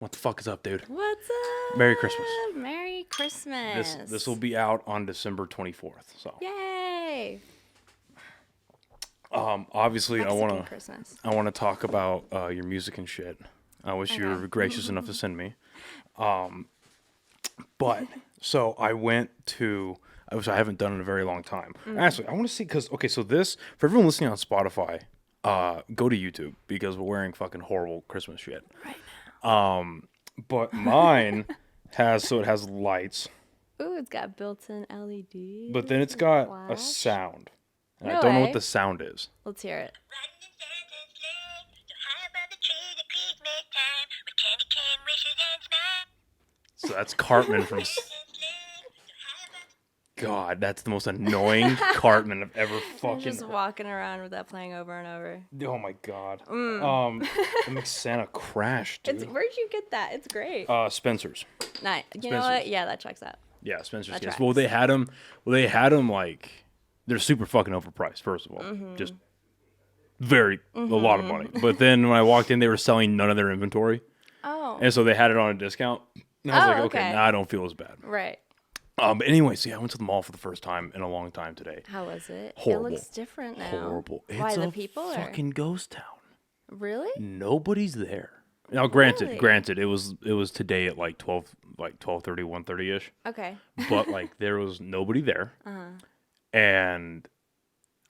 What the fuck is up, dude? What's up? Merry Christmas. Merry Christmas. This will be out on December 24th. So Yay! obviously Mexican Christmas. I wanna talk about your music and shit. Which you're gracious enough to send me. But so I went to which I haven't done in a very long time. Actually, I want to see so this for everyone listening on Spotify, go to YouTube because we're wearing fucking horrible Christmas shit. Right. But mine has lights. Ooh, it's got built-in LED. But then it's got a flash. sound. And I No don't know way. what the sound is. Let's hear it. So that's Cartman from... God, that's the most annoying Cartman I've ever fucking... Just walking around with that playing over and over. Oh my God. It makes Santa crash, dude. Where'd you get that? It's great. Spencer's. Nice. You know what? Yeah, that checks out. Yeah, Spencer's. That Yes. tracks. Well, they had them like... They're super fucking overpriced, first of all. Just a lot of money. But then when I walked in, they were selling none of their inventory. Oh. And so they had it on a discount. And I was like, okay, okay. now I don't feel as bad. Right. But anyway, I went to the mall for the first time in a long time today. How was it? Horrible. It looks different now. Horrible. Why, It's the a people? fucking ghost town. Really? Nobody's there. Now, granted, Really? it was today at like 12:30, 1:30ish. Okay. But like there was nobody there. And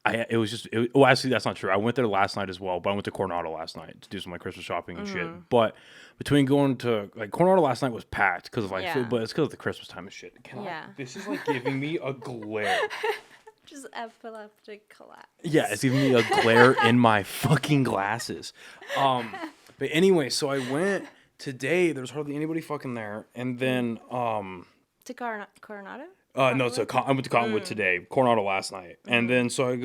actually that's not true. I went there last night as well, but I went to Coronado last night to do some like Christmas shopping and shit. But between going to like Coronado last night was packed because of like food, but it's because of the Christmas time and shit. This is like giving me a glare. Just epileptic collapse. Yeah, it's giving me a glare in my fucking glasses. But anyway, so I went today. There's hardly anybody fucking there, and then To Coronado? no, so I went to Cottonwood today, Coronado last night, and then so I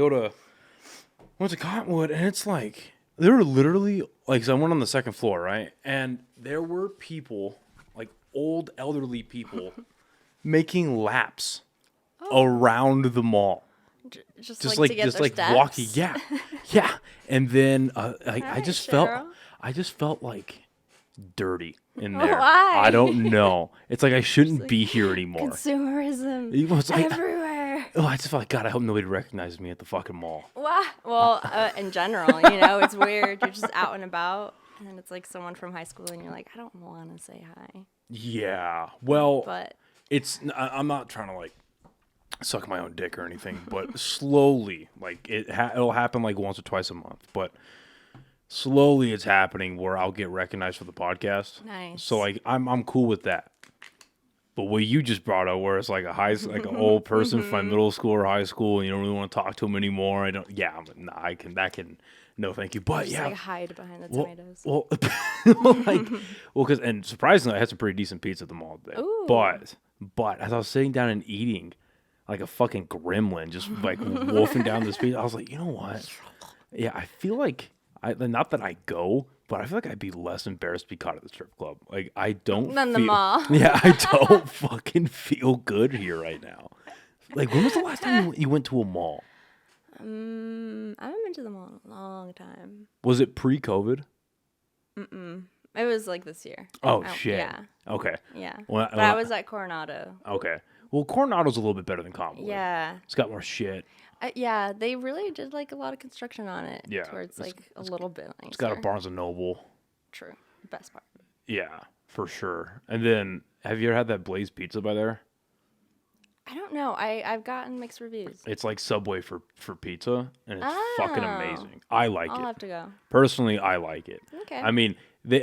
went to Cottonwood, and it's like there were literally like so I went on the second floor, right, and there were people like old elderly people making laps around the mall, Just like to get their steps? walking, yeah, and then I just felt like dirty in there. Why? I don't know. It's like I shouldn't be here anymore. Consumerism It was like, everywhere. I just felt like, God, I hope nobody recognizes me at the fucking mall. Why? Well, in general, it's weird. You're just out and about, and it's like someone from high school, and you're like, I don't want to say hi. Yeah. Well, But I'm not trying to like suck my own dick or anything, but slowly, like it'll happen like once or twice a month, but slowly it's happening where I'll get recognized for the podcast. Nice. So like I'm cool with that. But what you just brought up, where it's like an old person from middle school or high school, and you don't really want to talk to them anymore. No, thank you. But just yeah, like hide behind the tomatoes. Because and surprisingly, I had some pretty decent pizza at the mall today. Ooh. But as I was sitting down and eating, like a fucking gremlin, just like wolfing down this pizza, I was like, you know what? Yeah, I feel like not that I go, but I feel like I'd be less embarrassed to be caught at the strip club. Like I don't Than the mall. Yeah, I don't fucking feel good here right now. Like when was the last time you went to a mall? I haven't been to the mall in a long time. Was it pre-COVID? It was like this year. Oh shit. Yeah. Okay. Yeah. Well, But I was at Coronado. Okay. Well, Coronado's a little bit better than Cottonwood. Yeah. It's got more shit. Yeah, they really did like a lot of construction on it. Yeah, Towards like a little bit nicer. It's got a Barnes & Noble. True. Best part. Yeah, for sure. And then, have you ever had that Blaze Pizza by there? I don't know. I've gotten mixed reviews. It's like Subway for pizza, and it's fucking amazing. I like I'll it. have to go. Personally, I like it. Okay. I mean, they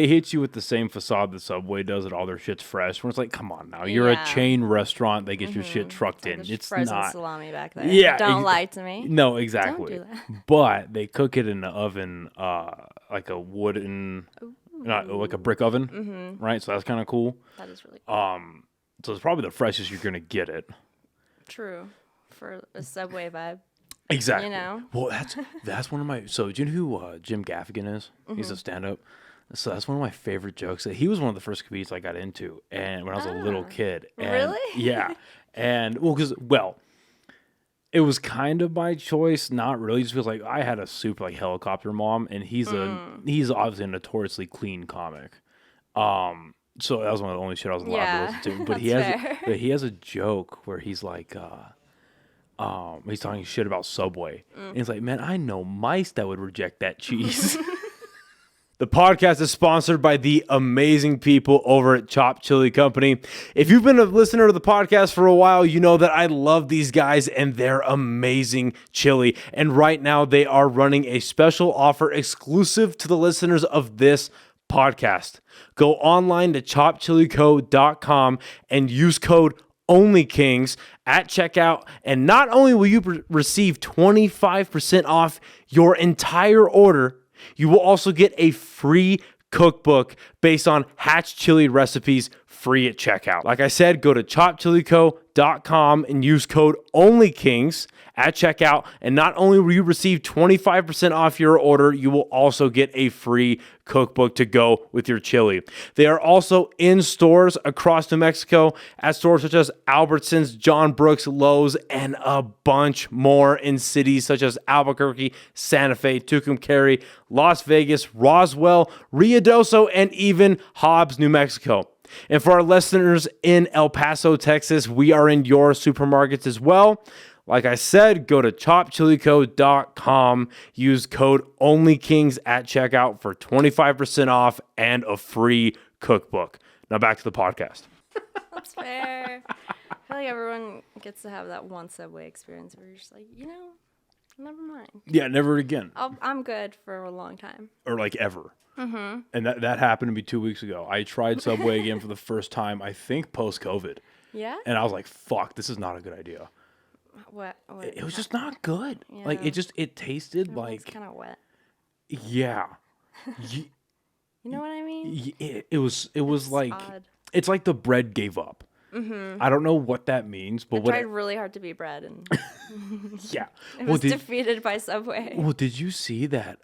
hit you with the same facade that Subway does, that all their shit's fresh. When it's like, come on now, you're a chain restaurant. They get your shit trucked in. It's frozen not salami back there. Yeah, Don't lie to me. No, exactly. Don't do that. But they cook it in the oven, like a wooden, not like a brick oven, right? So that's kind of cool. That is really cool. So it's probably the freshest you're gonna get it. True. For a Subway vibe. Exactly. You know? Well, that's one of my. So do you know who Jim Gaffigan is? He's a stand-up. So that's one of my favorite jokes. He was one of the first comedians I got into, and when I was a little kid. And, Really? Yeah. And it was kind of by choice, not really, just because like I had a super like helicopter mom, and he's obviously a notoriously clean comic. So that was one of the only shit I was allowed Yeah, to listen to. But that's fair. he has a joke where he's like, he's talking shit about Subway. And he's like, man, I know mice that would reject that cheese. The podcast is sponsored by the amazing people over at Chop Chili Company. If you've been a listener to the podcast for a while, you know that I love these guys and they're amazing chili. And right now they are running a special offer exclusive to the listeners of this podcast. Go online to chopchilico.com and use code OnlyKings at checkout. And not only will you receive 25% off your entire order, you will also get a free cookbook based on Hatch chili recipes free at checkout. Like I said, go to chopchilico.com and use code OnlyKings at checkout. And not only will you receive 25% off your order, you will also get a free cookbook to go with your chili. They are also in stores across New Mexico at stores such as Albertsons, John Brooks, Lowe's, and a bunch more in cities such as Albuquerque, Santa Fe, Tucumcari, Las Vegas, Roswell, Ruidoso, and even Hobbs, New Mexico. And for our listeners in El Paso, Texas, we are in your supermarkets as well. Like I said, go to chopchilico.com, use code OnlyKings at checkout for 25% off and a free cookbook. Now back to the podcast. That's fair. I feel like everyone gets to have that one Subway experience where you're just like, never mind. Yeah, never again. I'm good for a long time. Or like ever. Mm-hmm. And that happened to me 2 weeks ago. I tried Subway again for the first time, I think post-COVID. Yeah? And I was like, fuck, this is not a good idea. What It was just not good. Yeah. Like, it tasted It's like, kind of wet. yeah. You know what I mean? It was like, Odd. it's like the bread gave up. Mm-hmm. I don't know what that means, but I tried really hard to be bread and yeah. it was defeated by Subway. Well, did you see that?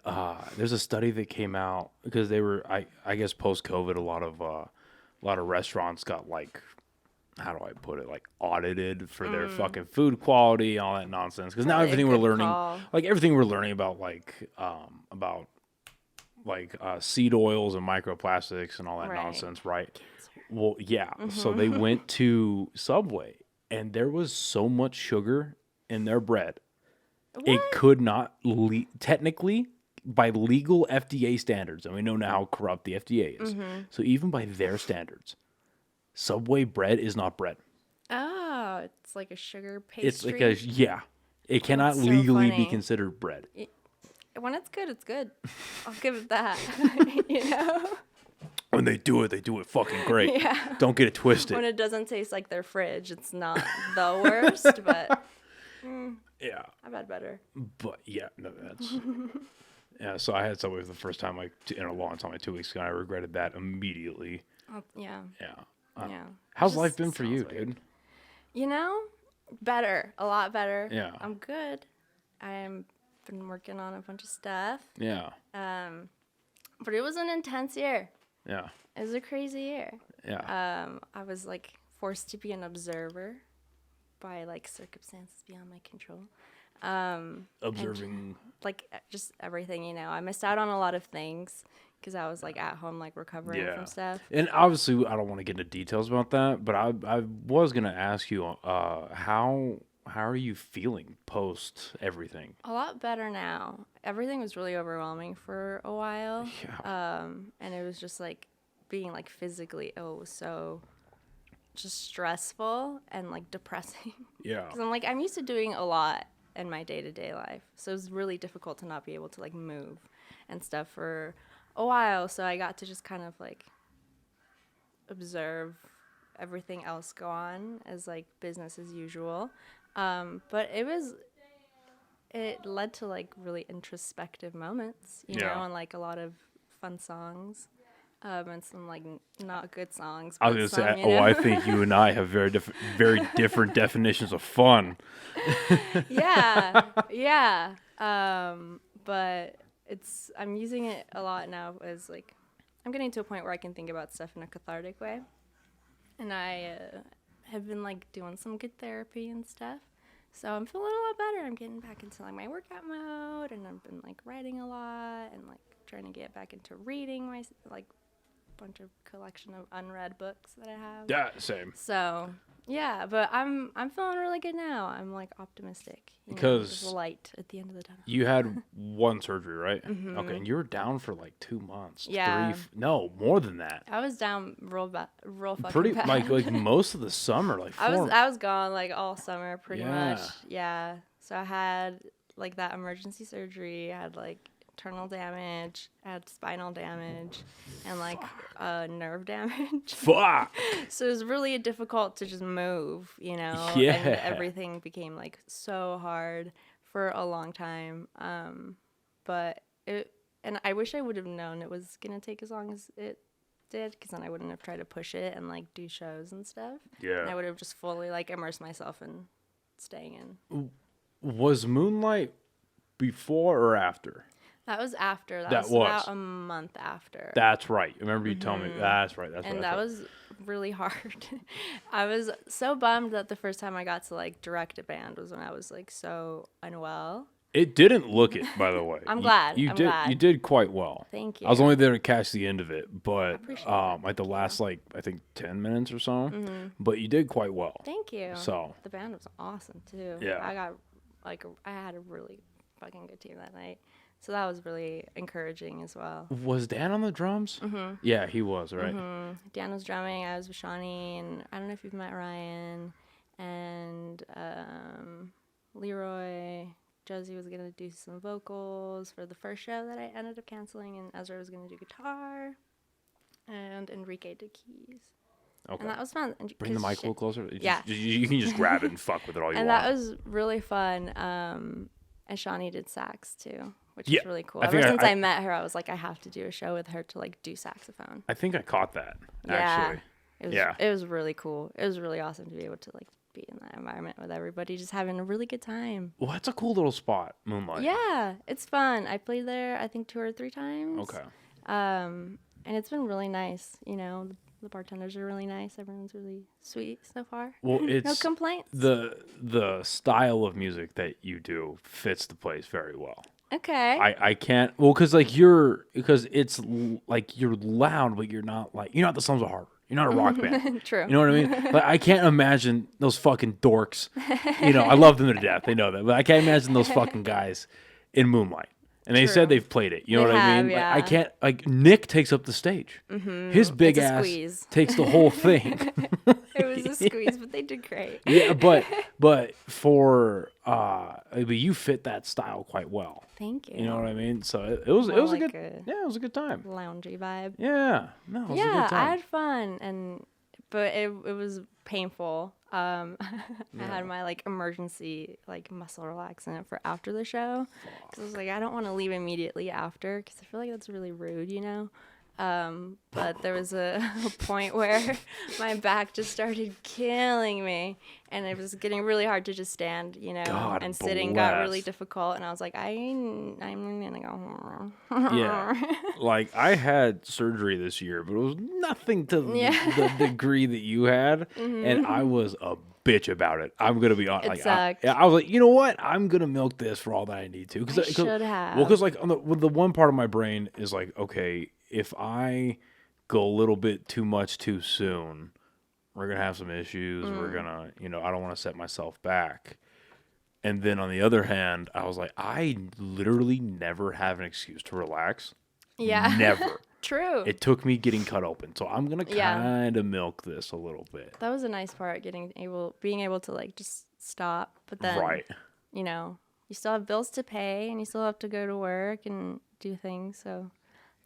There's a study that came out because they were, I guess, post-COVID, a lot of restaurants got like, how do I put it, like audited for their fucking food quality, all that nonsense. Because now Probably a everything we're good learning, call. like everything we're learning about seed oils and microplastics and all that Right. nonsense, right? Well, yeah. So they went to Subway and there was so much sugar in their bread. It could not technically, by legal FDA standards, and we know now how corrupt the FDA is. So even by their standards, Subway bread is not bread. Oh, it's like a sugar pastry. It's like it cannot so legally be funny. considered bread. When it's good, it's good. I'll give it that. You know? When they do it fucking great. Yeah. Don't get it twisted. When it doesn't taste like their fridge, it's not the worst, but Yeah. I've had better. But yeah, no, that's yeah. So I had Subway for the first time in a long time, like 2 weeks ago. And I regretted that immediately. Yeah. Yeah. Yeah. How's Just life been for you, smells weird. dude? Better. A lot better. Yeah. I'm good. I've been working on a bunch of stuff. Yeah. But it was an intense year. Yeah. It was a crazy year. Yeah. I was like forced to be an observer by like circumstances beyond my control. Observing. Like just everything, I missed out on a lot of things because I was like at home, like recovering from stuff. And obviously, I don't want to get into details about that, but I was gonna ask you, how are you feeling post everything? A lot better now. Everything was really overwhelming for a while. Yeah. And it was just like being like physically ill was so just stressful and like depressing. Yeah. Because I'm used to doing a lot in my day-to-day life. So it was really difficult to not be able to like move and stuff for a while. So I got to just kind of like observe everything else go on as like business as usual. But it led to like really introspective moments, you know, and like a lot of fun songs. And some like not good songs. I was gonna say, I think you and I have very different definitions of fun. yeah. But I'm using it a lot now as like, I'm getting to a point where I can think about stuff in a cathartic way. And I have been like doing some good therapy and stuff. So I'm feeling a lot better. I'm getting back into like my workout mode, and I've been like writing a lot and like trying to get back into reading my like bunch of collection of unread books that I have. Yeah, same. So yeah, but I'm feeling really good now. I'm like optimistic. Because there's a light at the end of the tunnel. you had one surgery, right? Mm-hmm. Okay, and you were down for like 2 months. Yeah. No, more than that. I was down real fucking Pretty bad. like most of the summer, like 4 I was gone like all summer pretty Yeah. much. Yeah. So I had like that emergency surgery. I had like internal damage. I had spinal damage, and like nerve damage. Fuck. So it was really difficult to just move, And Yeah. everything became like so hard for a long time. But and I wish I would have known it was gonna take as long as it did, because then I wouldn't have tried to push it and like do shows and stuff. Yeah. And I would have just fully like immersed myself in staying in. Was Moonlight before or after? That was after. That was about a month after. That's right. Remember you telling me. That's right. That's and what that was really hard. I was so bummed that the first time I got to like direct a band was when I was like so unwell. It didn't look it, by the way. I'm glad. You I'm did. glad. You did quite well. Thank you. I was only there to catch the end of it, but appreciate that. like the last like I think 10 minutes or so. Mm-hmm. But you did quite well. Thank you. So the band was awesome too. Yeah. I had a really fucking good team that night. So that was really encouraging as well. was Dan on the drums? Mm-hmm. Yeah, he was, right? Mm-hmm. Dan was drumming. I was with Shawnee, and I don't know if you've met Ryan and Leroy. Josie was gonna do some vocals for the first show that I ended up canceling, and Ezra was gonna do guitar, and Enrique did keys. Okay. And that was fun. Bring the mic a little closer. Yeah. You can just grab it and fuck with it all you And want. that was really fun. And Shawnee did sax too, which Yeah, was really cool. I Ever think since I met her, I was like, I have to do a show with her to like do saxophone. I think I caught that, Yeah. actually. It was really cool. It was really awesome to be able to like be in that environment with everybody, just having a really good time. Well, that's a cool little spot, Moonlight. Yeah, it's fun. I played there, I think 2 or 3 times. Okay. And it's been really nice. The bartenders are really nice. Everyone's really sweet so far. Well, no it's complaints. the style of music that you do fits the place very well. Okay. I can't because it's like you're loud, but you're not the Sons of Harvard. You're not a rock band. True. You know what I mean? Like, I can't imagine those fucking dorks. I love them to death. They know that, but I can't imagine those fucking guys in Moonlight. And they said they've played it. You know what I mean? Yeah. Like, I can't. Like Nick takes up the stage. Mm-hmm. His big It's a ass squeeze. takes the whole thing. It was a squeeze, but they did great. Yeah, but for but you fit that style quite well. Thank you. You know what I mean? So it was a like good it was a good time. Loungy vibe. Yeah, no, it was a Yeah, good time. I had fun, but it was painful. I had my like emergency like muscle relaxant for after the show, because I was like, I don't want to leave immediately after, because I feel like that's really rude, But there was a point where my back just started killing me, and it was getting really hard to just stand, God and sitting got really bless. difficult, and I was like, I'm gonna go home. Yeah, like I had surgery this year, but it was nothing to the degree that you had, and I was a bitch about it. I'm gonna be honest. It sucked. I was like, you know what? I'm gonna milk this for all that I need to. I should have. Well, because like the one part of my brain is like, okay, if I go a little bit too much too soon, we're gonna have some issues. We're gonna, I don't want to set myself back. And then on the other hand, I was like, I literally never have an excuse to relax. Yeah. Never. True. It took me getting cut open, so I'm gonna kind of milk this a little bit. That was a nice part, being able to like just stop, but then Right. you still have bills to pay and you still have to go to work and do things, so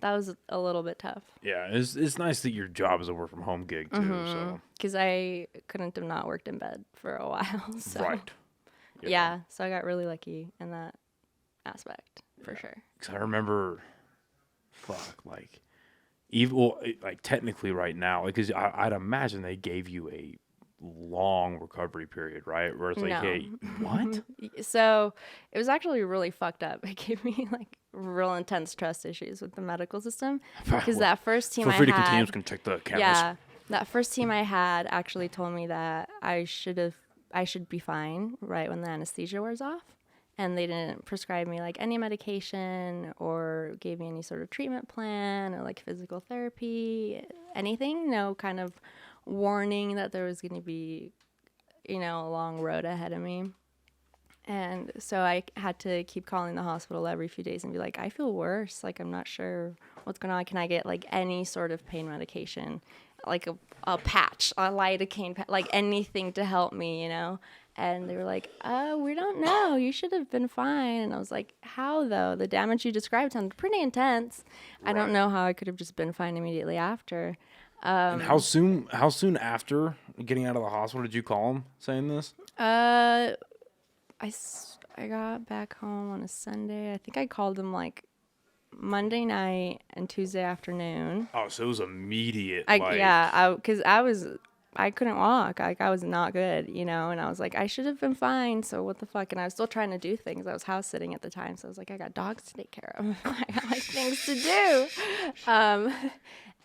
that was a little bit tough. Yeah, it's nice that your job is a work from home gig too. So Because I couldn't have not worked in bed for a while. So. right. Yeah, so I got really lucky in that aspect for sure. Because I remember, like technically right now, because I'd imagine they gave you a long recovery period, right? Where it's like, No. hey, what? So it was actually really fucked up. It gave me like real intense trust issues with the medical system, because that first team Feel I free to had, continue. I'm just gonna check the cameras. yeah, that first team I had actually told me that I should be fine right when the anesthesia wears off, and they didn't prescribe me like any medication or gave me any sort of treatment plan or like physical therapy, anything. No kind of warning that there was going to be, a long road ahead of me. And so I had to keep calling the hospital every few days and be like, I feel worse. Like, I'm not sure what's going on. Can I get like any sort of pain medication, like a patch, a lidocaine, like anything to help me, And they were like, we don't know. You should have been fine. And I was like, how though? The damage you described sounded pretty intense. Right. I don't know how I could have just been fine immediately after. And how soon after getting out of the hospital did you call them saying this? I got back home on a Sunday. I think I called them like Monday night and Tuesday afternoon. Oh, so it was immediate. Because I couldn't walk. Like, I was not good, and I was like, I should have been fine. So what the fuck? And I was still trying to do things. I was house sitting at the time, so I was like, I got dogs to take care of. I got like things to do.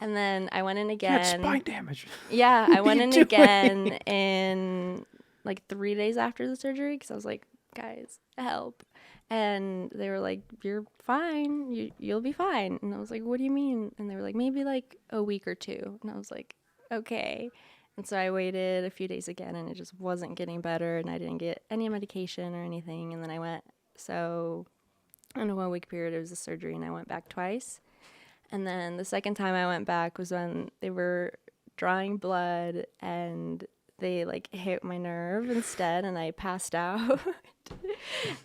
And then I went in again. You had spine damage. Yeah, I went in again in like 3 days after the surgery because I was like, guys, help. And they were like, you're fine. You'll be fine. And I was like, what do you mean? And they were like, maybe like a week or two. And I was like, okay. And so I waited a few days again, and it just wasn't getting better, and I didn't get any medication or anything. And then I went, so in a 1 week period, it was a surgery, and I went back twice. And then the second time I went back was when they were drawing blood, and they like hit my nerve instead, and I passed out.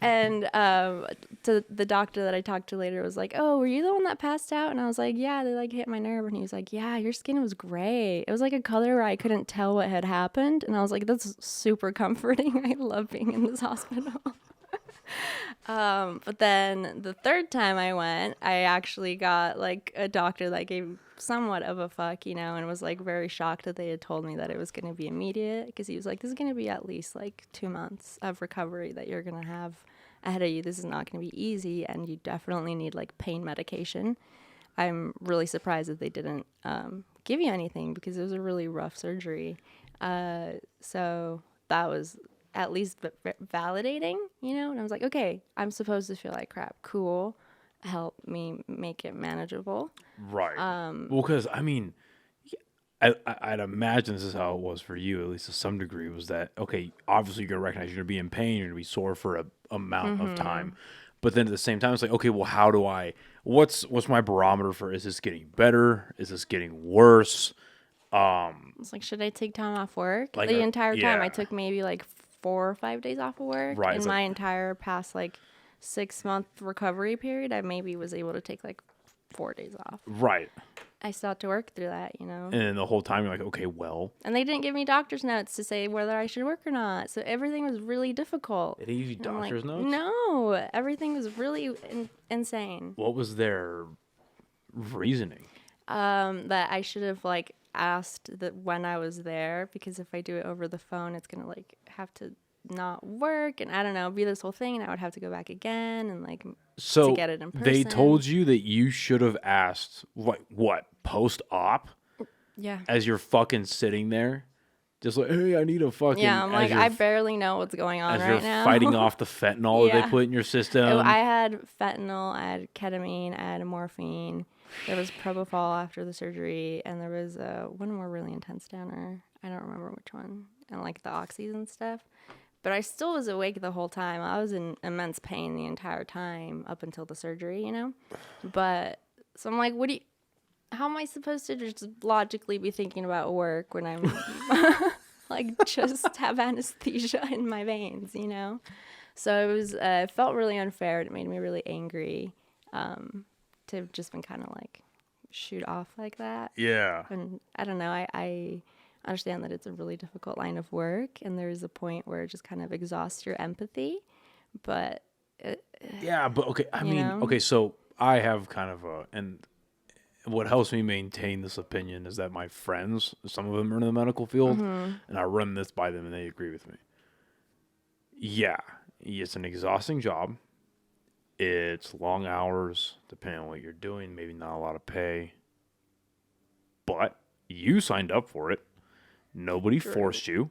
And to the doctor that I talked to later was like, oh, were you the one that passed out? And I was like, yeah, they like hit my nerve. And he was like, yeah, your skin was gray. It was like a color where I couldn't tell what had happened. And I was like, that's super comforting. I love being in this hospital. But then the third time I went, I actually got like a doctor that gave somewhat of a fuck, and was like very shocked that they had told me that it was going to be immediate, because he was like, this is going to be at least like 2 months of recovery that you're going to have ahead of you. This is not going to be easy, and you definitely need like pain medication. I'm really surprised that they didn't give you anything, because it was a really rough surgery. So that was at least validating, and I was like, okay, I'm supposed to feel like crap. Cool. Help me make it manageable. Right. Well, because, I mean, I'd imagine this is how it was for you, at least to some degree, was that, okay, obviously you're going to recognize you're going to be in pain, you're going to be sore for a amount of time. But then at the same time, it's like, okay, well, how do what's my barometer for, is this getting better? Is this getting worse? It's like, should I take time off work? Like the entire time, I took maybe like 4 or 5 days off of work. Right. In my entire past like 6-month recovery period, I maybe was able to take like 4 days off. Right. I still had to work through that, And then the whole time you're like, okay, well. And they didn't give me doctor's notes to say whether I should work or not. So everything was really difficult. They didn't give you doctor's notes? No. Everything was really insane. What was their reasoning? That I should have like asked that when I was there, because if I do it over the phone, it's gonna like have to not work, and I don't know, be this whole thing, and I would have to go back again and like to get it in person. They told you that you should have asked what post-op? Yeah. As you're fucking sitting there, just like, hey, I need a fucking. Yeah, I'm like, I barely know what's going on right now. As you're fighting off the fentanyl that they put in your system. I had fentanyl, I had ketamine, I had morphine. There was propofol after the surgery, and there was one more really intense downer. I don't remember which one, and like the oxys and stuff. But I still was awake the whole time. I was in immense pain the entire time up until the surgery, But so I'm like, how am I supposed to just logically be thinking about work when I'm like just have anesthesia in my veins, So it felt really unfair. It made me really angry. To have just been kind of like shoot off like that. Yeah. And I don't know. I understand that it's a really difficult line of work, and there's a point where it just kind of exhausts your empathy. But yeah, but okay. I mean, okay. So I have kind of and what helps me maintain this opinion is that my friends, some of them are in the medical field, and I run this by them, and they agree with me. Yeah, it's an exhausting job. It's long hours, depending on what you're doing, maybe not a lot of pay. But you signed up for it. Nobody forced you.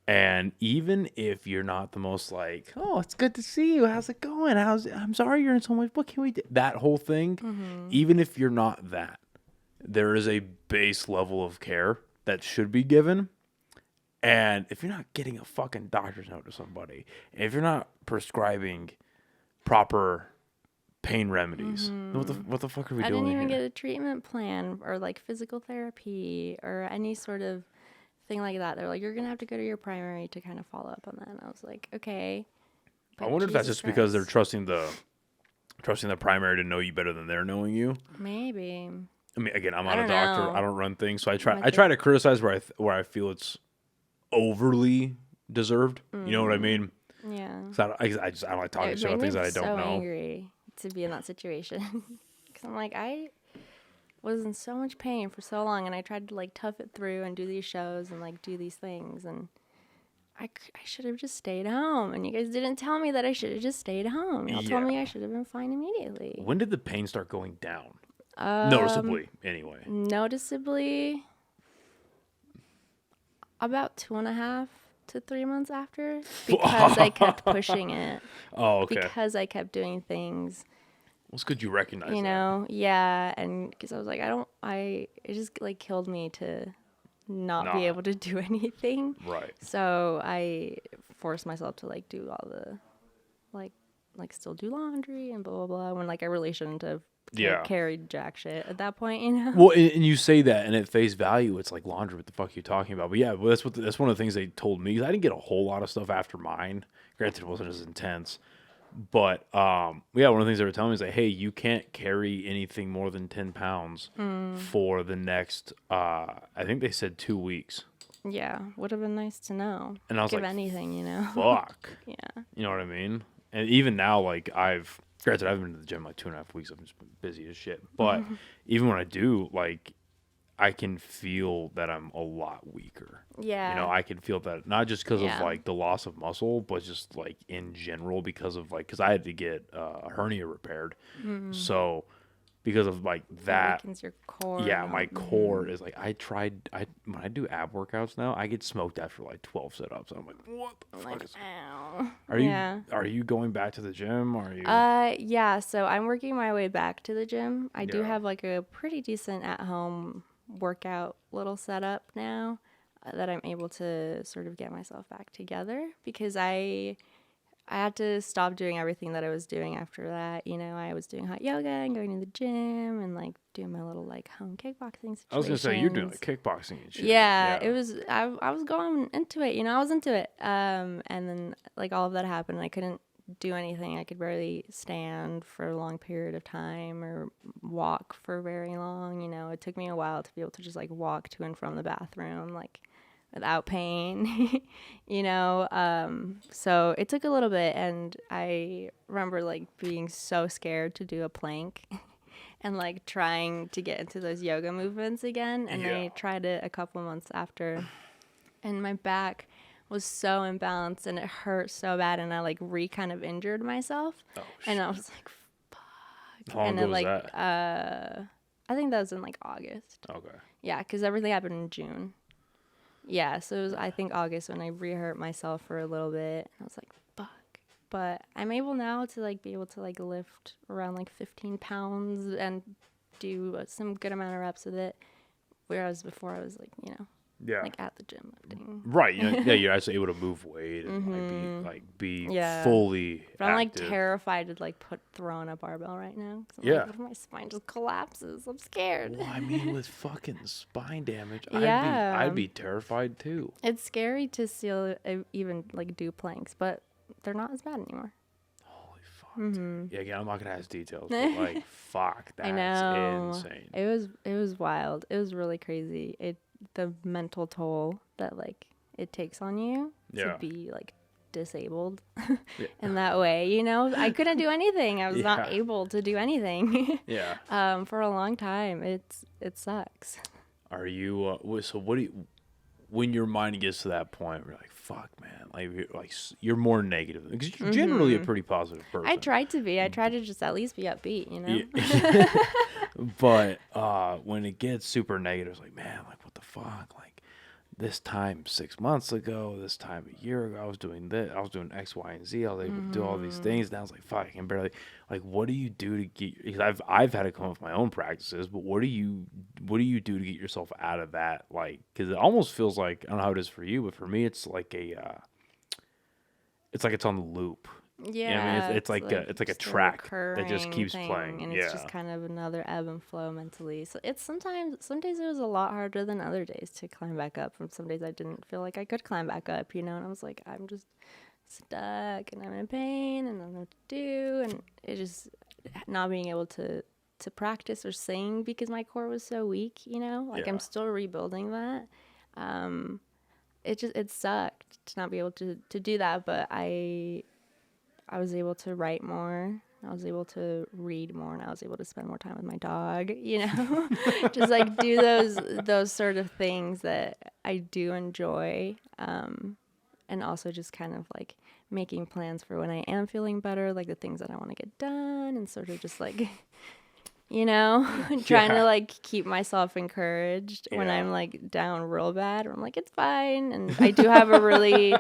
And even if you're not the most like, oh, it's good to see you. How's it going? I'm sorry you're in so much. What can we do? That whole thing, even if you're not that, there is a base level of care that should be given. And if you're not getting a fucking doctor's note to somebody, if you're not prescribing proper pain remedies, what the fuck are we doing I didn't even here? get a treatment plan or like physical therapy or any sort of thing like that. They're like, you're gonna have to go to your primary to kind of follow up on that. And I was like, okay. I wonder if that's just because they're trusting the primary to know you better than they're knowing you. Maybe. I mean, again, I'm not a doctor. know. I don't run things, so I try to criticize where I feel it's overly deserved. You know what I mean? Yeah. So I don't like talking shit about things that I don't know. I'm so angry to be in that situation because I'm like, I was in so much pain for so long, and I tried to like tough it through and do these shows and like do these things, and I should have just stayed home, and you guys didn't tell me that I should have just stayed home. Y'all told me I should have been fine immediately. When did the pain start going down? Noticeably, anyway. Noticeably, about 2.5 to 3 months after, because I kept pushing it. Oh, okay. Because I kept doing things. Well, it's good you recognize that. You know, yeah, and because I was like, it just like killed me to not be able to do anything. Right. So I forced myself to like do all the, like still do laundry and blah blah blah. When like I really shouldn't have carried jack shit at that point, you know. Well, and you say that, and at face value, it's like laundry. What the fuck are you talking about? But yeah, well, that's one of the things they told me. I didn't get a whole lot of stuff after mine. Granted, it wasn't as intense. But yeah, one of the things they were telling me is like, hey, you can't carry anything more than 10 pounds for the next, I think they said 2 weeks. Yeah, would have been nice to know. And I was like, anything, you know. Fuck. Yeah. You know what I mean? And even now, like granted, I've been to the gym like 2.5 weeks. I've just been busy as shit. But even when I do, like, I can feel that I'm a lot weaker. Yeah. You know, I can feel that not just because of like the loss of muscle, but just like in general because I had to get a hernia repaired. So because of like that, weakens your core. Yeah, my core is like when I do ab workouts now, I get smoked after like 12 sit-ups. I'm like, what the fuck is? Ow. Are you going back to the gym? Or are you? Yeah. So I'm working my way back to the gym. I do have like a pretty decent at-home workout little setup now that I'm able to sort of get myself back together, because I had to stop doing everything that I was doing after that. You know, I was doing hot yoga and going to the gym and like doing my little like home kickboxing situations. I was gonna say you're doing like kickboxing and shit. Yeah, it was. I was going into it. You know, I was into it. And then like all of that happened. I couldn't do anything. I could barely stand for a long period of time or walk for very long. You know, it took me a while to be able to just like walk to and from the bathroom like without pain. You know, so it took a little bit, and I remember like being so scared to do a plank and like trying to get into those yoga movements again, and I tried it a couple months after, and my back was so imbalanced and it hurt so bad, and I like kind of injured myself. Oh, and I was like, fuck. How long ago was that? I think that was in like August. Okay. Yeah, because everything happened in June. Yeah, so it was, I think, August when I re-hurt myself for a little bit. I was like, fuck. But I'm able now to like be able to like lift around like 15 pounds and do some good amount of reps with it. Whereas before I was like, you know, like at the gym lifting. Right. You're actually able to move weight and be fully But I'm like active. terrified to like throw on a barbell right now. I'm like, what if my spine just collapses? I'm scared. Well, I mean, with fucking spine damage, Yeah. I'd be terrified too. It's scary to still even like do planks, but they're not as bad anymore. Holy fuck. Dude. Yeah, again, I'm not gonna ask details, but like, fuck, that's I know. insane. It was wild. It was really crazy. The mental toll that like it takes on you to be like disabled in that way, you know. I couldn't do anything. I was not able to do anything. For a long time. It sucks. Are you so what do you, when your mind gets to that point where you're like, fuck man, you're more negative because you're generally a pretty positive person. I try to be. I try to just at least be upbeat, you know. But when it gets super negative, it's like, man, like what the fuck? Like this time 6 months ago, this time a year ago, I was doing this, I was doing X, Y, and Z. I was able to do all these things. And I was like, fuck, I can barely. Like, what do you do to get? Because I've had to come up with my own practices, but what do you do to get yourself out of that? Like, because it almost feels like, I don't know how it is for you, but for me, it's like it's on the loop. Yeah, I mean, it's like like it's like a just track that just recurring keeps thing, playing. and Yeah. it's just kind of another ebb and flow mentally. So it's some days it was a lot harder than other days to climb back up. From some days I didn't feel like I could climb back up, and I was like, I'm just stuck, and I'm in pain, and I don't know what to do, and it just not being able to practice or sing because my core was so weak, like Yeah. I'm still rebuilding that. It sucked to not be able to do that, but I was able to write more. I was able to read more, and I was able to spend more time with my dog. Just like do those sort of things that I do enjoy, and also just kind of like making plans for when I am feeling better, like the things that I want to get done, and sort of just like trying to like keep myself encouraged when I'm like down real bad. I'm like, it's fine. And I do have a really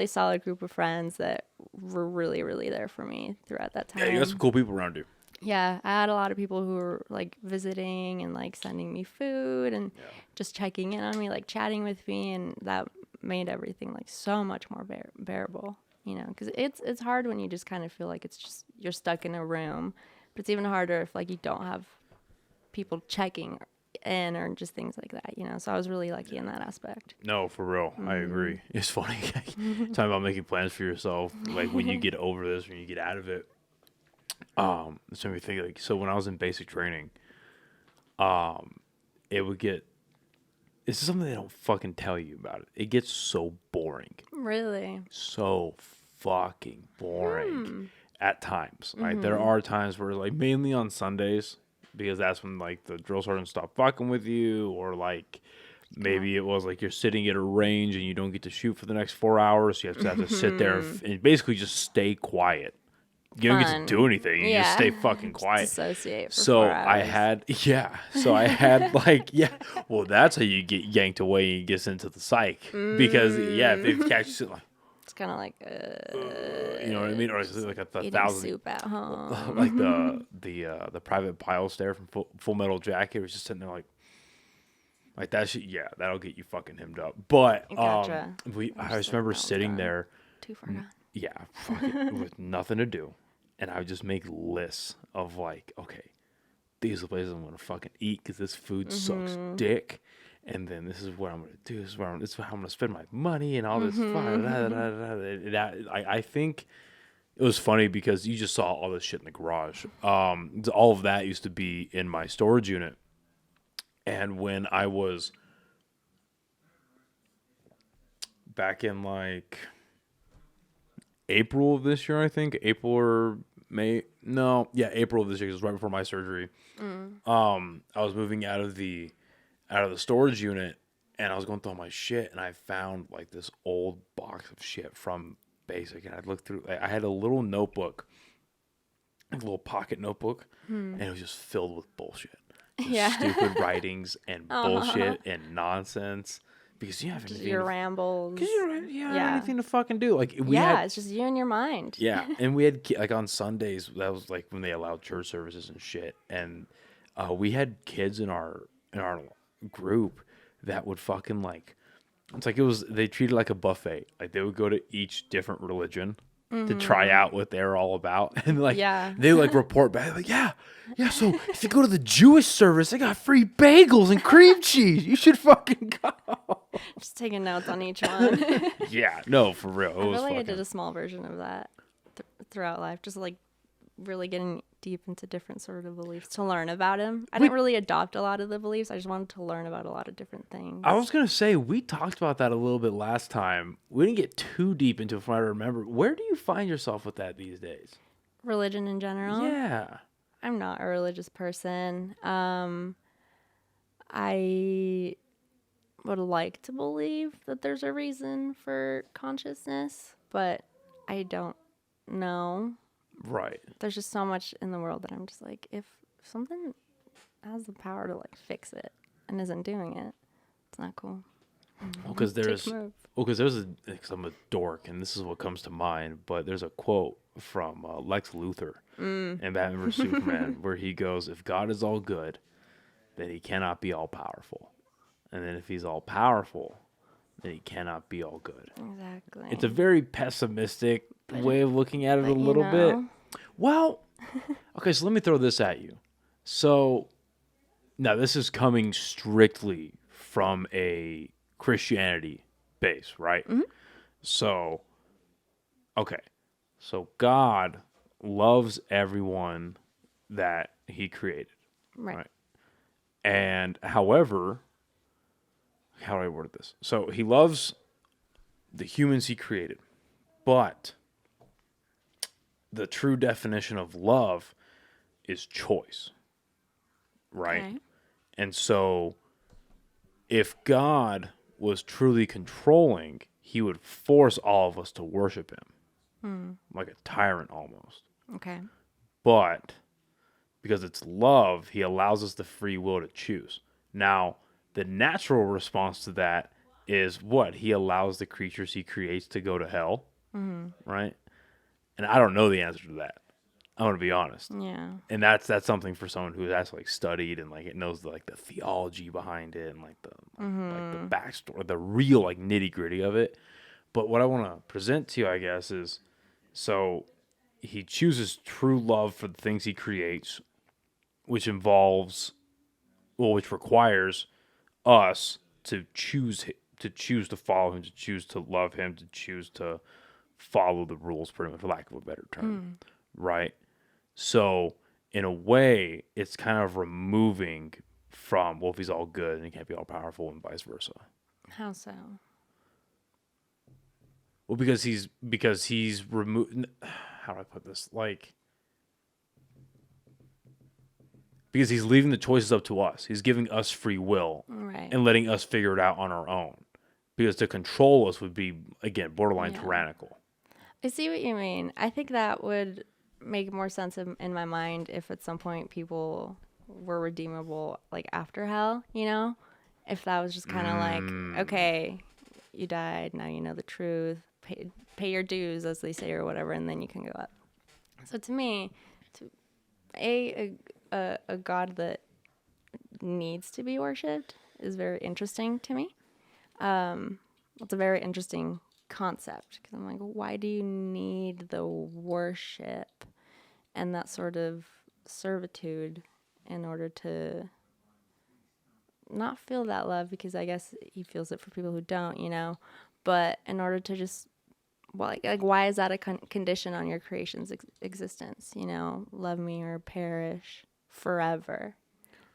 solid group of friends that were really, really there for me throughout that time. Yeah, you got some cool people around you. Yeah, I had a lot of people who were like visiting and like sending me food and just checking in on me, like chatting with me, and that made everything like so much more bearable. Because it's hard when you just kind of feel like it's just you're stuck in a room. But it's even harder if like you don't have people checking in or just things like that, So I was really lucky in that aspect. No, for real. I agree. It's funny. Talking about making plans for yourself, like when you get over this, when you get out of it. It's made me think like, so when I was in basic training, it would get, this is something they don't fucking tell you about it. It gets so boring. Really? So fucking boring. At times, right? There are times where, like, mainly on Sundays, because that's when like the drill sergeant stop fucking with you, or like maybe it was like you're sitting at a range and you don't get to shoot for the next 4 hours, so you have to sit there and basically just stay quiet. You don't get to do anything. You just stay fucking quiet. Just dissociate for So 4 hours. I had like, well, that's how you get yanked away and you get into the psych, because if they catch you sitting like, it's kind of like you know what I mean, or it's like a eating thousand soup at home. like the Private Pile stare from Full Metal Jacket was just sitting there like that shit. Yeah, that'll get you fucking hemmed up. But Gotcha. I just remember sitting there. Too far gone. Yeah, fucking with nothing to do, and I would just make lists of like, okay, these are the places I'm gonna fucking eat because this food sucks dick. And then this is what I'm gonna do. This is how I'm gonna spend my money and all this. I think it was funny because you just saw all this shit in the garage. All of that used to be in my storage unit. And when I was back in like April of this year, I think April or May. No, yeah, April of this year. It was right before my surgery. I was moving out of the storage unit, and I was going through all my shit, and I found like this old box of shit from basic, and I looked through. I had a little notebook, a little pocket notebook, and it was just filled with bullshit, just stupid writings and bullshit and nonsense. Because you have anything, your rambles. Because you don't have anything to fucking do. Like it's just you and your mind. Yeah, and we had like on Sundays. That was like when they allowed church services and shit, and we had kids in our group that would fucking like, it's like they treated it like a buffet. Like they would go to each different religion to try out what they're all about, and like they like report back like, yeah, so if you go to the Jewish service, they got free bagels and cream cheese, you should fucking go. Just taking notes on each one. Yeah, no, for real. I feel like I did a small version of that throughout life, just like really getting deep into different sort of beliefs to learn about them. I didn't really adopt a lot of the beliefs. I just wanted to learn about a lot of different things. I was going to say, we talked about that a little bit last time. We didn't get too deep into it from what I remember. Where do you find yourself with that these days? Religion in general? Yeah. I'm not a religious person. I would like to believe that there's a reason for consciousness, but I don't know. Right. There's just so much in the world that I'm just like, if something has the power to like fix it and isn't doing it, it's not cool. Because there's, because I'm a dork, and this is what comes to mind. But there's a quote from Lex Luthor in Batman vs Superman where he goes, "If God is all good, then he cannot be all powerful, and then if he's all powerful, then he cannot be all good." Exactly. It's a very pessimistic way of looking at it a little bit. Well, okay, so let me throw this at you. So now this is coming strictly from a Christianity base, right? Mm-hmm. So, okay. So God loves everyone that he created. Right. And however, how do I word this? So he loves the humans he created, but the true definition of love is choice, right? Okay. And so if God was truly controlling, he would force all of us to worship him, like a tyrant almost. Okay. But because it's love, he allows us the free will to choose. Now, the natural response to that is what? He allows the creatures he creates to go to hell, right? And I don't know the answer to that. I'm gonna be honest. Yeah. And that's something for someone who has like studied and like it knows the theology behind it and like the backstory, the real like nitty gritty of it. But what I want to present to you, I guess, is so he chooses true love for the things he creates, which requires us to choose to follow him, to choose to love him, to choose to follow the rules, pretty much, for lack of a better term, right? So in a way, it's kind of removing from, well, if he's all good and he can't be all powerful, and vice versa. How so? Well, because he's removed. How do I put this? Because he's leaving the choices up to us. He's giving us free will, Right. and letting us figure it out on our own. Because to control us would be, again, borderline tyrannical. I see what you mean. I think that would make more sense in my mind if at some point people were redeemable, like after hell, If that was just kind of like, okay, you died, now you know the truth, pay your dues, as they say, or whatever, and then you can go up. So to me, a God that needs to be worshipped is very interesting to me. It's a very interesting concept because I'm like, why do you need the worship and that sort of servitude in order to not feel that love? Because I guess he feels it for people who don't, but in order to just, like why is that a condition on your creation's existence? Love me or perish forever.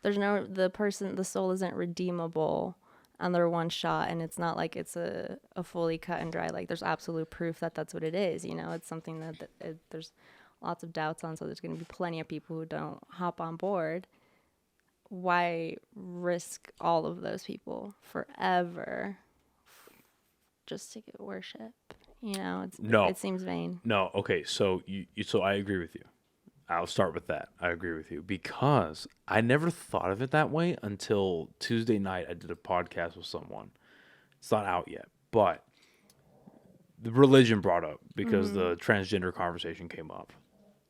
There's the soul isn't redeemable on their one shot, and it's not like it's a fully cut and dry, like there's absolute proof that that's what it is. It's something that there's lots of doubts on, so there's going to be plenty of people who don't hop on board. Why risk all of those people forever just to get worship? It seems vain. No, okay, so so I agree with you. I'll start with that. I agree with you because I never thought of it that way until Tuesday night. I did a podcast with someone. It's not out yet, but the religion brought up because the transgender conversation came up,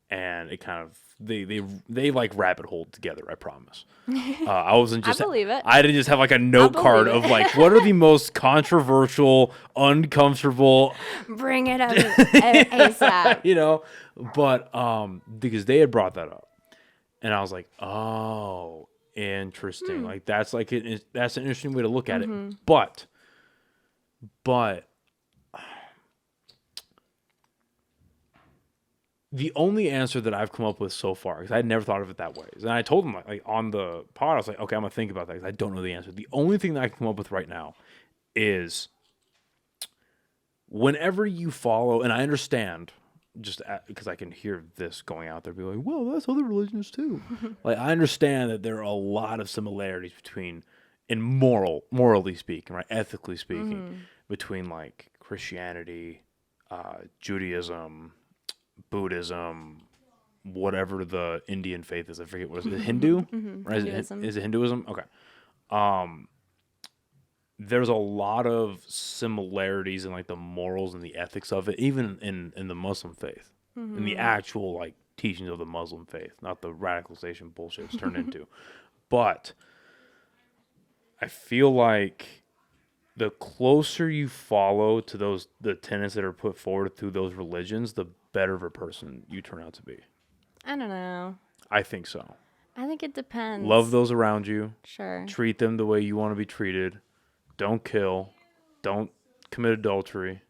and it kind of they like rabbit holed together. I promise. I wasn't just. I believe it. I didn't just have like a note card of like what are the most controversial, uncomfortable. Bring it up ASAP. But because they had brought that up, and I was like, oh, interesting. Like that's an interesting way to look at it. But the only answer that I've come up with so far, because I had never thought of it that way, and I told them like on the pod, I was like, okay, I'm gonna think about that because I don't know the answer. The only thing that I can come up with right now is whenever you follow, and I understand. Just because I can hear this going out there, be like, well, that's other religions too. Like, I understand that there are a lot of similarities between, morally speaking, right, ethically speaking, between like Christianity, Judaism, Buddhism, whatever the Indian faith is. I forget what is it. Hindu, right? Hinduism. Is it Hinduism? Okay. there's a lot of similarities in like the morals and the ethics of it, even in the Muslim faith, in the actual like teachings of the Muslim faith, not the radicalization bullshit it's turned into. But I feel like the closer you follow to the tenets that are put forward through those religions, the better of a person you turn out to be. I don't know. I think so. I think it depends. Love those around you. Sure. Treat them the way you want to be treated. Don't kill. Don't commit adultery.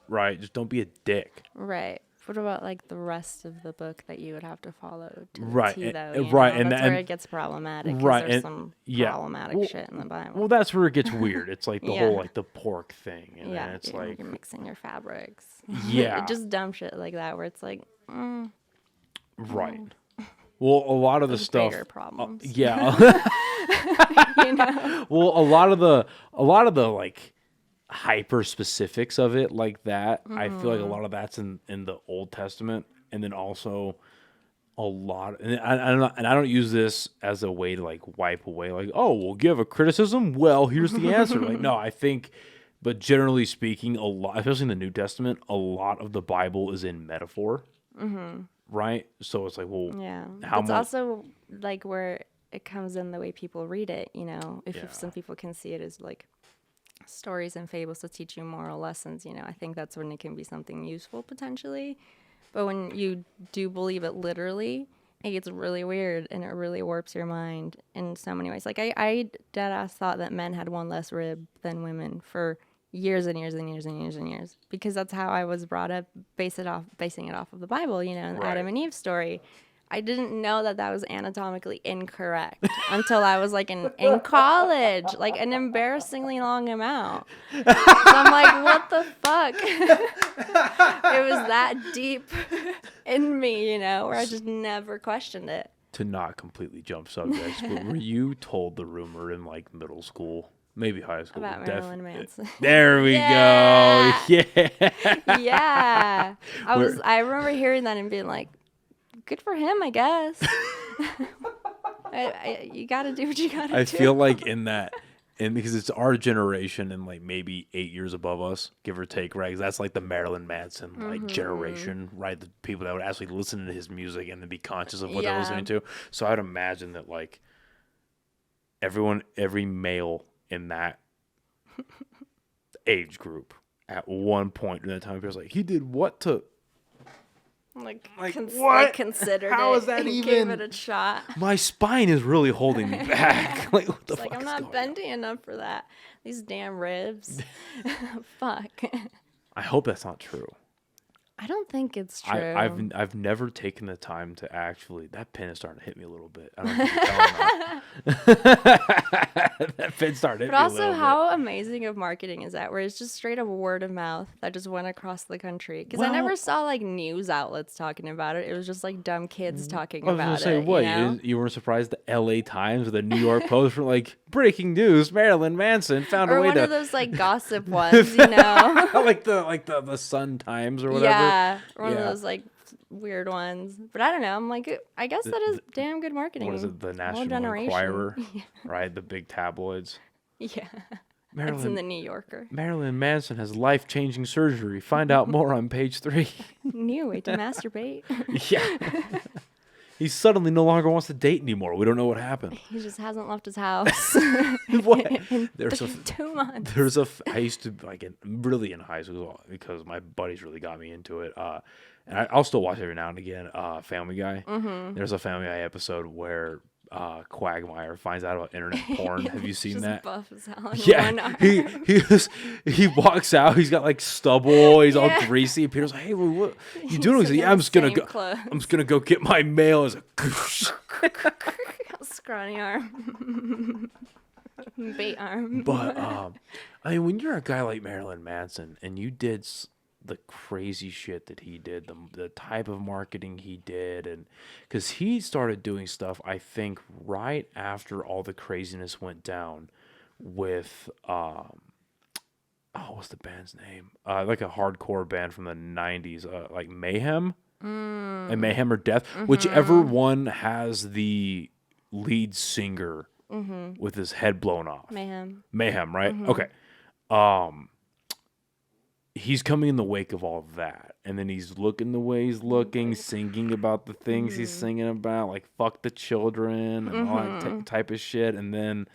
Right? Just don't be a dick. Right. What about like the rest of the book that you would have to follow to right. the T, though? Right. And that's where it gets problematic. Right. There's some problematic shit in the Bible. Well, that's where it gets weird. It's like the whole like the pork thing, and then it's like you're mixing your fabrics. Yeah. Just dumb shit like that where it's like, right. Well, a lot of the stuff. Bigger problems. Yeah. You know. Well, a lot of the like hyper specifics of it like that. I feel like a lot of that's in the Old Testament, and then also a lot. And I don't use this as a way to like wipe away like, oh, we'll give a criticism. Well, here's the answer. Like, no, I think. But generally speaking, a lot, especially in the New Testament, a lot of the Bible is in metaphor. Right? So it's like, well, yeah. how It's much? also like where it comes in the way people read it, you know. If some people can see it as like stories and fables to teach you moral lessons, you know, I think that's when it can be something useful potentially. But when you do believe it literally, it gets really weird and it really warps your mind in so many ways. Like I dead ass thought that men had one less rib than women for years and years and years and years and years, because that's how I was brought up, basing it off of the Bible, you know, and the Adam and Eve story. I didn't know that was anatomically incorrect until I was like in college, like an embarrassingly long amount. So I'm like, what the fuck? It was that deep in me, you know, where I just never questioned it. To not completely jump subjects, but were you told the rumor in like middle school? Maybe high school. About Marilyn Manson. There we go. Yeah. Yeah. I remember hearing that and being like, good for him, I guess. You got to do what you got to do. I feel like in that, and because it's our generation and like maybe 8 years above us, give or take, right? 'Cause that's like the Marilyn Manson like generation, right? The people that would actually listen to his music and then be conscious of what they're listening to. So I'd imagine that like every male in that age group at one point during that time, was like, he did what to? Like what? I considered How it is that and even? gave it a shot. My spine is really holding me back. Like, what the fuck? Like, I'm not bendy enough for that. These damn ribs. Fuck. I hope that's not true. I don't think it's true. I've never taken the time to actually. That pen is starting to hit me a little bit. I don't know if you can tell or not. That pen started. But also, how amazing of marketing is that? Where it's just straight up word of mouth that just went across the country. Because I never saw like news outlets talking about it. It was just like dumb kids talking about it. I was gonna say, what? You know? You weren't surprised the L.A. Times or the New York Post were like, breaking news: Marilyn Manson found a way to. Or one of those like gossip ones, you know, like the Sun Times or whatever. Yeah, one of those like weird ones. But I don't know. I'm like, I guess that is damn good marketing. What is it? The National Enquirer, right? The big tabloids. Yeah. Marilyn, it's in the New Yorker. Marilyn Manson has life-changing surgery. Find out more on page 3. New way to masturbate. Yeah. He suddenly no longer wants to date anymore. We don't know what happened. He just hasn't left his house. What? In 2 months. I used to like really in high school because my buddies really got me into it. And I'll still watch every now and again. Family Guy. Mm-hmm. There's a Family Guy episode where Quagmire finds out about internet porn. Have you seen that? Buff as hell. Yeah, he walks out. He's got like stubble. He's all greasy. Peter's like, "Hey, what you doing?" He's like, "Yeah, I'm just gonna go get my mail." As a scrawny arm, bait arm. But I mean, when you're a guy like Marilyn Manson and you did the crazy shit that he did, the type of marketing he did, and because he started doing stuff, I think, right after all the craziness went down with what's the band's name? Like a hardcore band from the 90s, like Mayhem, and Mayhem or Death, whichever one has the lead singer with his head blown off. Mayhem, right? Okay. He's coming in the wake of all of that, and then he's looking the way he's looking, singing about the things he's singing about, like fuck the children and all that type of shit. And then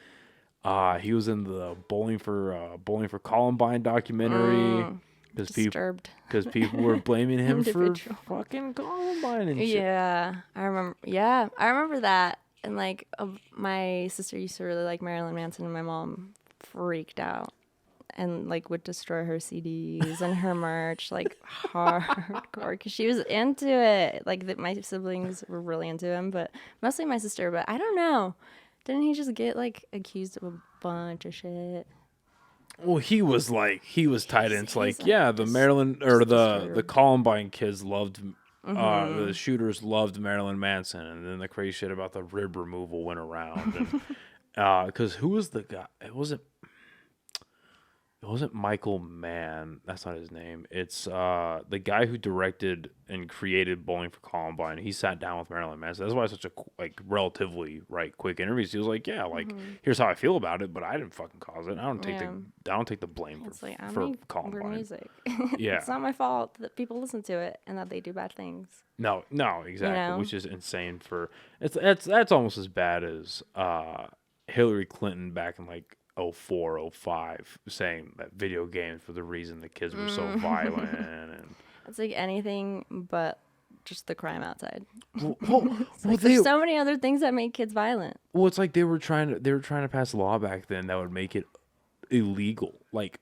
he was in the Bowling for Columbine documentary because people were blaming him for fucking Columbine and shit. Yeah, I remember that. And like my sister used to really like Marilyn Manson, and my mom freaked out and like would destroy her CDs and her merch like hardcore because she was into it. Like my siblings were really into him, but mostly my sister. But I don't know, didn't he just get like accused of a bunch of shit? Well, he was tied into like the Maryland or the Columbine kids loved. The shooters loved Marilyn Manson, and then the crazy shit about the rib removal went around. And because who was the guy? It wasn't Michael Mann. That's not his name. It's the guy who directed and created Bowling for Columbine. He sat down with Marilyn Manson. That's why it's such a relatively quick interview. He was like, here's how I feel about it, but I didn't fucking cause it. I don't take the blame for Columbine. Music. Yeah, it's not my fault that people listen to it and that they do bad things. No, exactly. Which is insane. That's almost as bad as Hillary Clinton back in 04, 05, saying that video games were the reason the kids were so violent. And it's like anything but just the crime outside. There's so many other things that make kids violent. Well, it's like they were trying to pass a law back then that would make it illegal, like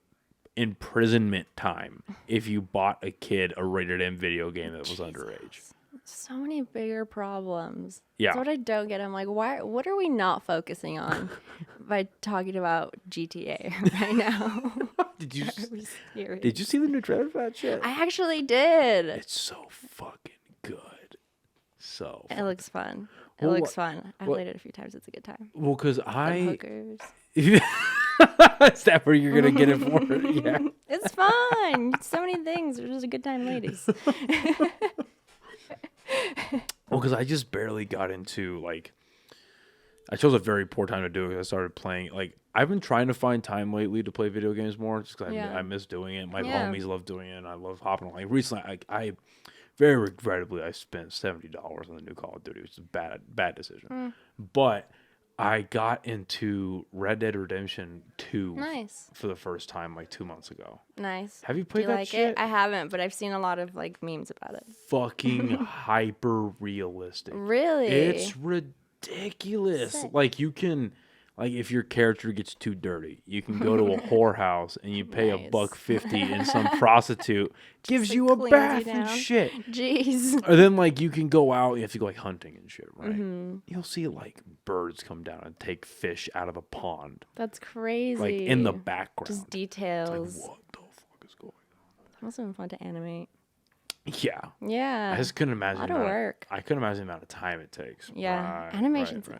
imprisonment time, if you bought a kid a rated M video game that was underage. So many bigger problems. Yeah. That's what I don't get. I'm like, why? What are we not focusing on by talking about GTA right now? Did you see the new trailer for that shit? I actually did. It's so fucking good. It looks fun. It looks fun. I've played it a few times. It's a good time. Well, because hookers. Is that where you're gonna get it for? Yeah. It's fun. So many things. It's just a good time, ladies. Well, because I just barely got into I chose a very poor time to do it. I started playing I've been trying to find time lately to play video games more, just because I miss doing it. My homies love doing it. And I love hopping on. Recently, I very regrettably I spent $70 on the new Call of Duty, which is a bad decision. But I got into Red Dead Redemption 2 for the first time 2 months ago. Nice. Have you played that shit? It? I haven't, but I've seen a lot of memes about it. Fucking hyper realistic. Really? It's ridiculous. Sick. You can if your character gets too dirty, you can go to a whorehouse and you pay $1.50 and some prostitute gives you a bath and shit. Jeez. Or then you can go out, you have to go hunting and shit, right? You'll see birds come down and take fish out of the pond. That's crazy. In the background. Just details. What the fuck is going on? That must have been fun to animate. Yeah. Yeah. I just couldn't imagine. A lot of work. I couldn't imagine the amount of time it takes. Yeah. Animation's a bitch.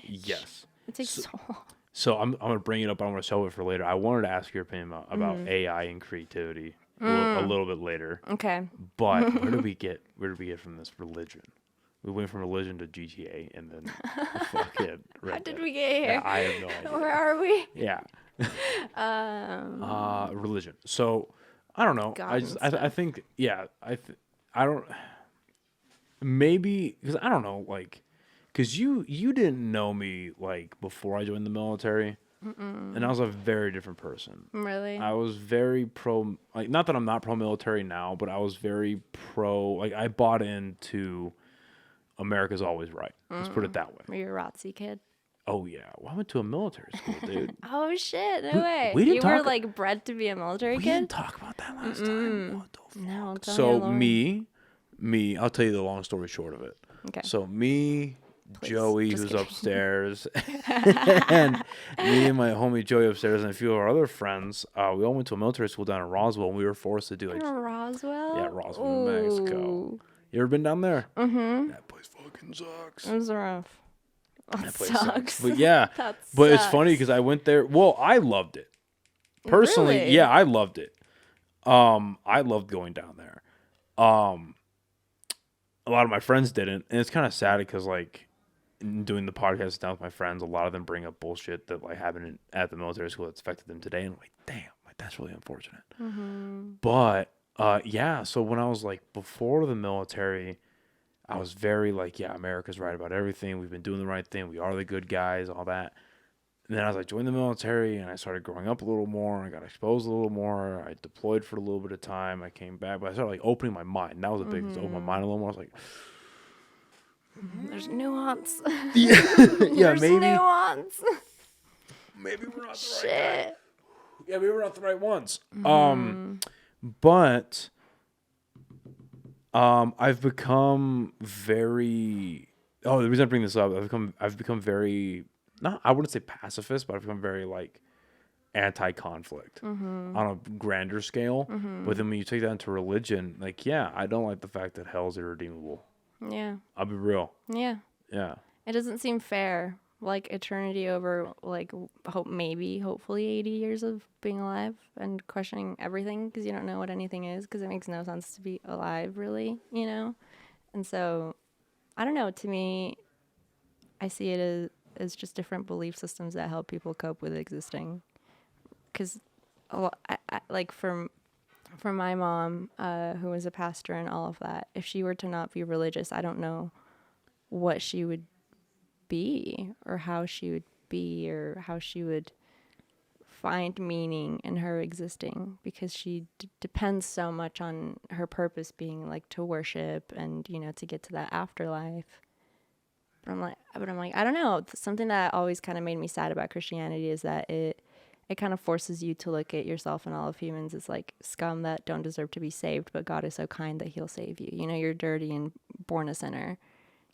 Yes. It takes so long. So I'm gonna bring it up. I'm gonna shelve it for later. I wanted to ask your opinion about AI and creativity a little bit later. Okay. But where did we get from this religion? We went from religion to GTA, and then fucking. How did we get here? Yeah, I have no idea. Where are we? Yeah. Religion. So I don't know. I think I don't. Maybe because I don't know because you didn't know me before I joined the military, and I was a very different person. Really? I was very pro. Not that I'm not pro military now, but I was very pro. I bought into America's always right. Let's put it that way. Were you a ROTC kid? Oh yeah, well, I went to a military school, dude. Oh shit! No way. We didn't you talk, were bred to be a military kid. We didn't talk about that last time. What the fuck? No. So me. I'll tell you the long story short of it. Okay. So me. Please, Joey, who's upstairs, and me and my homie Joey upstairs, and a few of our other friends, we all went to a military school down in Roswell, and we were forced to do Roswell? Yeah, Roswell, New Mexico. You ever been down there? Mm-hmm. That place fucking sucks. It was rough. That place sucks. But yeah, but it's funny because I went there. Well, I loved it. Personally, really? Yeah, I loved it. I loved going down there. A lot of my friends didn't, and it's kind of sad because doing the podcast down with my friends, a lot of them bring up bullshit that like happened at the military school that's affected them today, and I'm like, damn, like that's really unfortunate. But yeah, so when I was like before the military, I was very like, yeah, America's right about everything. We've been doing the right thing. We are the good guys, all that. And then as I joined the military and I started growing up a little more, I got exposed a little more. I deployed for a little bit of time. I came back, but I started like opening my mind. And that was a big thing, to open my mind a little more. I was like, There's nuance. yeah, There's nuance. maybe we're not the Shit. right guy. Yeah, maybe we're not the right ones. But I've become very. Oh, the reason I bring this up, I've become very. Not, I wouldn't say pacifist, but I've become very like anti-conflict on a grander scale. But then when you take that into religion, like, yeah, I don't like the fact that hell's irredeemable. Yeah. I'll be real. Yeah. Yeah. It doesn't seem fair. Like eternity over like hopefully 80 years of being alive and questioning everything because you don't know what anything is because it makes no sense to be alive really, you know? And so, I don't know, to me, I see it as just different belief systems that help people cope with existing. Because, like, from my mom, who was a pastor and all of that, if she were to not be religious, I don't know what she would be or how she would be or how she would find meaning in her existing because she depends so much on her purpose being, like, to worship and, you know, to get to that afterlife. But I'm like, I don't know. Something that always kind of made me sad about Christianity is that it kind of forces you to look at yourself and all of humans as like scum that don't deserve to be saved, but God is so kind that he'll save you. You know, you're dirty and born a sinner.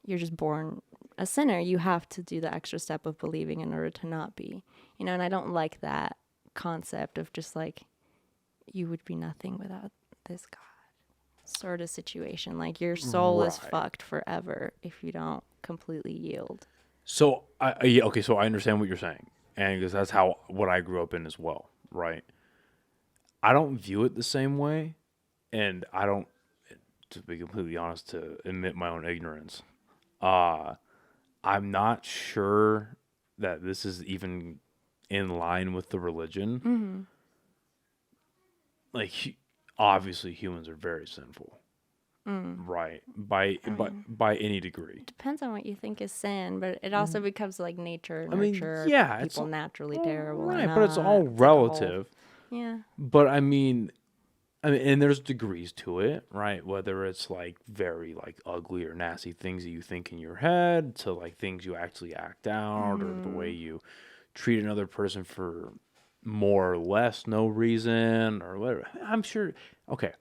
You're just born a sinner. You have to do the extra step of believing in order to not be. You know, and I don't like that concept of just like, you would be nothing without this God sort of situation. Like your soul is fucked forever if you don't completely yield. So okay, so I understand what you're saying, and because that's what I grew up in as well, right? I don't view it the same way, and I don't, to be completely honest, to admit my own ignorance. I'm not sure that this is even in line with the religion. Like, obviously, humans are very sinful. Right, by any degree. It depends on what you think is sin, but it also becomes like nature, nurture. Yeah, people it's naturally terrible, right? But it's all relative. Yeah. But I mean, and there's degrees to it, right? Whether it's like very like ugly or nasty things that you think in your head, to like things you actually act out, or the way you treat another person for more or less no reason, or whatever. I'm sure. Okay,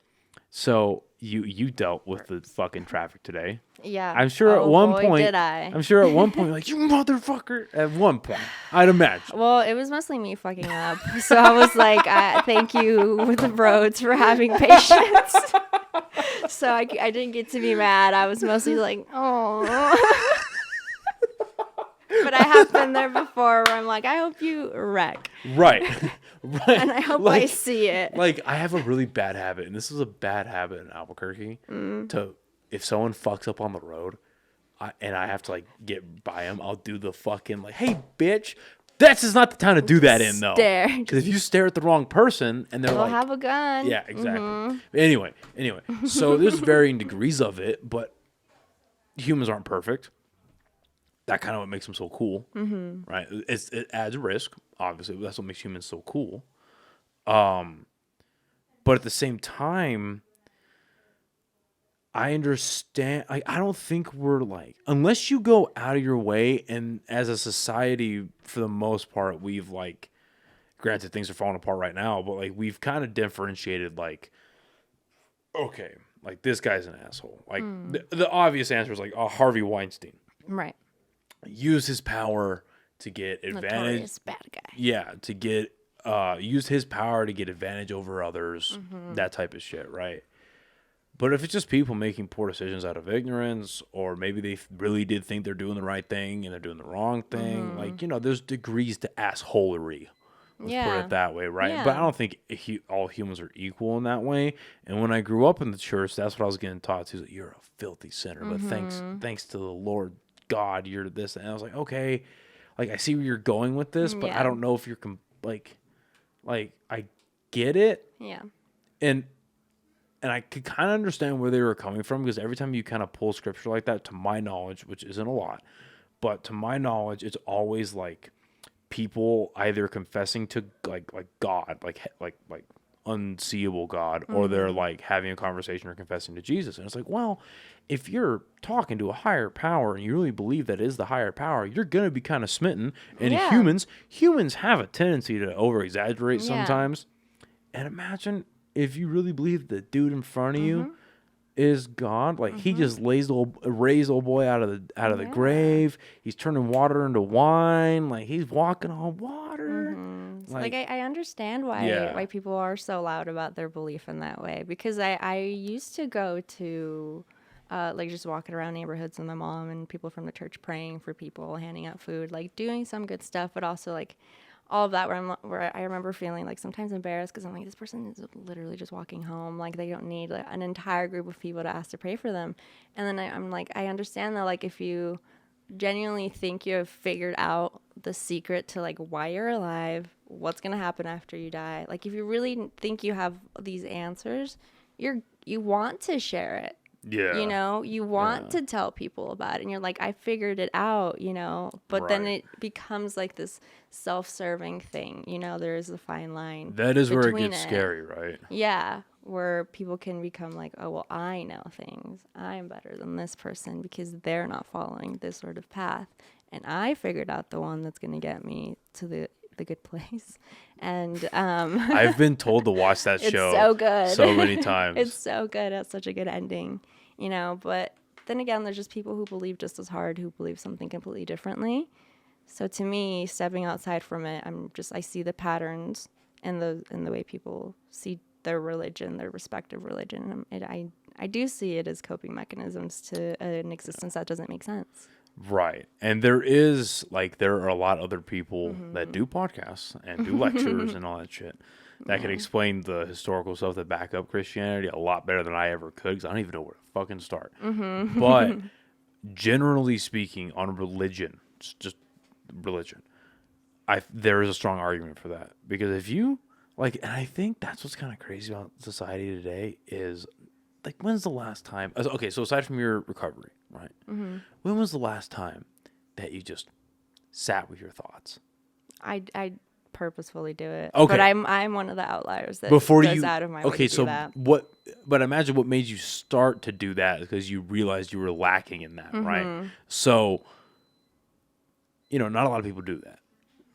so. You dealt with the fucking traffic today. Yeah. I'm sure at one point. Did I? I'm sure at one point, like, you motherfucker. At one point, I'd imagine. Well, it was mostly me fucking up. So I was like, thank you with the roads for having patience. So I didn't get to be mad. I was mostly like, oh. But I have been there before where I'm like, I hope you wreck. Right. Right. And I hope I see it. Like, I have a really bad habit, and this is a bad habit in Albuquerque, to, if someone fucks up on the road, and I have to, like, get by them, I'll do the fucking, like, hey, bitch, this is not the time to do that in, though. Stare. Because if you stare at the wrong person, and they're They'll like... have a gun. Yeah, exactly. Anyway, so there's varying degrees of it, but humans aren't perfect. That kind of what makes them so cool, right? It adds risk, obviously. That's what makes humans so cool. But at the same time, I understand. Like, I don't think we're like, unless you go out of your way, and as a society, for the most part, we've like, granted things are falling apart right now, but like we've kind of differentiated. Like, okay, like this guy's an asshole. Like the obvious answer is like, Harvey Weinstein, Right. Used his power to get advantage. Notorious bad guy. Yeah, to get used his power to get advantage over others. That type of shit, right? But if it's just people making poor decisions out of ignorance, or maybe they really did think they're doing the right thing and they're doing the wrong thing, like, you know, there's degrees to assholery. Let's put it that way, right? Yeah. But I don't think all humans are equal in that way. And when I grew up in the church, that's what I was getting taught too. Like, you're a filthy sinner, but thanks to the Lord God, you're this. And I was like, okay, like I see where you're going with this, but I don't know if you're like I get it. Yeah. And I could kind of understand where they were coming from, because every time you kind of pull scripture like that, to my knowledge, which isn't a lot, but to my knowledge, it's always like people either confessing to like God, like unseeable God, or they're like having a conversation or confessing to Jesus. And it's like, well, if you're talking to a higher power and you really believe that is the higher power, you're gonna be kind of smitten. And humans have a tendency to over exaggerate sometimes. And imagine if you really believe the dude in front of you is God, like he just raised old boy out of the grave. He's turning water into wine. Like he's walking on water. Like I understand why people are so loud about their belief in that way, because I used to go to like just walking around neighborhoods with my mom and people from the church praying for people, handing out food, like doing some good stuff, but also like all of that where I remember feeling like sometimes embarrassed, because I'm like, this person is literally just walking home. Like they don't need like an entire group of people to ask to pray for them. And then I'm like, I understand that, like, if you genuinely think you have figured out the secret to like why you're alive, what's going to happen after you die, like if you really think you have these answers, you want to share it. Yeah. You know, you want to tell people about it, and you're like, I figured it out, you know, but then it becomes like this self-serving thing, you know. There is a fine line. That is where it gets scary, right? Yeah, where people can become like, oh, well, I know things. I'm better than this person because they're not following this sort of path, and I figured out the one that's going to get me to the good place. And I've been told to watch that show so good so many times. It's so good. It's such a good ending, you know. But then again, there's just people who believe just as hard, who believe something completely differently. So to me, stepping outside from it, I see the patterns in the way people see their religion, their respective religion. I do see it as coping mechanisms to an existence that doesn't make sense. Right. And there are a lot of other people that do podcasts and do lectures and all that shit that can explain the historical stuff that back up Christianity a lot better than I ever could, because I don't even know where to fucking start. But generally speaking, on religion, just religion, there is a strong argument for that. Because if you, like, and I think that's what's kind of crazy about society today is, like, when's the last time? Okay, so aside from your recovery, right? When was the last time that you just sat with your thoughts? I purposefully do it. Okay. But I'm one of the outliers that goes out of my way to do that. But imagine what made you start to do that, because you realized you were lacking in that, right? So, you know, not a lot of people do that.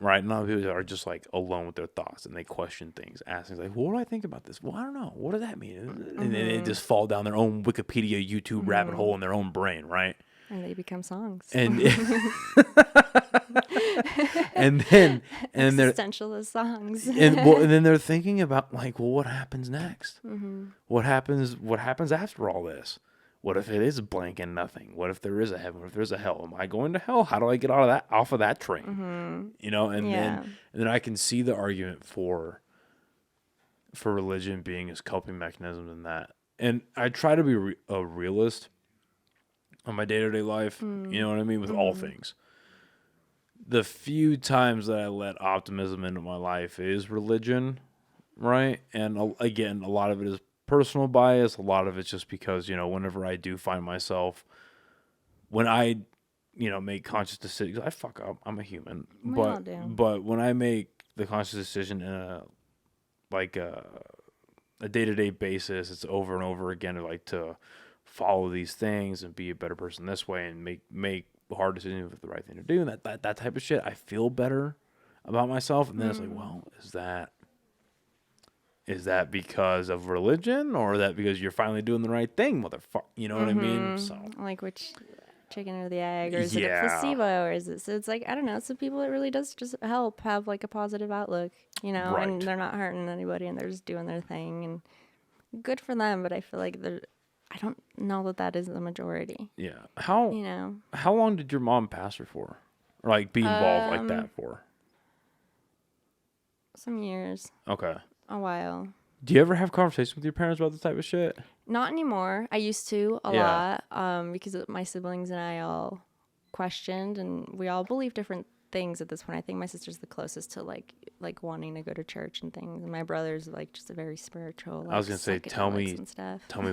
Right? Not people are just like alone with their thoughts, and they question things, asking like, well, what do I think about this? Well, I don't know. What does that mean? And then they just fall down their own Wikipedia, YouTube rabbit hole in their own brain, right? And they become songs. And and then existentialist songs. and then they're thinking about like, well, what happens next? What happens after all this? What if it is blank and nothing? What if there is a heaven? What if there's a hell? Am I going to hell? How do I get off of that train? You know, and then I can see the argument for religion being as coping mechanism in that. And I try to be a realist on my day-to-day life. You know what I mean? With all things. The few times that I let optimism into my life is religion, right? And again, a lot of it is personal bias. A lot of it's just because, you know, whenever I do find myself, when I, you know, make conscious decisions, I fuck up. I'm a human. But when I make the conscious decision in a day-to-day basis, it's over and over again to follow these things and be a better person this way and make hard decisions with the right thing to do, and that type of shit, I feel better about myself. And then it's like, well, is that because of religion, or is that because you're finally doing the right thing, motherfucker? You know what I mean? So, like, which chicken or the egg, or is it a placebo, or is it? So it's like, I don't know. Some people, it really does just help have like a positive outlook, you know, and they're not hurting anybody, and they're just doing their thing, and good for them. But I feel like I don't know that is the majority. Yeah. How long did your mom pastor for, or like be involved like that for? Some years. Okay. A while. Do you ever have conversations with your parents about this type of shit? Not anymore. I used to a lot, because my siblings and I all questioned, and we all believe different things at this point. I think my sister's the closest to like wanting to go to church and things, and my brother's like just a very spiritual. Like, I was gonna say, tell me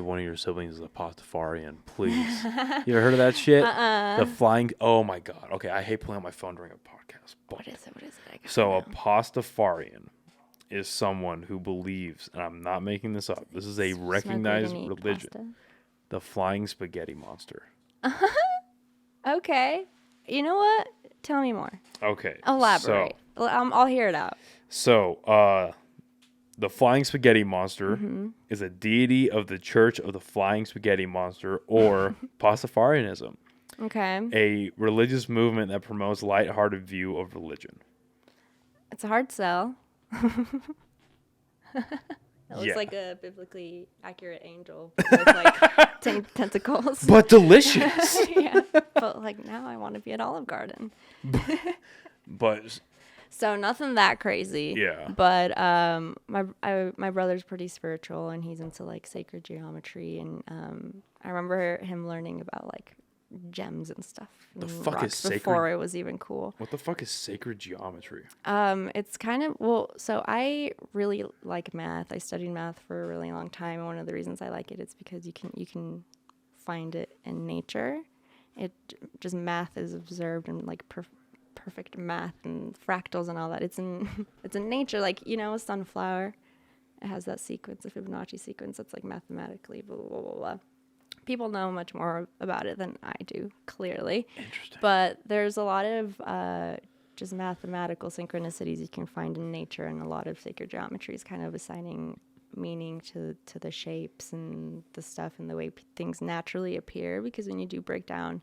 one of your siblings is a Pastafarian, please. You ever heard of that shit? The flying. Oh my god. Okay, I hate pulling out my phone during a podcast. But What is it? so a Pastafarian is someone who believes, and I'm not making this up. This is a recognized religion. Pasta. The flying spaghetti monster. Okay. You know what? Tell me more. Okay. Elaborate. I'll hear it out. So, the flying spaghetti monster is a deity of the Church of the Flying Spaghetti Monster, or Pastafarianism. Okay. A religious movement that promotes a lighthearted view of religion. It's a hard sell. It looks like a biblically accurate angel with like tentacles. But delicious. Yeah. But like now I want to be at Olive Garden. But so nothing that crazy. Yeah. But my brother's pretty spiritual, and he's into like sacred geometry, and I remember him learning about like gems and stuff. The fuck is sacred? Before it was even cool. What the fuck is sacred geometry? It's kind of, so I really like math. I studied math for a really long time, and one of the reasons I like it is because you can find it in nature. It just math is observed in like perfect math and fractals and all that. It's in nature, like, you know, a sunflower. It has that sequence, a Fibonacci sequence that's like mathematically blah blah blah blah. People know much more about it than I do, clearly. Interesting. But there's a lot of just mathematical synchronicities you can find in nature, and a lot of sacred geometry is kind of assigning meaning to the shapes and the stuff and the way things naturally appear. Because when you do break down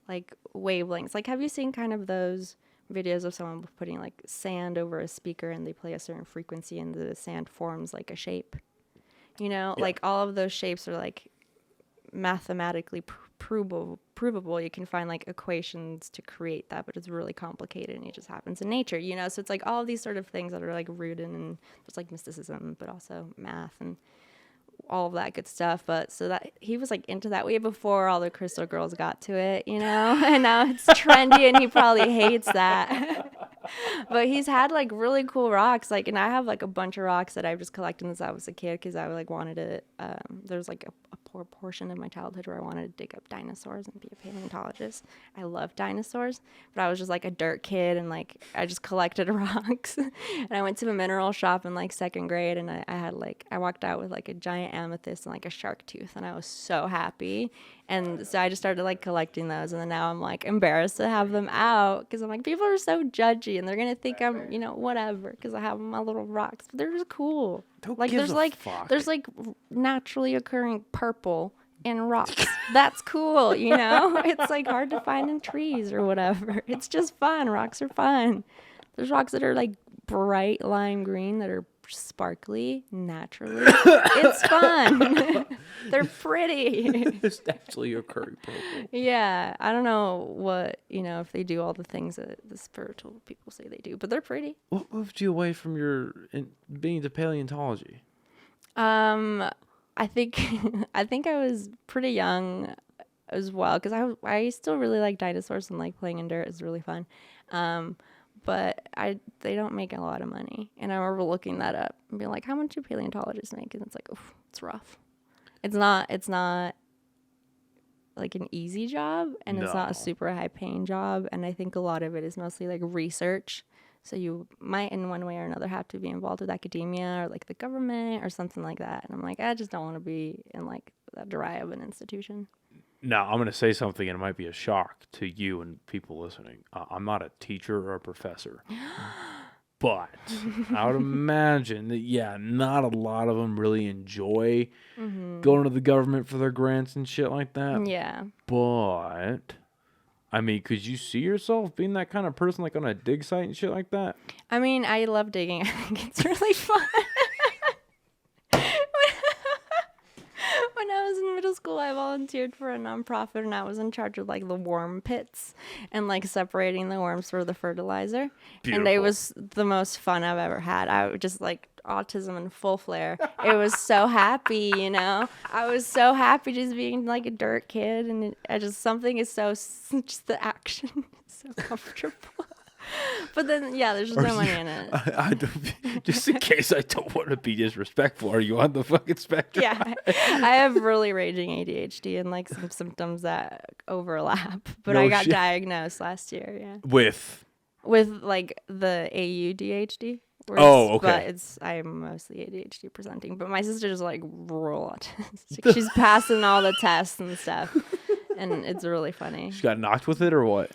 like wavelengths, like have you seen kind of those videos of someone putting like sand over a speaker and they play a certain frequency and the sand forms like a shape? You know, yeah. Like all of those shapes are like mathematically provable. You can find like equations to create that, but it's really complicated and it just happens in nature, you know? So it's like all of these sort of things that are like rooted in just like mysticism, but also math and all of that good stuff. But so that he was like into that way before all the crystal girls got to it, you know? And now it's trendy and he probably hates that. But he's had like really cool rocks, like, and I have like a bunch of rocks that I've just collected since I was a kid because I like wanted to. There's like a poor portion of my childhood where I wanted to dig up dinosaurs and be a paleontologist. I love dinosaurs, but I was just like a dirt kid and like I just collected rocks. And I went to a mineral shop in like second grade, and I walked out with like a giant amethyst and like a shark tooth, and I was so happy. And so I just started like collecting those, and then now I'm like embarrassed to have them out because I'm like, people are so judgy and they're gonna think I'm, you know, whatever, because I have my little rocks, but they're just cool. Like there's like naturally occurring purple in rocks. That's cool, you know. It's like hard to find in trees or whatever. It's just fun. Rocks are fun. There's rocks that are like bright lime green that are sparkly naturally. It's fun. They're pretty. It's naturally occurring purple. Yeah, I don't know what, you know, if they do all the things that the spiritual people say they do, but they're pretty. What moved you away from being into paleontology? I think I was pretty young as well, because I still really like dinosaurs and like playing in dirt is really fun. But they don't make a lot of money. And I remember looking that up and being like, how much do paleontologists make? And it's like, oof, it's rough. It's not like an easy job, and it's not a super high paying job. And I think a lot of it is mostly like research. So you might in one way or another have to be involved with academia or like the government or something like that. And I'm like, I just don't want to be in like that dry of an institution. Now, I'm going to say something, and it might be a shock to you and people listening. I'm not a teacher or a professor. But I would imagine that, yeah, not a lot of them really enjoy going to the government for their grants and shit like that. Yeah. But, I mean, could you see yourself being that kind of person, like on a dig site and shit like that? I mean, I love digging. I think it's really fun. When I was in middle school, I volunteered for a nonprofit, and I was in charge of like the worm pits and like separating the worms for the fertilizer. Beautiful. And it was the most fun I've ever had. I was just like autism in full flare. It was so happy, you know. I was so happy just being like a dirt kid, and I just something is so just the action is so comfortable. But then, yeah, there's just no money in it. I don't, just in case I don't want to be disrespectful, are you on the fucking spectrum? Yeah, I have really raging ADHD and like some symptoms that overlap. But No I got shit. diagnosed last year, yeah, With with like the ADHD. Oh, okay. But I'm mostly ADHD presenting. But my sister's like rural autistic. She's passing all the tests and stuff, and it's really funny. she got knocked with it or what?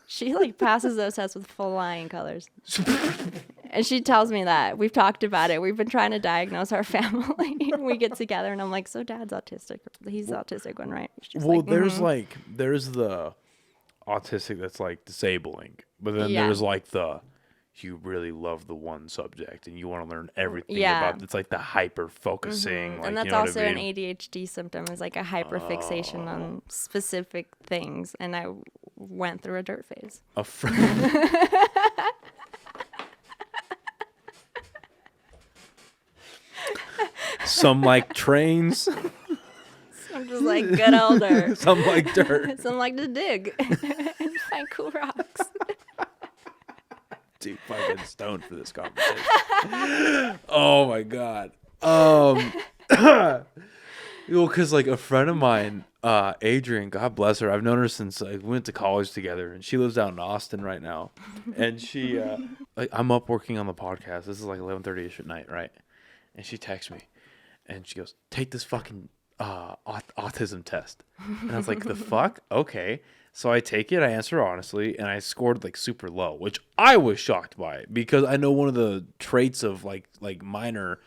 She like passes those tests with flying colors. And she tells me that. We've talked about it. We've been trying to diagnose our family. We get together and I'm like, so dad's autistic. He's the autistic one, right? She's Well, like, there's the autistic that's like disabling, but then Yeah. there's like the you really love the one subject and you want to learn everything Yeah. about. It's like the hyper focusing, like, and that's you know also what I an mean? ADHD symptom is like a hyperfixation on specific things. And I went through a dirt phase. A friend. Some like trains, I'm just like good older. some like dirt. Some like to dig and find cool rocks. Too fucking stoned for this conversation. Oh my god. Well, because like a friend of mine, Adrian, God bless her. I've known her since we went to college together, and she lives out in Austin right now. And she, like, I'm up working on the podcast. This is like 11:30ish at night, right? And she texts me, and she goes, "Take this fucking autism test." And I was like, "The fuck? Okay." So I take it, I answer honestly, and I scored like super low, which I was shocked by because I know one of the traits of like minor,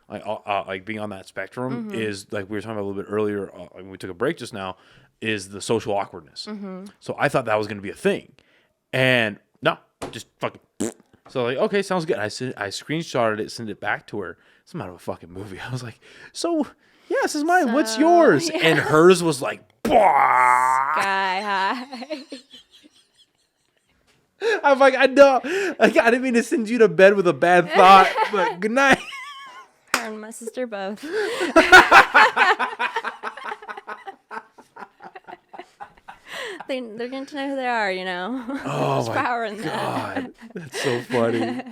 like being on that spectrum is like we were talking about a little bit earlier when we took a break just now, is the social awkwardness. So I thought that was going to be a thing, and no, just fucking. So like, okay, sounds good. I screenshotted it, sent it back to her. It's out of a fucking movie. I was like, so yeah, this is mine. What's yours? Yeah. And hers was like, bah! Sky high. I'm like, I know. Like, I didn't mean to send you to bed with a bad thought, but good night. Her and my sister both. They're getting to know who they are, you know. Oh There's my power in that. God, that's so funny.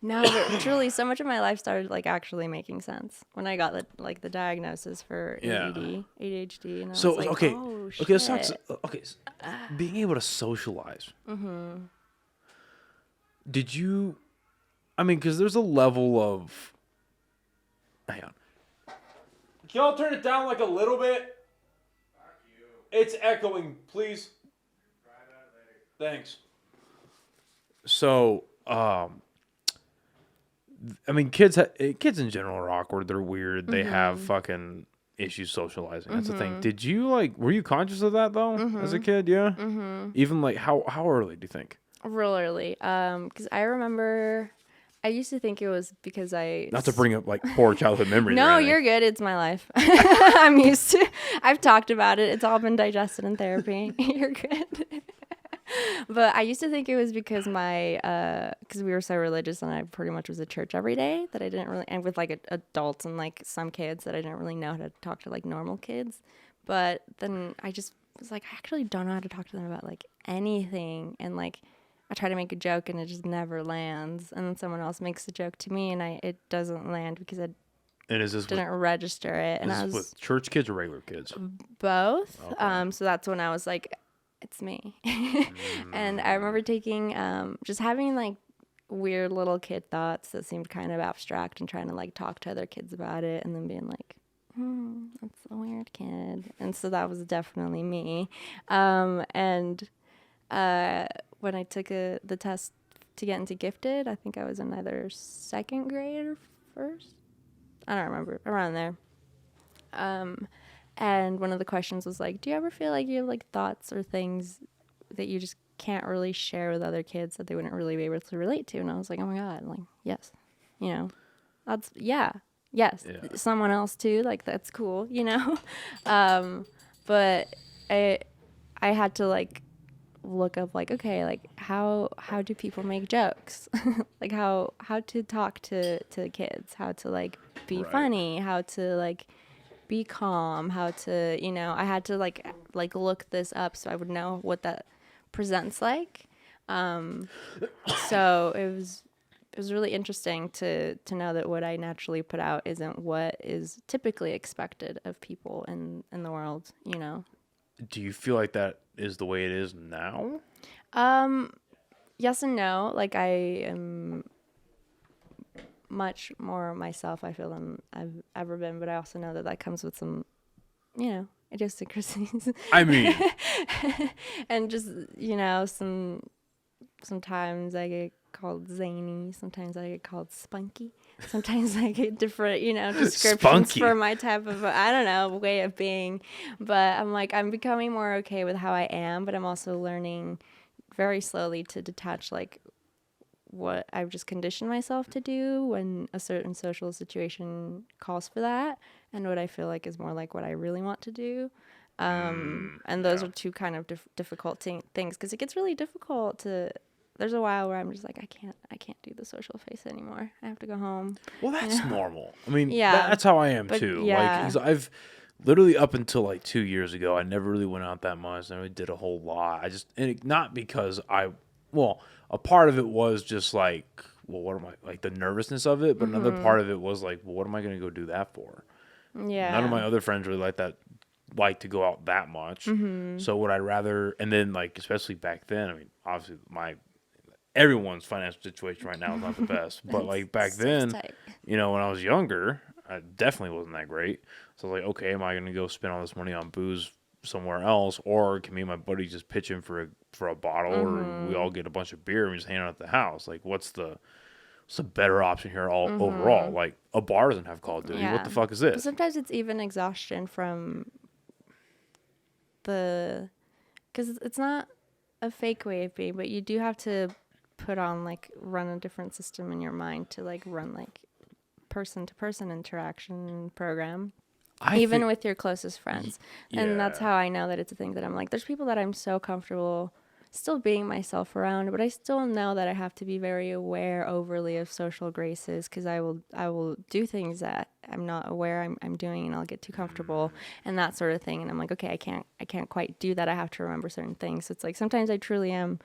No, but truly, so much of my life started like actually making sense when I got the diagnosis for Yeah. ADHD, and I So was like, okay, oh, okay, let's talk. shit. Okay, being able to socialize. Did you? I mean, because there's a level of. Hang on. Can y'all turn it down like a little bit? It's echoing, please. Thanks. So, I mean, kids in general are awkward. They're weird. They have fucking issues socializing. That's the thing. Did you were you conscious of that though as a kid? Yeah. Even like how early do you think? Real early, because I remember I used to think it was because Not to bring up like poor childhood memories. or No, anything. you're good. It's my life. I'm used to. I've talked about it. It's all been digested in therapy. You're good. But I used to think it was because because we were so religious and I pretty much was at church every day that I didn't really, and with like adults and like some kids that I didn't really know how to talk to like normal kids. But then I just was like, I actually don't know how to talk to them about like anything. And like, I try to make a joke and it just never lands. And then someone else makes a joke to me and it doesn't land because I And is this didn't register it. And is I this was with church kids or regular kids? both. Okay. So that's when I was like, it's me. And I remember taking, just having like weird little kid thoughts that seemed kind of abstract and trying to like talk to other kids about it and then being like, that's a weird kid. And so that was definitely me. When I took the test to get into gifted, I think I was in either second grade or first. I don't remember, around there. And one of the questions was like, do you ever feel like you have like thoughts or things that you just can't really share with other kids that they wouldn't really be able to relate to? And I was like, oh my God, like, yes, you know, yeah. yes, Yeah. someone else too. Like that's cool, you know. But I had to like look up like, okay, like how do people make jokes? Like how to talk to kids, how to like be Right. funny, how to like be calm, how to, you know, I had to like look this up so I would know what that presents like. So it was really interesting to know that what I naturally put out isn't what is typically expected of people in the world, you know. Do you feel like that is the way it is now? Yes and no. Like I am much more myself, I feel, than I've ever been, but I also know that that comes with some, you know, idiosyncrasies. I mean, And just, you know, sometimes I get called zany, sometimes I get called spunky, sometimes I get different, you know, descriptions Spunky. for my type of, I don't know, way of being. But I'm like, I'm becoming more okay with how I am, but I'm also learning very slowly to detach like what I've just conditioned myself to do when a certain social situation calls for that, and what I feel like is more like what I really want to do. And those yeah. are two kind of difficult things, because it gets really difficult to. There's a while where I'm just like, I can't do the social face anymore. I have to go home. Well, that's normal. I mean, Yeah, that's how I am but too. Like, yeah. 'cause I've literally up until like 2 years ago, I never really went out that much. I never did a whole lot. Not because well, a part of it was just like, well, what am I, like the nervousness of it, but another part of it was like, well, what am I going to go do that for? None of Yeah. my other friends really like to go out that much. So would I rather, and then like, especially back then, I mean, obviously everyone's financial situation right now is not the best, but like back So then, tight. when I was younger, I definitely wasn't that great. So I was like, okay, am I going to go spend all this money on booze somewhere else, or can me and my buddy just pitch in for a bottle, or we all get a bunch of beer and we just hang out at the house? Like, what's the better option here overall? Like, a bar doesn't have Call of Duty. What Yeah. the fuck is But this? sometimes it's even exhaustion from because it's not a fake way of being, but you do have to put on like run a different system in your mind to like run like person to person interaction program, even with your closest friends. And that's Yeah. how I know that it's a thing that I'm like, there's people that I'm so comfortable still being myself around, but I still know that I have to be very aware overly of social graces, because I will do things that I'm not aware I'm doing, and I'll get too comfortable and that sort of thing. And I'm like, okay, I can't quite do that. I have to remember certain things. So it's like sometimes I truly am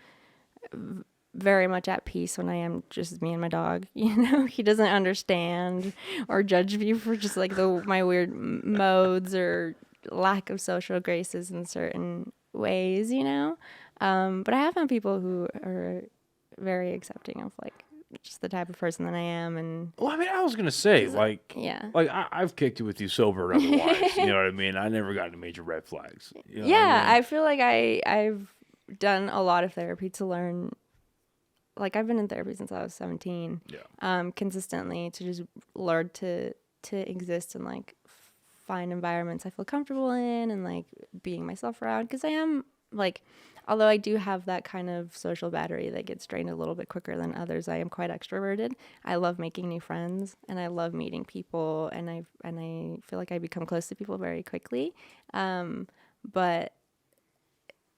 very much at peace when I am just me and my dog. You know, he doesn't understand or judge me for just like my weird modes or lack of social graces in certain ways, you know. But I have found people who are very accepting of like just the type of person that I am, and Well, I mean, I was gonna say, yeah, I've kicked it with you sober or otherwise. You know what I mean? I never got any major red flags. You know what yeah. I mean? I feel like I've done a lot of therapy to learn. Like I've been in therapy since I was 17. Yeah. Consistently to just learn to exist and like find environments I feel comfortable in, and like being myself around, because I am like, although I do have that kind of social battery that gets drained a little bit quicker than others, I am quite extroverted. I love making new friends and I love meeting people, and I feel like I become close to people very quickly. But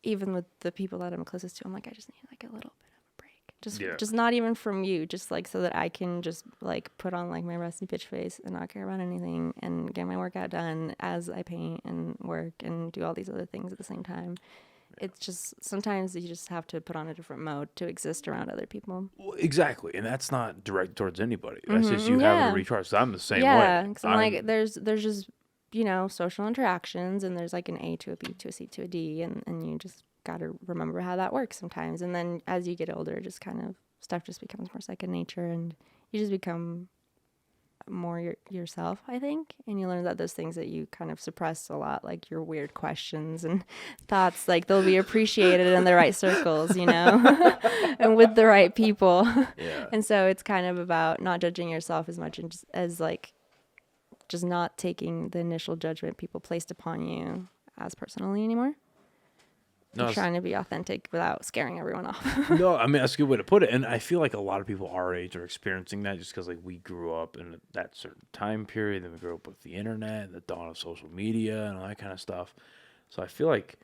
even with the people that I'm closest to, I'm like, I just need like a little bit of a break. Just not even from you, just like so that I can just like put on like my rusty bitch face and not care about anything and get my workout done as I paint and work and do all these other things at the same time. It's just sometimes you just have to put on a different mode to exist around other people. Well, exactly, and that's not direct towards anybody. That's just you having Yeah. to recharge. So I'm the same Yeah, way. because I'm like, there's just, you know, social interactions, and there's like an A to a B to a C to a D, and you just got to remember how that works sometimes. And then as you get older, just kind of stuff just becomes more second nature, and you just become more yourself, I think. And you learn that those things that you kind of suppress a lot, like your weird questions and thoughts, like they'll be appreciated in the right circles, you know, and with the right people. Yeah. And so it's kind of about not judging yourself as much as like just not taking the initial judgment people placed upon you as personally anymore. No, trying to be authentic without scaring everyone off. no, I mean that's a good way to put it, and I feel like a lot of people our age are experiencing that just because like we grew up in that certain time period, then we grew up with the internet, the dawn of social media, and all that kind of stuff. So I feel like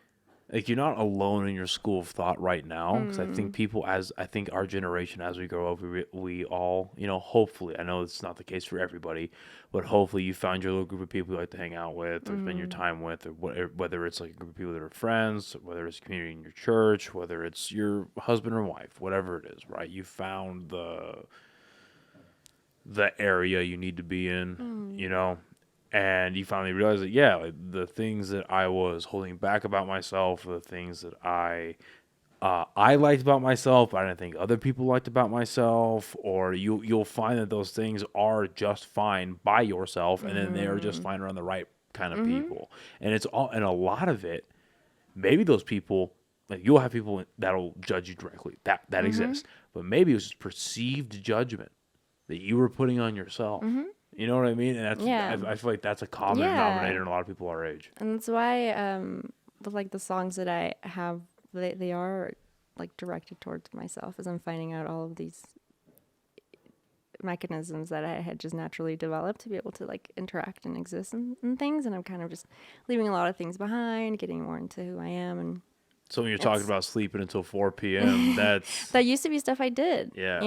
you're not alone in your school of thought right now, because I think people, as I think our generation, as we grow up, we all, hopefully, I know it's not the case for everybody, but hopefully you found your little group of people you like to hang out with or spend your time with, or whether it's like a group of people that are friends, whether it's a community in your church, whether it's your husband or wife, whatever it is, right? You found the area you need to be in, and you finally realize that, yeah, like the things that I was holding back about myself, the things that I liked about myself, but I didn't think other people liked about myself, or you'll find that those things are just fine by yourself, and then they are just fine around the right kind of people. And it's all, and a lot of it, maybe those people, like you'll have people that'll judge you directly. That exists, but maybe it was just perceived judgment that you were putting on yourself. You know what I mean? And that's, I feel like that's a common denominator in a lot of people our age. And that's why, with like the songs that I have, they are like directed towards myself, as I'm finding out all of these mechanisms that I had just naturally developed to be able to like interact and exist in things. And I'm kind of just leaving a lot of things behind, getting more into who I am. And so when you're talking about sleeping until 4 p.m., that used to be stuff I did. Yeah.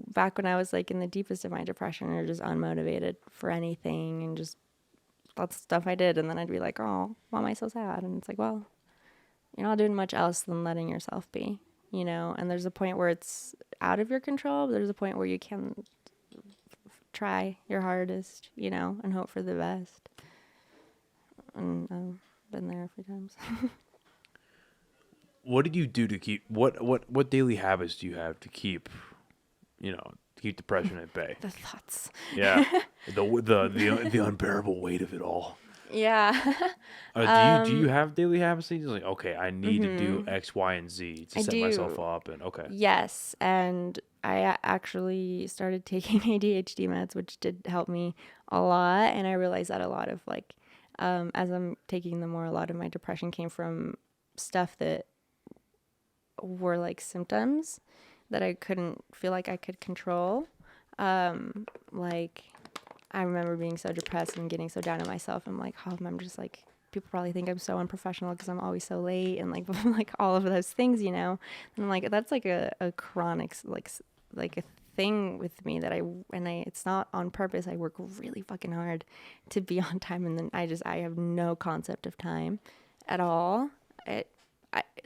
Back when I was like in the deepest of my depression or just unmotivated for anything, and just lots of stuff I did. And then I'd be like, oh, why am I so sad? And it's like, well, you're not doing much else than letting yourself be, and there's a point where it's out of your control, but there's a point where you can try your hardest, and hope for the best. And I've been there a few times. What did you do to keep what daily habits do you have to keep keep depression at bay? The thoughts. Yeah. the unbearable weight of it all. Yeah. Do you have daily habits that you're like, okay, I need to do X, Y, and Z to set myself up, and okay. Yes, and I actually started taking ADHD meds, which did help me a lot, and I realized that a lot of like as I'm taking them more, a lot of my depression came from stuff that were like symptoms that I couldn't feel like I could control. Like I remember being so depressed and getting so down on myself. I'm like, oh, I'm just like, people probably think I'm so unprofessional because I'm always so late, and like like all of those things, And I'm like, that's like a chronic like a thing with me that I it's not on purpose. I work really fucking hard to be on time, and then I have no concept of time at all.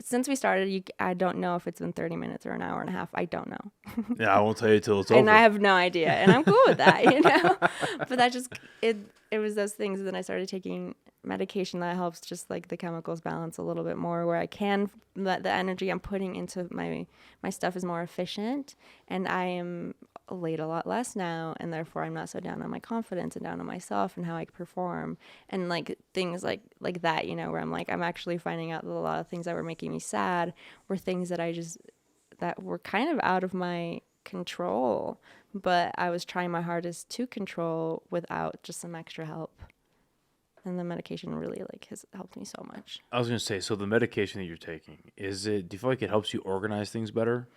Since we started, I don't know if it's been 30 minutes or an hour and a half. I don't know. Yeah, I won't tell you till it's over. And I have no idea. And I'm cool with that, But that just, it was those things. And then I started taking medication that helps just like the chemicals balance a little bit more, where I can, the energy I'm putting into my stuff is more efficient. And I am late a lot less now, and therefore I'm not so down on my confidence and down on myself and how I perform, and like things like that, where I'm like, I'm actually finding out that a lot of things that were making me sad were things that were kind of out of my control, but I was trying my hardest to control without just some extra help. And the medication really has helped me so much. I was going to say, so the medication that you're taking, do you feel like it helps you organize things better?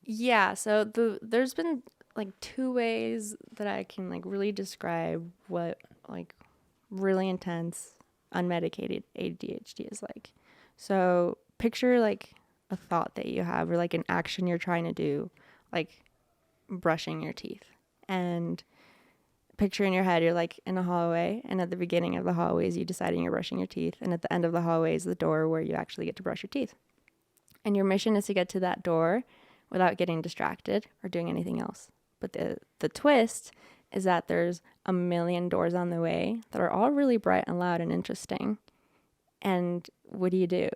Yeah, so there's been like 2 ways that I can like really describe what like really intense unmedicated ADHD is like. So picture like a thought that you have, or like an action you're trying to do, like brushing your teeth, and picture in your head you're like in a hallway, and at the beginning of the hallway is you deciding you're brushing your teeth, and at the end of the hallway is the door where you actually get to brush your teeth. And your mission is to get to that door without getting distracted or doing anything else. But the twist is that there's a million doors on the way that are all really bright and loud and interesting. And what do?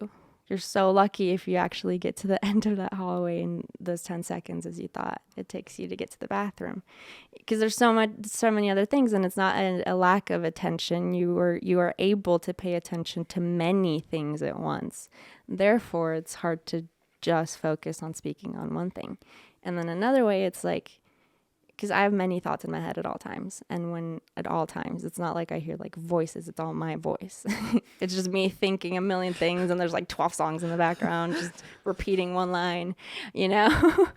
You're so lucky if you actually get to the end of that hallway in those 10 seconds as you thought it takes you to get to the bathroom. Because there's so many other things, and it's not a lack of attention. You are able to pay attention to many things at once. Therefore, it's hard to just focus on speaking on one thing. And then another way, it's like because I have many thoughts in my head at all times. And when at all times, it's not like I hear like voices, it's all my voice. It's just me thinking a million things, and there's like 12 songs in the background, just repeating one line, you know?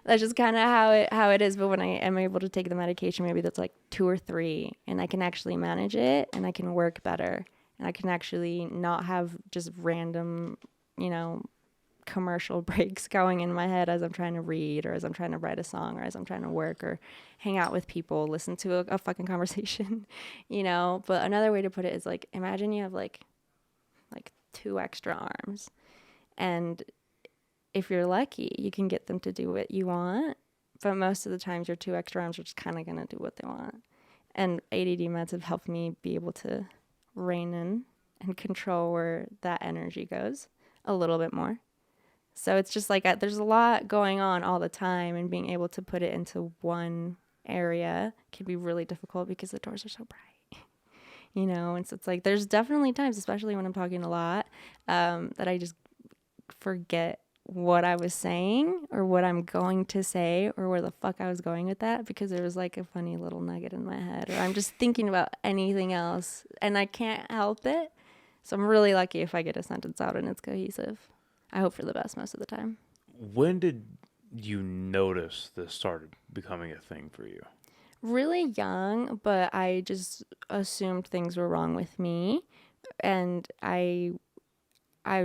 That's just kind of how it is. But when I am able to take the medication, maybe that's like 2 or 3, and I can actually manage it, and I can work better, and I can actually not have just random, you know, commercial breaks going in my head as I'm trying to read, or as I'm trying to write a song, or as I'm trying to work, or hang out with people, listen to a fucking conversation, you know? But another way to put it is like, imagine you have like 2 extra arms, and if you're lucky, you can get them to do what you want, but most of the times your 2 extra arms are just kind of going to do what they want. And ADD meds have helped me be able to rein in and control where that energy goes a little bit more. So it's just like there's a lot going on all the time, and being able to put it into one area can be really difficult because the doors are so bright, you know? And so it's like there's definitely times, especially when I'm talking a lot, that I just forget what I was saying or what I'm going to say or where the fuck I was going with that, because there was like a funny little nugget in my head, or I'm just thinking about anything else and I can't help it. So I'm really lucky if I get a sentence out and it's cohesive. I hope for the best most of the time. When did you notice this started becoming a thing for you? Really young, but I just assumed things were wrong with me, and I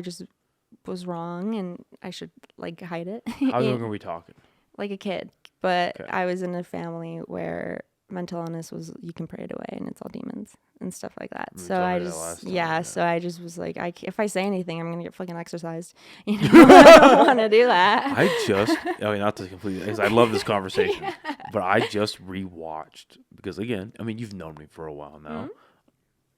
just was wrong, and I should like hide it. How young are we talking? Like a kid, but Okay. I was in a family where mental illness was, you can pray it away and it's all demons and stuff like that. You So told I me that just, last time, yeah, yeah. so I just was like, if I say anything, I'm going to get fucking exercised. You know, I don't want to do that. Not to completely, because I love this conversation, but I just rewatched, because again, I mean, you've known me for a while now.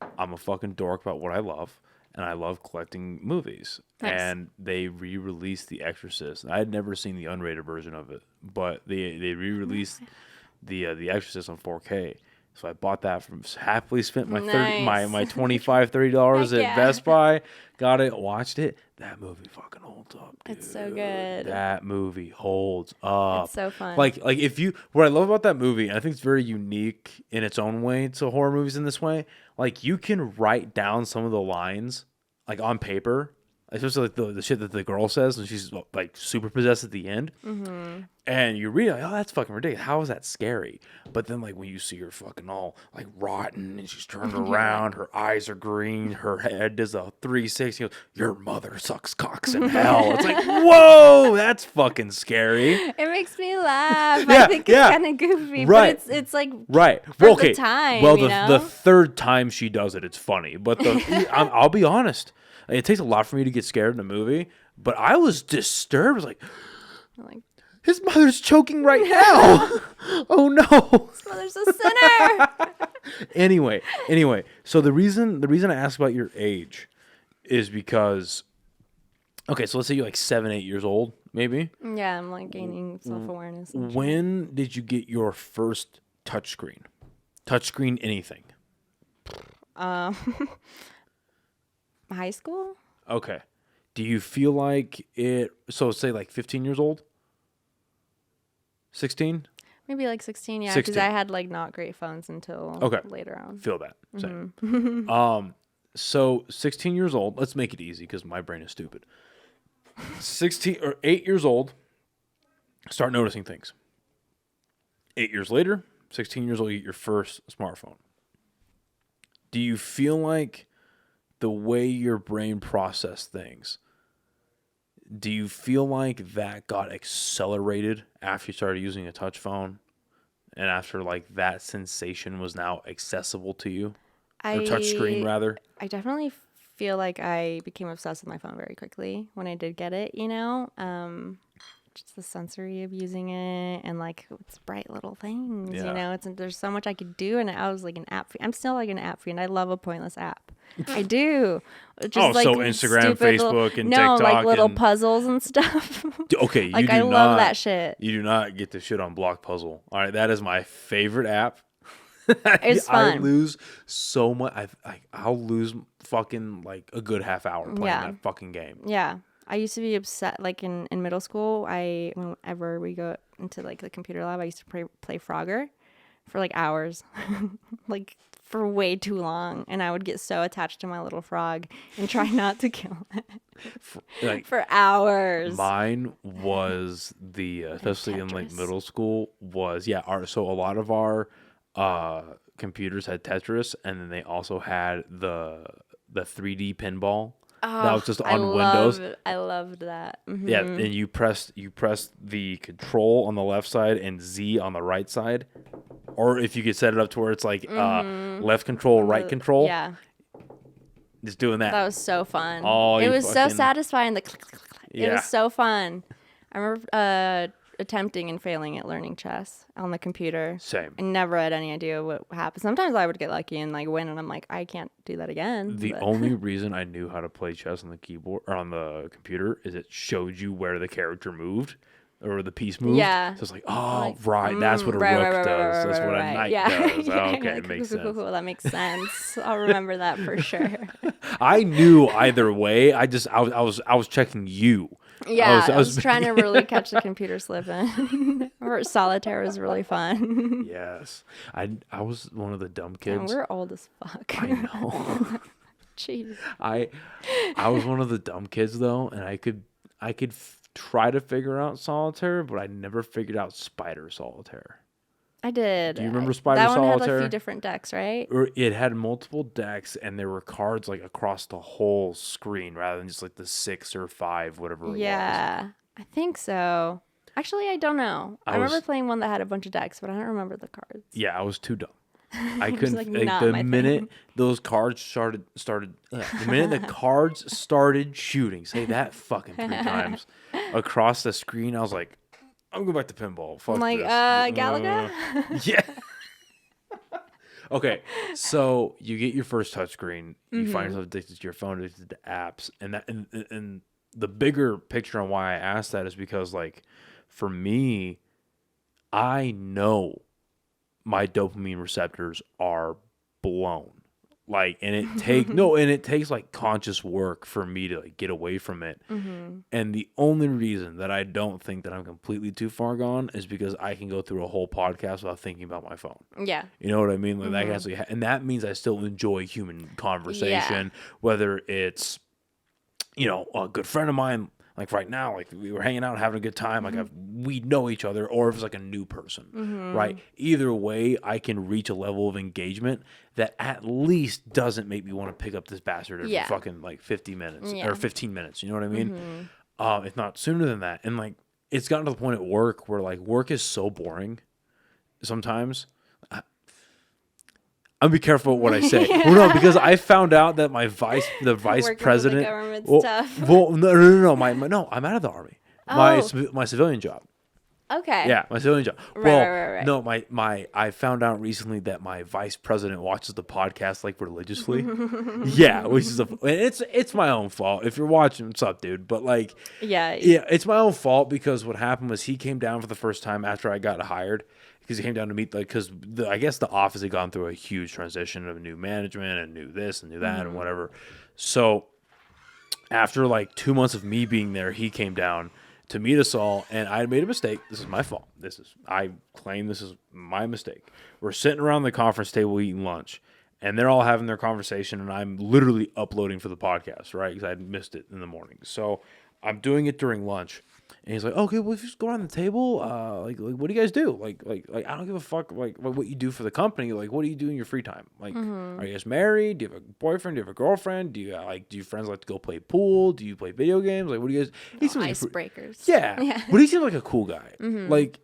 Mm-hmm. I'm a fucking dork about what I love, and I love collecting movies. Nice. And they re-released The Exorcist. I had never seen the unrated version of it, but they re-released the Exorcist on 4K. So I bought that, from happily spent my my $25, $30 at Best Buy, got it, watched it. That movie fucking holds up, dude. It's so good. That movie holds up. It's so fun. Like if you, what I love about that movie, and I think it's very unique in its own way to horror movies in this way, like you can write down some of the lines like on paper, especially like the shit that the girl says when she's like super possessed at the end. Mm-hmm. And you read like, oh, that's fucking ridiculous. How is that scary? But then like when you see her fucking all like rotten and she's turned around, her eyes are green, her head does a 360. Goes, your mother sucks cocks in hell. It's like, whoa, that's fucking scary. It makes me laugh. Yeah, I think it's kind of goofy, right. But it's like right. For the time. Well, you know? the third time she does it, it's funny. But I'll be honest. It takes a lot for me to get scared in a movie, but I was disturbed. I was like, his mother's choking right now. Oh no. His mother's a sinner. Anyway, so the reason I asked about your age is because, okay, so let's say you're like 7, 8 years old, maybe. Yeah, I'm like gaining self-awareness. When did you get your first touchscreen? Touchscreen anything? High school? Okay. Do you feel like it, so say like 15 years old? 16? Maybe like 16, yeah, because I had like not great phones until later on. Feel that. Same. So 16 years old, let's make it easy because my brain is stupid. 16 or 8 years old, start noticing things. 8 years later, 16 years old, you get your first smartphone. Do you feel like the way your brain processed things, do you feel like that got accelerated after you started using a touch phone, and after like that sensation was now accessible to you, or touch screen rather? I definitely feel like I became obsessed with my phone very quickly when I did get it, you know? Just the sensory of using it, and like it's bright little things, you know, there's so much I could do. And I was like an app I'm still like an app fiend. I love a pointless app. I do. Just like so Instagram, Facebook, and TikTok, like little puzzles and stuff. Okay, like I love that shit. You do not get the shit on Block Puzzle. All right, that is my favorite app. It's fun. I lose so much. I'll lose fucking like a good half hour playing that fucking game. Yeah. I used to be upset, like in middle school, whenever we into like the computer lab, I used to play Frogger for like hours, like for way too long, and I would get so attached to my little frog and try not to kill it for hours. Mine was especially in like middle school was so a lot of our computers had Tetris, and then they also had the 3D pinball. That was just on Windows. I loved that. Mm-hmm. Yeah, and you press the control on the left side and Z on the right side, or if you could set it up to where it's like left control, right control. Yeah, just doing that. That was so fun. Oh, it was so satisfying. It was so fun. I remember attempting and failing at learning chess on the computer. Same. I never had any idea what happened. Sometimes I would get lucky and like win, and I'm like, I can't do that again. The only reason I knew how to play chess on the keyboard or on the computer is it showed you where the character moved or the piece moved. Yeah. So it's like, that's what a rook does. That's what a knight does. Oh, okay, it makes sense. Cool. That makes sense. I'll remember that for sure. I knew either way. I was checking you. Yeah, I was trying to really catch the computer slipping. Solitaire was really fun. Yes. I was one of the dumb kids. And we're old as fuck. I know. Jeez. I was one of the dumb kids though, and I could try to figure out solitaire, but I never figured out spider solitaire. I did. Do you remember Spider Solitaire? That one Solitaire? had a few different decks, right? Or it had multiple decks, and there were cards like across the whole screen rather than just like the 6 or 5, whatever it was. Yeah, I think so. Actually, I don't know. I remember playing one that had a bunch of decks, but I don't remember the cards. Yeah, I was too dumb. I couldn't like the minute those cards started the minute the cards started shooting, say that fucking 3 times across the screen, I was like, I'm going back to pinball. Fuck I'm like, this. Galaga? Yeah. Okay, so you get your first touchscreen. You find yourself addicted to your phone, addicted to apps, and the bigger picture on why I asked that is because, like, for me, I know my dopamine receptors are blown. Like, and it takes like conscious work for me to like get away from it. Mm-hmm. And the only reason that I don't think that I'm completely too far gone is because I can go through a whole podcast without thinking about my phone. Yeah. You know what I mean? Like that can actually, and that means I still enjoy human conversation, whether it's, a good friend of mine, like right now, like we were hanging out, having a good time, like we know each other, or if it's like a new person, right? Either way, I can reach a level of engagement that at least doesn't make me want to pick up this bastard every fucking like 50 minutes or 15 minutes. You know what I mean? If not sooner than that. And like, it's gotten to the point at work where like work is so boring sometimes. I'm be careful what I say. Well, no, because I found out that the vice president. The government stuff. Well, no. No, I'm out of the army. Oh. My civilian job. Okay. Yeah, my civilian job. Right. No, I found out recently that my vice president watches the podcast like religiously. Yeah, which is it's my own fault. If you're watching, what's up, dude? But like, yeah, it's my own fault because what happened was he came down for the first time after I got hired. Because he came down to meet, like, because I guess the office had gone through a huge transition of new management and new this and new that and whatever. So after like 2 months of me being there, he came down to meet us all, and I made a mistake. This is my fault. I claim this is my mistake. We're sitting around the conference table eating lunch, and they're all having their conversation, and I'm literally uploading for the podcast, right? Because I had missed it in the morning. So I'm doing it during lunch. And he's like, okay, well, if you just go around the table, like, what do you guys do? Like, I don't give a fuck, like, what you do for the company. Like, what do you do in your free time? Like, are you guys married? Do you have a boyfriend? Do you have a girlfriend? Do your friends like to go play pool? Do you play video games? Like, what do you guys? Icebreakers. Yeah, but he seems like a cool guy. Like,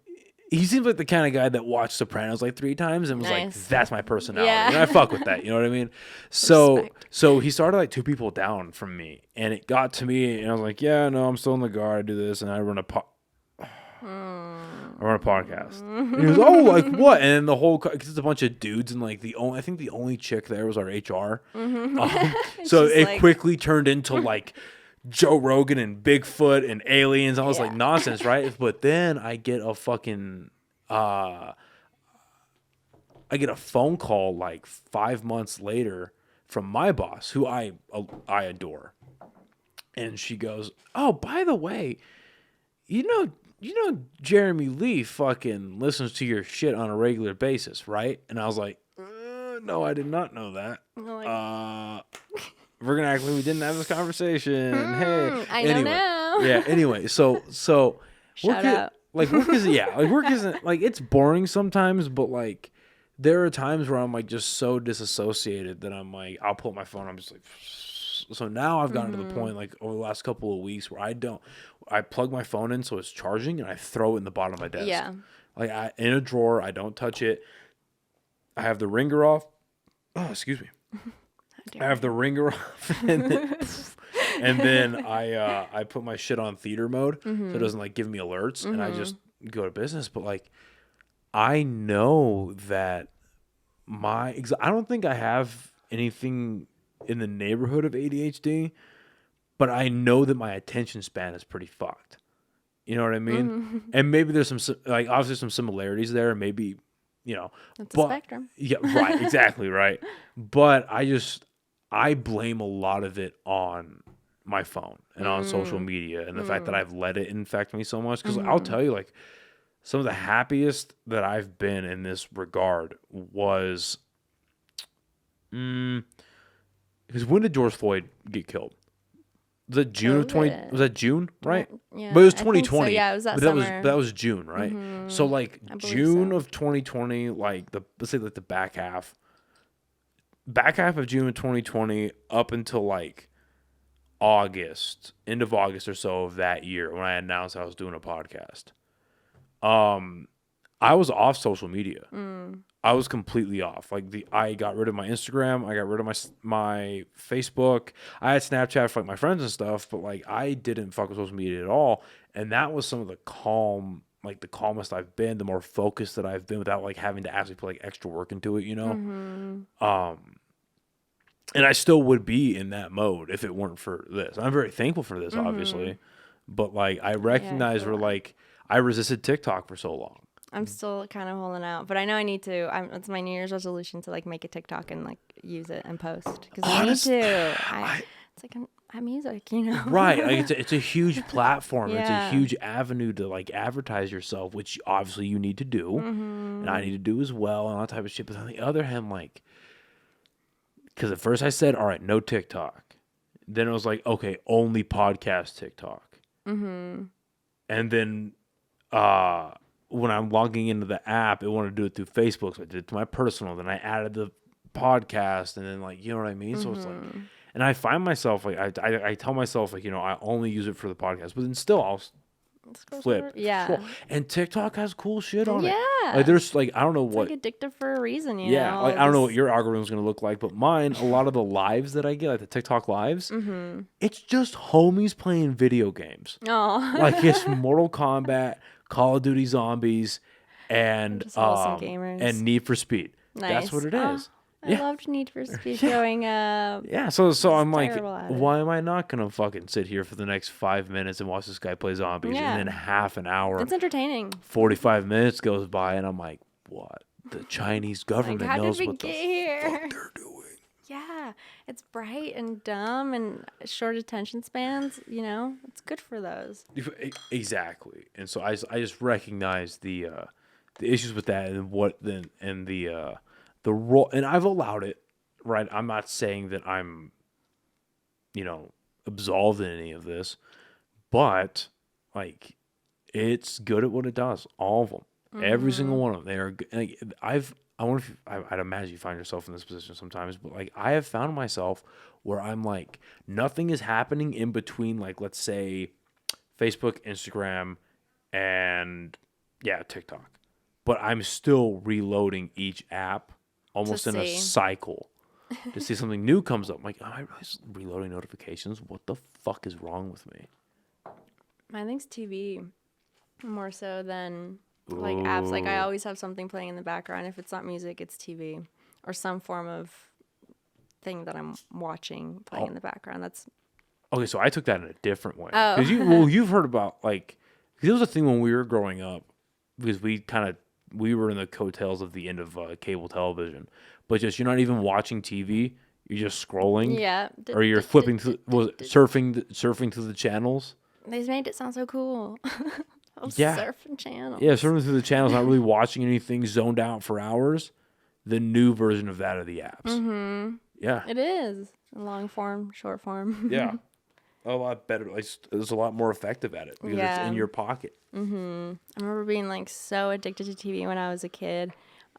he seems like the kind of guy that watched Sopranos like 3 times and was like, that's my personality. Yeah. And I fuck with that. You know what I mean? So he started like 2 people down from me. And it got to me and I was like, yeah, no, I'm still in the guard. I do this. And I run a podcast. And he was like, what? And then the whole, because it's a bunch of dudes and like I think the only chick there was our HR. So it quickly turned into like Joe Rogan and Bigfoot and aliens, all this like nonsense, right? But then I get a fucking I get a phone call like 5 months later from my boss, who I adore. And she goes, "Oh, by the way, Jeremy Lee fucking listens to your shit on a regular basis, right? And I was like, no, I did not know that. We're gonna act like we didn't have this conversation. Hey, I know now. Yeah. Anyway, so Shout out. work isn't like it's boring sometimes, but like there are times where I'm like just so disassociated that I'm like I'll pull up my phone. I'm just like. So now I've gotten to the point like over the last couple of weeks where I plug my phone in so it's charging and I throw it in the bottom of my desk. Yeah. Like in a drawer, I don't touch it. I have the ringer off. Oh, excuse me. I have the ringer off and then I put my shit on theater mode so it doesn't like give me alerts and I just go to business. But like I know that I don't think I have anything in the neighborhood of ADHD, but I know that my attention span is pretty fucked. You know what I mean? And maybe there's some like obviously some similarities there. Maybe It's a spectrum. Yeah, right, exactly right. But I blame a lot of it on my phone and on social media and the fact that I've let it infect me so much. Because I'll tell you, like some of the happiest that I've been in this regard was. Because when did George Floyd get killed? Was that June of 20? Was that June, right? Yeah, but it was I think 2020. so. Yeah, it was that but summer. that was June, right? So like June of 2020, like let's say like the back half of June of 2020 up until like August, end of August or so of that year when I announced I was doing a podcast. I was off social media. I was completely off. Like I got rid of my Instagram. I got rid of my Facebook. I had Snapchat for like my friends and stuff, but like I didn't fuck with social media at all. And that was some of the calmest I've been, the more focused that I've been without like having to actually put like extra work into it, And I still would be in that mode if it weren't for this. I'm very thankful for this, obviously, but like I recognize where like I resisted TikTok for so long. I'm still kind of holding out, but I know I need to. It's my New Year's resolution to like make a TikTok and like use it and post because I need to. It's like I'm music, Right? Like it's a huge platform. Yeah. It's a huge avenue to like advertise yourself, which obviously you need to do, and I need to do as well, and all that type of shit. But on the other hand, like, because at first I said, all right, no TikTok. Then it was like, okay, only podcast TikTok. And then when I'm logging into the app, it wanted to do it through Facebook, so I did it to my personal. Then I added the podcast, and then like, you know what I mean? So it's like, and I find myself like I tell myself like I only use it for the podcast, but then still I'll flip. Yeah. Scroll. And TikTok has cool shit on it. Yeah. Like there's like I don't know what. It's like addictive for a reason, Yeah. Like I don't know what your algorithm's gonna look like, but mine, a lot of the lives that I get, like the TikTok lives, it's just homies playing video games. Oh. Like it's Mortal Kombat, Call of Duty Zombies, and and Need for Speed. Nice. That's what it is. I loved Need for Speed growing up. Yeah, so I'm like, terrible at it. why am I not gonna fucking sit here for the next 5 minutes and watch this guy play zombies? Yeah. And then half an hour, It's entertaining. 45 minutes goes by, and I'm like, what? The Chinese government How knows did we what the get here? fuck they're doing. Yeah, it's bright and dumb and short attention spans. It's good for those. Exactly, and so I just recognize the issues with that and the role, and I've allowed it. Right, I'm not saying that I'm, absolved in any of this, but like, it's good at what it does. All of them, every single one of them. They are. Like, I wonder if I'd imagine you find yourself in this position sometimes, but like I have found myself where I'm like nothing is happening in between, like let's say Facebook, Instagram, and TikTok, but I'm still reloading each app almost in a cycle to see something new comes up. I'm like, am I really reloading notifications? What the fuck is wrong with me? I think it's TV more so than like apps. Like I always have something playing in the background. If it's not music, it's TV or some form of thing that I'm watching playing in the background. That's okay. So I took that in a different way. Oh. Because you've heard about like, cause it was a thing when we were growing up because we were in the coattails of the end of cable television, but just you're not even watching TV. You're just scrolling. Yeah. Or you're flipping surfing through the channels. They made it sound so cool. I was Yeah. surfing channels. Yeah, surfing through the channels, not really watching anything, zoned out for hours. The new version of that are the apps. Mm-hmm. Yeah. It is. Long form, short form. Yeah. A lot better. Like, it's a lot more effective at it because it's in your pocket. Mm-hmm. I remember being like so addicted to TV when I was a kid.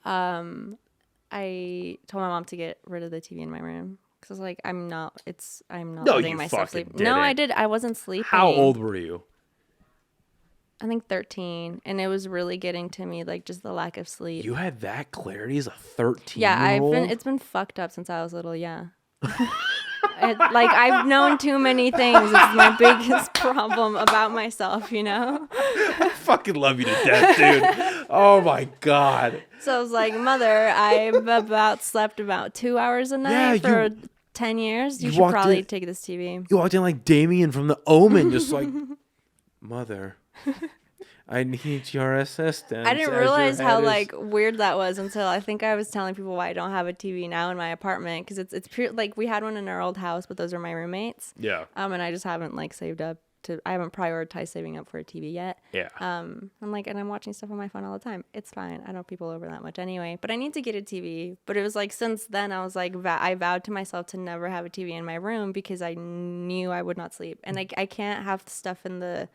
I told my mom to get rid of the TV in my room because I was like, I'm not No, letting you myself fucking sleep. didn't. No, I did. I wasn't sleeping. How old were you? I think 13, and it was really getting to me, like just the lack of sleep. You had that clarity as a 13-year-old? Yeah, it's been fucked up since I was little. Yeah. Like I've known too many things. It's my biggest problem about myself, you know? I fucking love you to death, dude. Oh my God. So I was like, Mother, I've slept about 2 hours a night for 10 years. You should probably take this TV. You walked in like Damien from The Omen, just like, Mother, I need your assistance. I didn't realize how like weird that was until I think I was telling people why I don't have a TV now in my apartment because it's pure like we had one in our old house, but those were my roommates. Yeah. And I just haven't like saved up I haven't prioritized saving up for a TV yet. Yeah. I'm like, and I'm watching stuff on my phone all the time. It's fine. I don't have people over that much anyway. But I need to get a TV. But it was like since then I was like I vowed to myself to never have a TV in my room because I knew I would not sleep, and I can't have stuff in the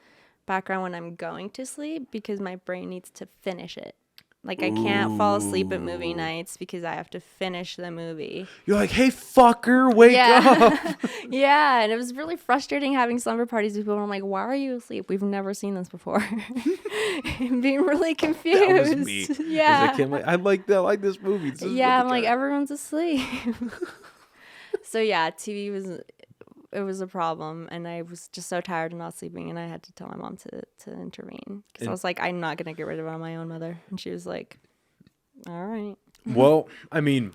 background when I'm going to sleep because my brain needs to finish it. Like I can't fall asleep at movie nights because I have to finish the movie. You're like, hey fucker, wake up. Yeah, and it was really frustrating having slumber parties with people. I'm like, why are you asleep? We've never seen this before. Being really confused. That was me. Yeah. As a kid, I like this movie. Yeah, I'm like, everyone's asleep. So yeah, TV was a problem, and I was just so tired of not sleeping, and I had to tell my mom to intervene because I was like, I'm not gonna get rid of it on my own, Mother. And she was like, all right. Well, I mean,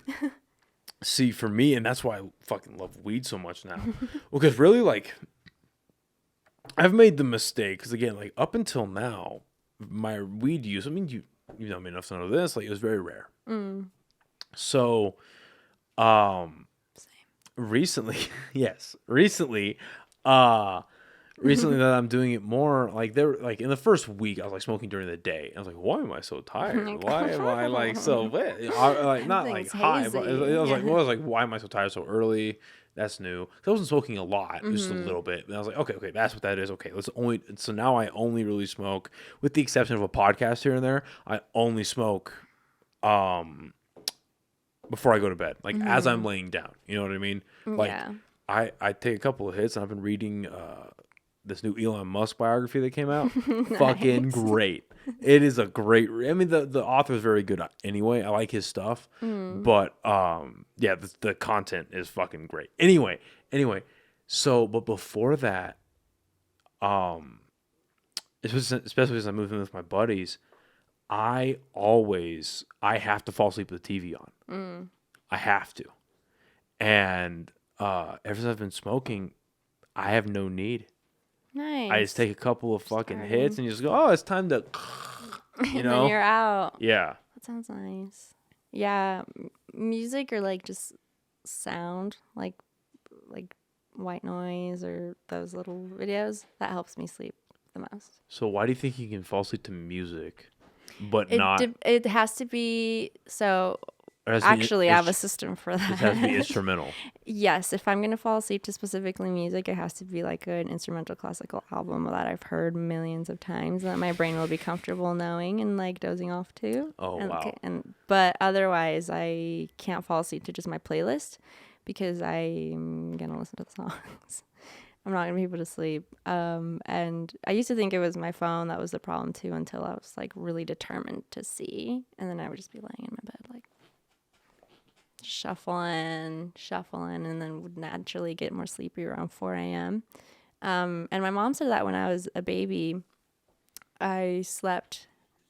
see, for me, and that's why I fucking love weed so much now. Well, because really, like, I've made the mistake because again, like up until now, my weed use. I mean, you know me enough to know this. Like, it was very rare. So, recently that I'm doing it more, like there, like in the first week I was like smoking during the day. I was like, why am I so tired? Why am I like so wet? Like not like high, but I was like, why am I so tired so early? That's new. 'Cause I wasn't smoking a lot, just a little bit. And I was like, okay, that's what that is. Okay, so now I only really smoke, with the exception of a podcast here and there. I only smoke before I go to bed, like as I'm laying down, you know what I mean? Like I take a couple of hits, and I've been reading this new Elon Musk biography that came out. Nice. Fucking great. It is a great I mean the author is very good anyway. I like his stuff. But yeah, the content is fucking great. Anyway, so but before that, especially as I moved in with my buddies, I have to fall asleep with the TV on. I have to. And ever since I've been smoking, I have no need. Nice. I just take a couple of fucking hits and you just go, oh, it's time to, you know. And then you're out. Yeah. That sounds nice. Yeah, music or like just sound, like white noise or those little videos, that helps me sleep the most. So why do you think you can fall asleep to music? But it has to be so. Actually, I have a system for that. It has to be instrumental. Yes, if I'm gonna fall asleep to specifically music, it has to be like an instrumental classical album that I've heard millions of times that my brain will be comfortable knowing and like dozing off to. Oh wow! But otherwise, I can't fall asleep to just my playlist because I'm gonna listen to the songs. I'm not gonna be able to sleep. And I used to think it was my phone that was the problem too, until I was like really determined to see, and then I would just be laying in my bed like shuffling, and then would naturally get more sleepy around 4 a.m. And my mom said that when I was a baby, I slept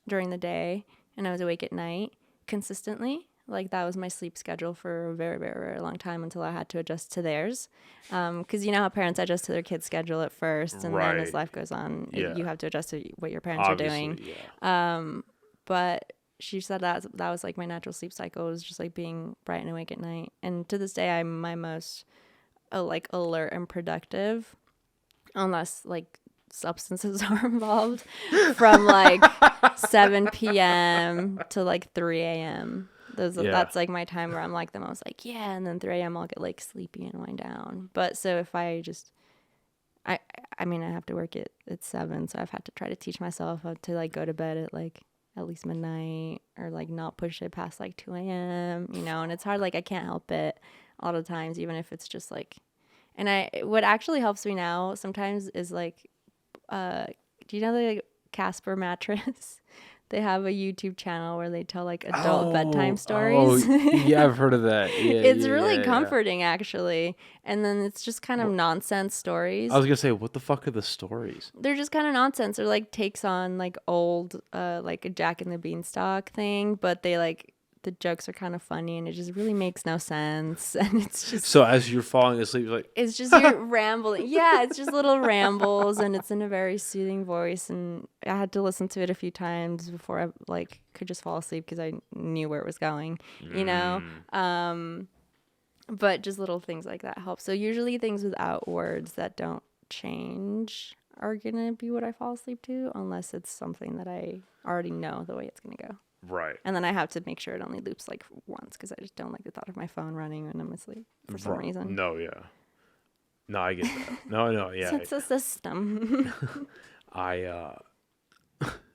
during the day and I was awake at night consistently. Like that was my sleep schedule for a very, very, very long time until I had to adjust to theirs. Because you know how parents adjust to their kids' schedule at first, and then as life goes on, you have to adjust to what your parents are doing. Yeah. But she said that was like my natural sleep cycle, was just like being bright and awake at night. And to this day, I'm my most like alert and productive, unless like substances are involved from like 7 p.m. to like 3 a.m. That's like my time where I'm like the most like, yeah, and then 3 a.m. I'll get like sleepy and wind down. But so if I just, I mean, I have to work at 7, so I've had to try to teach myself how to like go to bed at like at least midnight or like not push it past like 2 a.m., you know, and it's hard. Like I can't help it a lot of times, even if it's just like, and what actually helps me now sometimes is like, do you know the Casper mattress? They have a YouTube channel where they tell like adult bedtime stories. Yeah, I've heard of that. Yeah, it's really comforting actually. And then it's just kind of nonsense stories. I was gonna say, what the fuck are the stories? They're just kind of nonsense, or like takes on like old, like a Jack and the Beanstalk thing, but they like, the jokes are kind of funny and it just really makes no sense. And it's just, so as you're falling asleep, you're like, it's just you're rambling. Yeah, it's just little rambles and it's in a very soothing voice. And I had to listen to it a few times before I like could just fall asleep because I knew where it was going, you know? But just little things like that help. So usually things without words that don't change are going to be what I fall asleep to, unless it's something that I already know the way it's going to go. right. And then I have to make sure it only loops like once because I just don't like the thought of my phone running when I'm asleep for some reason. No, yeah. No, I get that. No, yeah. It's a system. I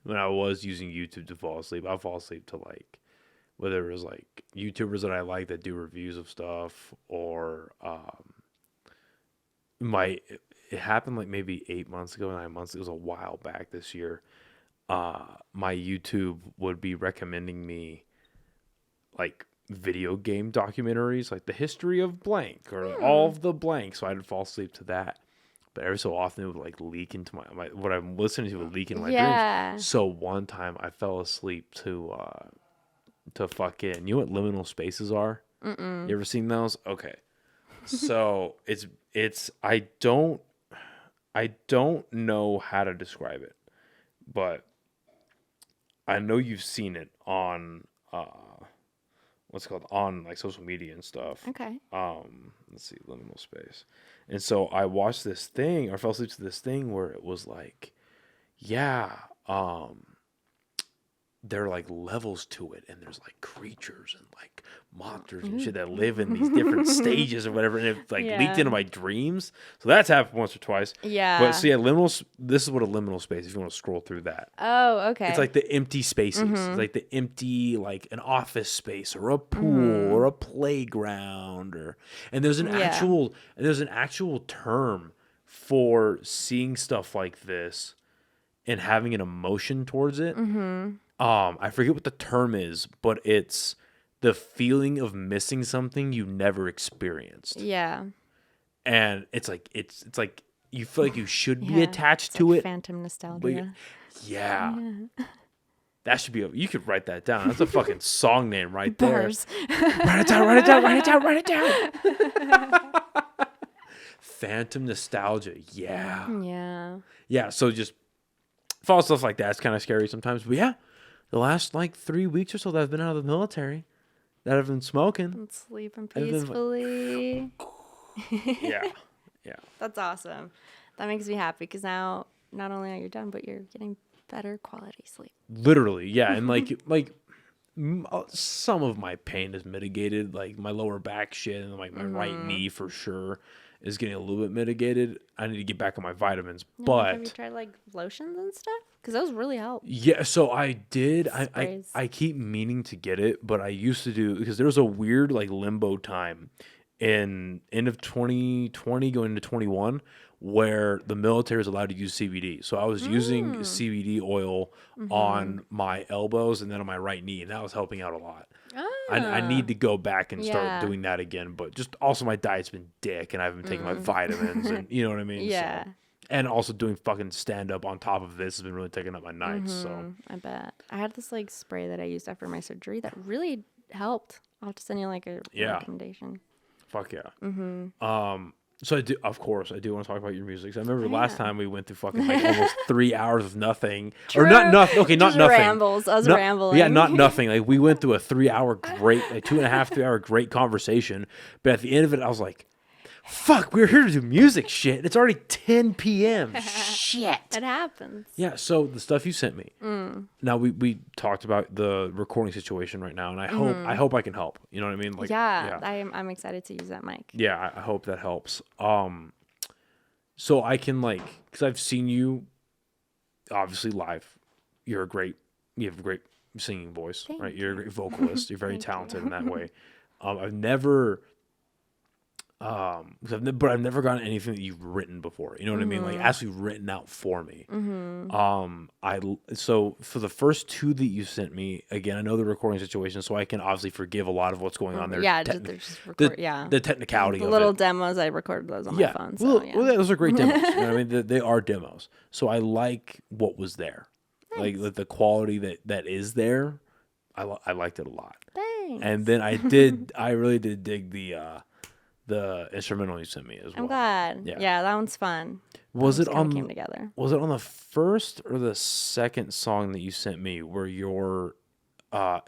when I was using YouTube to fall asleep, I fall asleep to like whether it was like YouTubers that I like that do reviews of stuff, or it happened like maybe 8 months ago, 9 months. It was a while back this year. My YouTube would be recommending me like video game documentaries, like the history of blank or all of the blank. So I'd fall asleep to that. But every so often it would like leak into my what I'm listening to would leak into my dreams. So one time I fell asleep to fucking, you know what liminal spaces are? You ever seen those? Okay. So it's I don't know how to describe it, but I know you've seen it on what's it called, on like social media and stuff. Okay. Let's see, liminal space. And so I watched this thing, or fell asleep to this thing where it was like, yeah, there are like levels to it, and there's like creatures and like monsters and shit that live in these different stages or whatever, and it like leaked into my dreams. So that's happened once or twice. Yeah. But see, this is what a liminal space, if you want to scroll through that. Oh, okay. It's like the empty spaces. It's like the empty, like an office space or a pool or a playground, and there's an actual term for seeing stuff like this and having an emotion towards it. I forget what the term is, but it's the feeling of missing something you never experienced. Yeah. And it's like you feel like you should be attached to it. Phantom nostalgia. Yeah. That should be you could write that down. That's a fucking song name right there. Bars. Write it down. Phantom nostalgia. Yeah. Yeah, so just fall stuff like that. It's kind of scary sometimes. But yeah, the last like 3 weeks or so that I've been out of the military, that I've been smoking. And sleeping peacefully. Yeah. That's awesome. That makes me happy because now not only are you done, but you're getting better quality sleep. Literally, yeah. And like some of my pain is mitigated, like my lower back shit and like my right knee for sure is getting a little bit mitigated. I need to get back on my vitamins, but have you tried like lotions and stuff? Because those really help. Yeah, so I did. I keep meaning to get it, but I used to do, because there was a weird like limbo time in end of 2020 going into 21 where the military was allowed to use CBD. So I was using CBD oil on my elbows and then on my right knee, and that was helping out a lot. I need to go back and start doing that again, but just also my diet's been dick and I haven't been taking my vitamins and you know what I mean? Yeah. So, and also doing fucking stand up on top of this has been really taking up my nights. So I bet. I had this like spray that I used after my surgery that really helped. I'll have to send you like a recommendation. Fuck yeah. So I do want to talk about your music. So I remember last time we went through fucking like almost 3 hours of nothing. True. Or not nothing. Okay, not nothing. Rambles. I was rambling. Yeah, not nothing. Like we went through a 3 hour great, like 2.5, 3 hour great conversation. But at the end of it, I was like, fuck, we're here to do music shit. It's already 10 p.m. Shit. It happens. Yeah, so the stuff you sent me. Now we talked about the recording situation right now, and I hope I can help. You know what I mean? Like, I'm excited to use that mic. Yeah, I hope that helps. So I can because I've seen you, obviously live. You have a great singing voice, right? You're a great vocalist. You're very talented in that way. I've never. But I've never gotten anything that you've written before. You know what I mean? Like actually written out for me. So for the first two that you sent me, again, I know the recording situation, so I can obviously forgive a lot of what's going on there. Yeah, the technicality. The of little it. demos, I recorded those on my phone. So, well, those are great demos. You know what I mean? They are demos. So I like what was there, like the quality that is there. I liked it a lot. Thanks. And then I really did dig the instrumental you sent me as well. I'm glad. Yeah, that one's fun. Was it came together? Was it on the first or the second song that you sent me where you're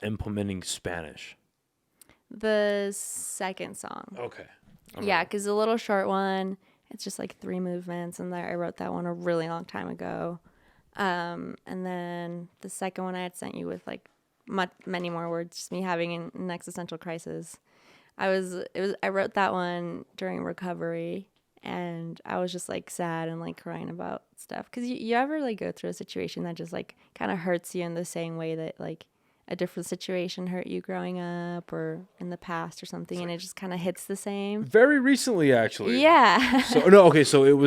implementing Spanish? The second song. Okay. Yeah, because the little short one, it's just like 3 movements, and I wrote that one a really long time ago. And then the second one I had sent you with like many more words, just me having an existential crisis. I wrote that one during recovery, and I was just like sad and like crying about stuff. Cause you ever like go through a situation that just like kind of hurts you in the same way that like a different situation hurt you growing up or in the past or something, and it just kind of hits the same. Very recently, actually. Yeah. So it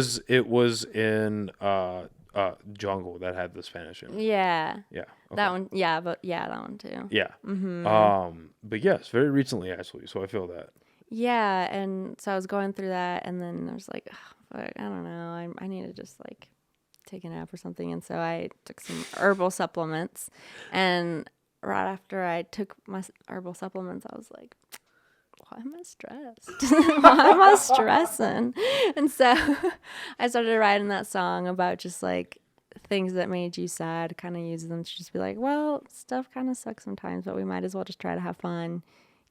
was in Jungle that had the Spanish in it. Yeah. Yeah. Okay. That one. Yeah, but that one too. Yeah. But yes, very recently actually. So I feel that. Yeah, and so I was going through that, and then I was like, oh, fuck, I don't know, I need to just like take a nap or something, and so I took some herbal supplements, and right after I took my herbal supplements, I was like, why am I stressed? Why am I stressing? And so I started writing that song about just like things that made you sad, kind of use them to just be like, well, stuff kind of sucks sometimes, but we might as well just try to have fun,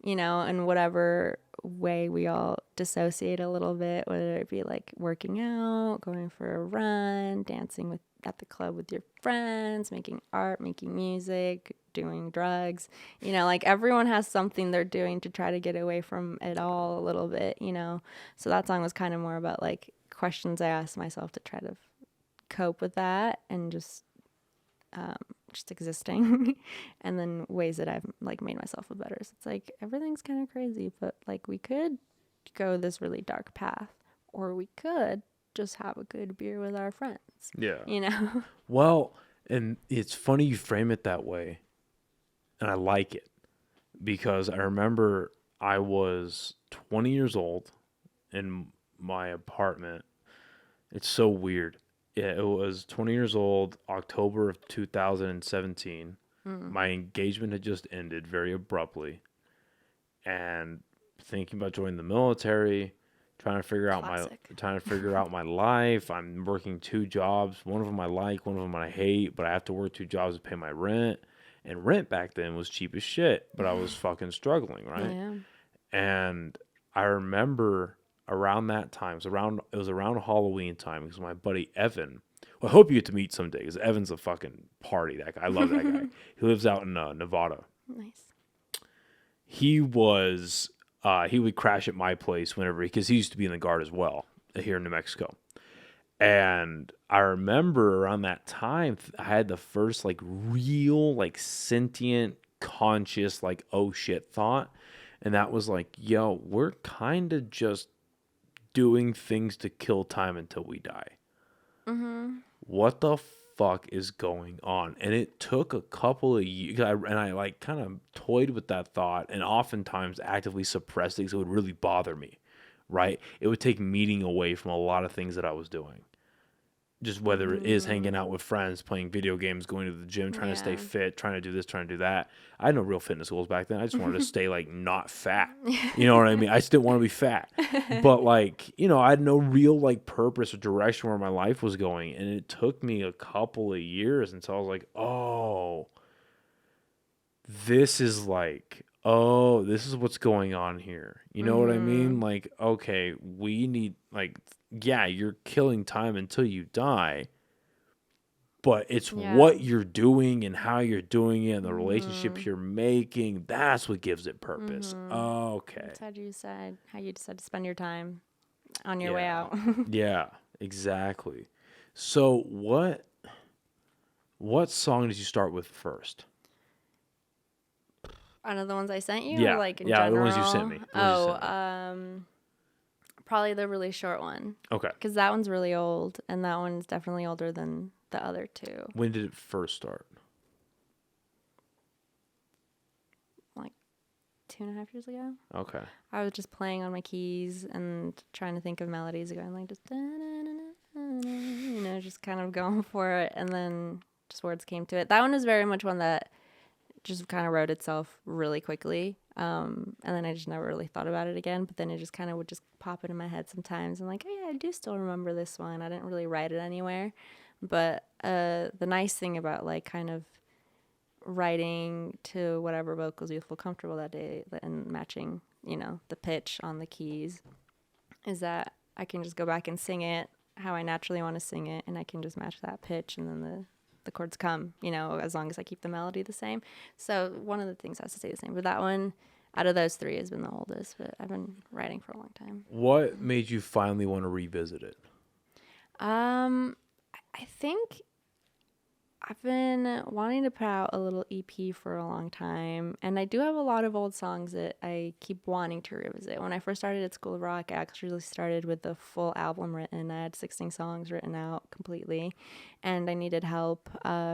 you know, in whatever way we all dissociate a little bit, whether it be like working out, going for a run, dancing at the club with your friends, making art, making music, doing drugs, you know, like everyone has something they're doing to try to get away from it all a little bit, you know. So that song was kind of more about like questions I asked myself to try to cope with that, and just existing and then ways that I've like made myself a better. So it's like everything's kind of crazy, but like we could go this really dark path, or we could just have a good beer with our friends. Yeah. You know? Well, and it's funny you frame it that way, and I like it, because I remember I was 20 years old in my apartment. It's so weird. Yeah, it was 20 years old, October of 2017. My engagement had just ended very abruptly, and thinking about joining the military, trying to figure out my life. I'm working 2 jobs. One of them I like, one of them I hate, but I have to work 2 jobs to pay my rent. And rent back then was cheap as shit, but I was fucking struggling, right? Yeah. And I remember around that time, it was around Halloween time, because my buddy Evan, well, I hope you get to meet someday, because Evan's a fucking party. That guy, I love that guy. He lives out in Nevada. Nice. He would crash at my place whenever, because he used to be in the Guard as well here in New Mexico. And I remember around that time, I had the first like real, like sentient, conscious, like, oh shit thought. And that was like, yo, we're kind of just doing things to kill time until we die. Mm-hmm. What the fuck is going on? And it took a couple of years, and I like kind of toyed with that thought, and oftentimes actively suppressed it because it would really bother me, right? It would take meeting away from a lot of things that I was doing. Just whether it is hanging out with friends, playing video games, going to the gym, trying to stay fit, trying to do this, trying to do that. I had no real fitness goals back then. I just wanted to stay like not fat. You know what I mean? I just didn't want to be fat. But like, you know, I had no real like purpose or direction where my life was going. And it took me a couple of years until I was like, oh, this is like oh, this is what's going on here. You know what I mean? Like, okay, we need, like, yeah, you're killing time until you die, but it's what you're doing and how you're doing it and the relationships you're making. That's what gives it purpose. Okay. That's how you decide to spend your time on your way out. Yeah, exactly. So what song did you start with first? Out of the ones I sent you? Yeah, Or like in yeah, general? the ones you sent me. Probably the really short one. Okay. Because that one's really old, and that one's definitely older than the other two. When did it first start? Like 2.5 years ago. Okay. I was just playing on my keys and trying to think of melodies, going like just, just kind of going for it, and then just words came to it. That one is very much one that just kind of wrote itself really quickly. And then I just never really thought about it again, but then it just kind of would just pop into my head sometimes. I'm like, oh yeah, I do still remember this one. I didn't really write it anywhere. But the nice thing about like kind of writing to whatever vocals you feel comfortable that day and matching, the pitch on the keys is that I can just go back and sing it how I naturally want to sing it, and I can just match that pitch, and then the chords come, as long as I keep the melody the same. So one of the things has to stay the same. But that one, out of those three, has been the oldest. But I've been writing for a long time. What made you finally want to revisit it? I think I've been wanting to put out a little EP for a long time, and I do have a lot of old songs that I keep wanting to revisit. When I first started at School of Rock, I actually started with the full album written. I had 16 songs written out completely, and I needed help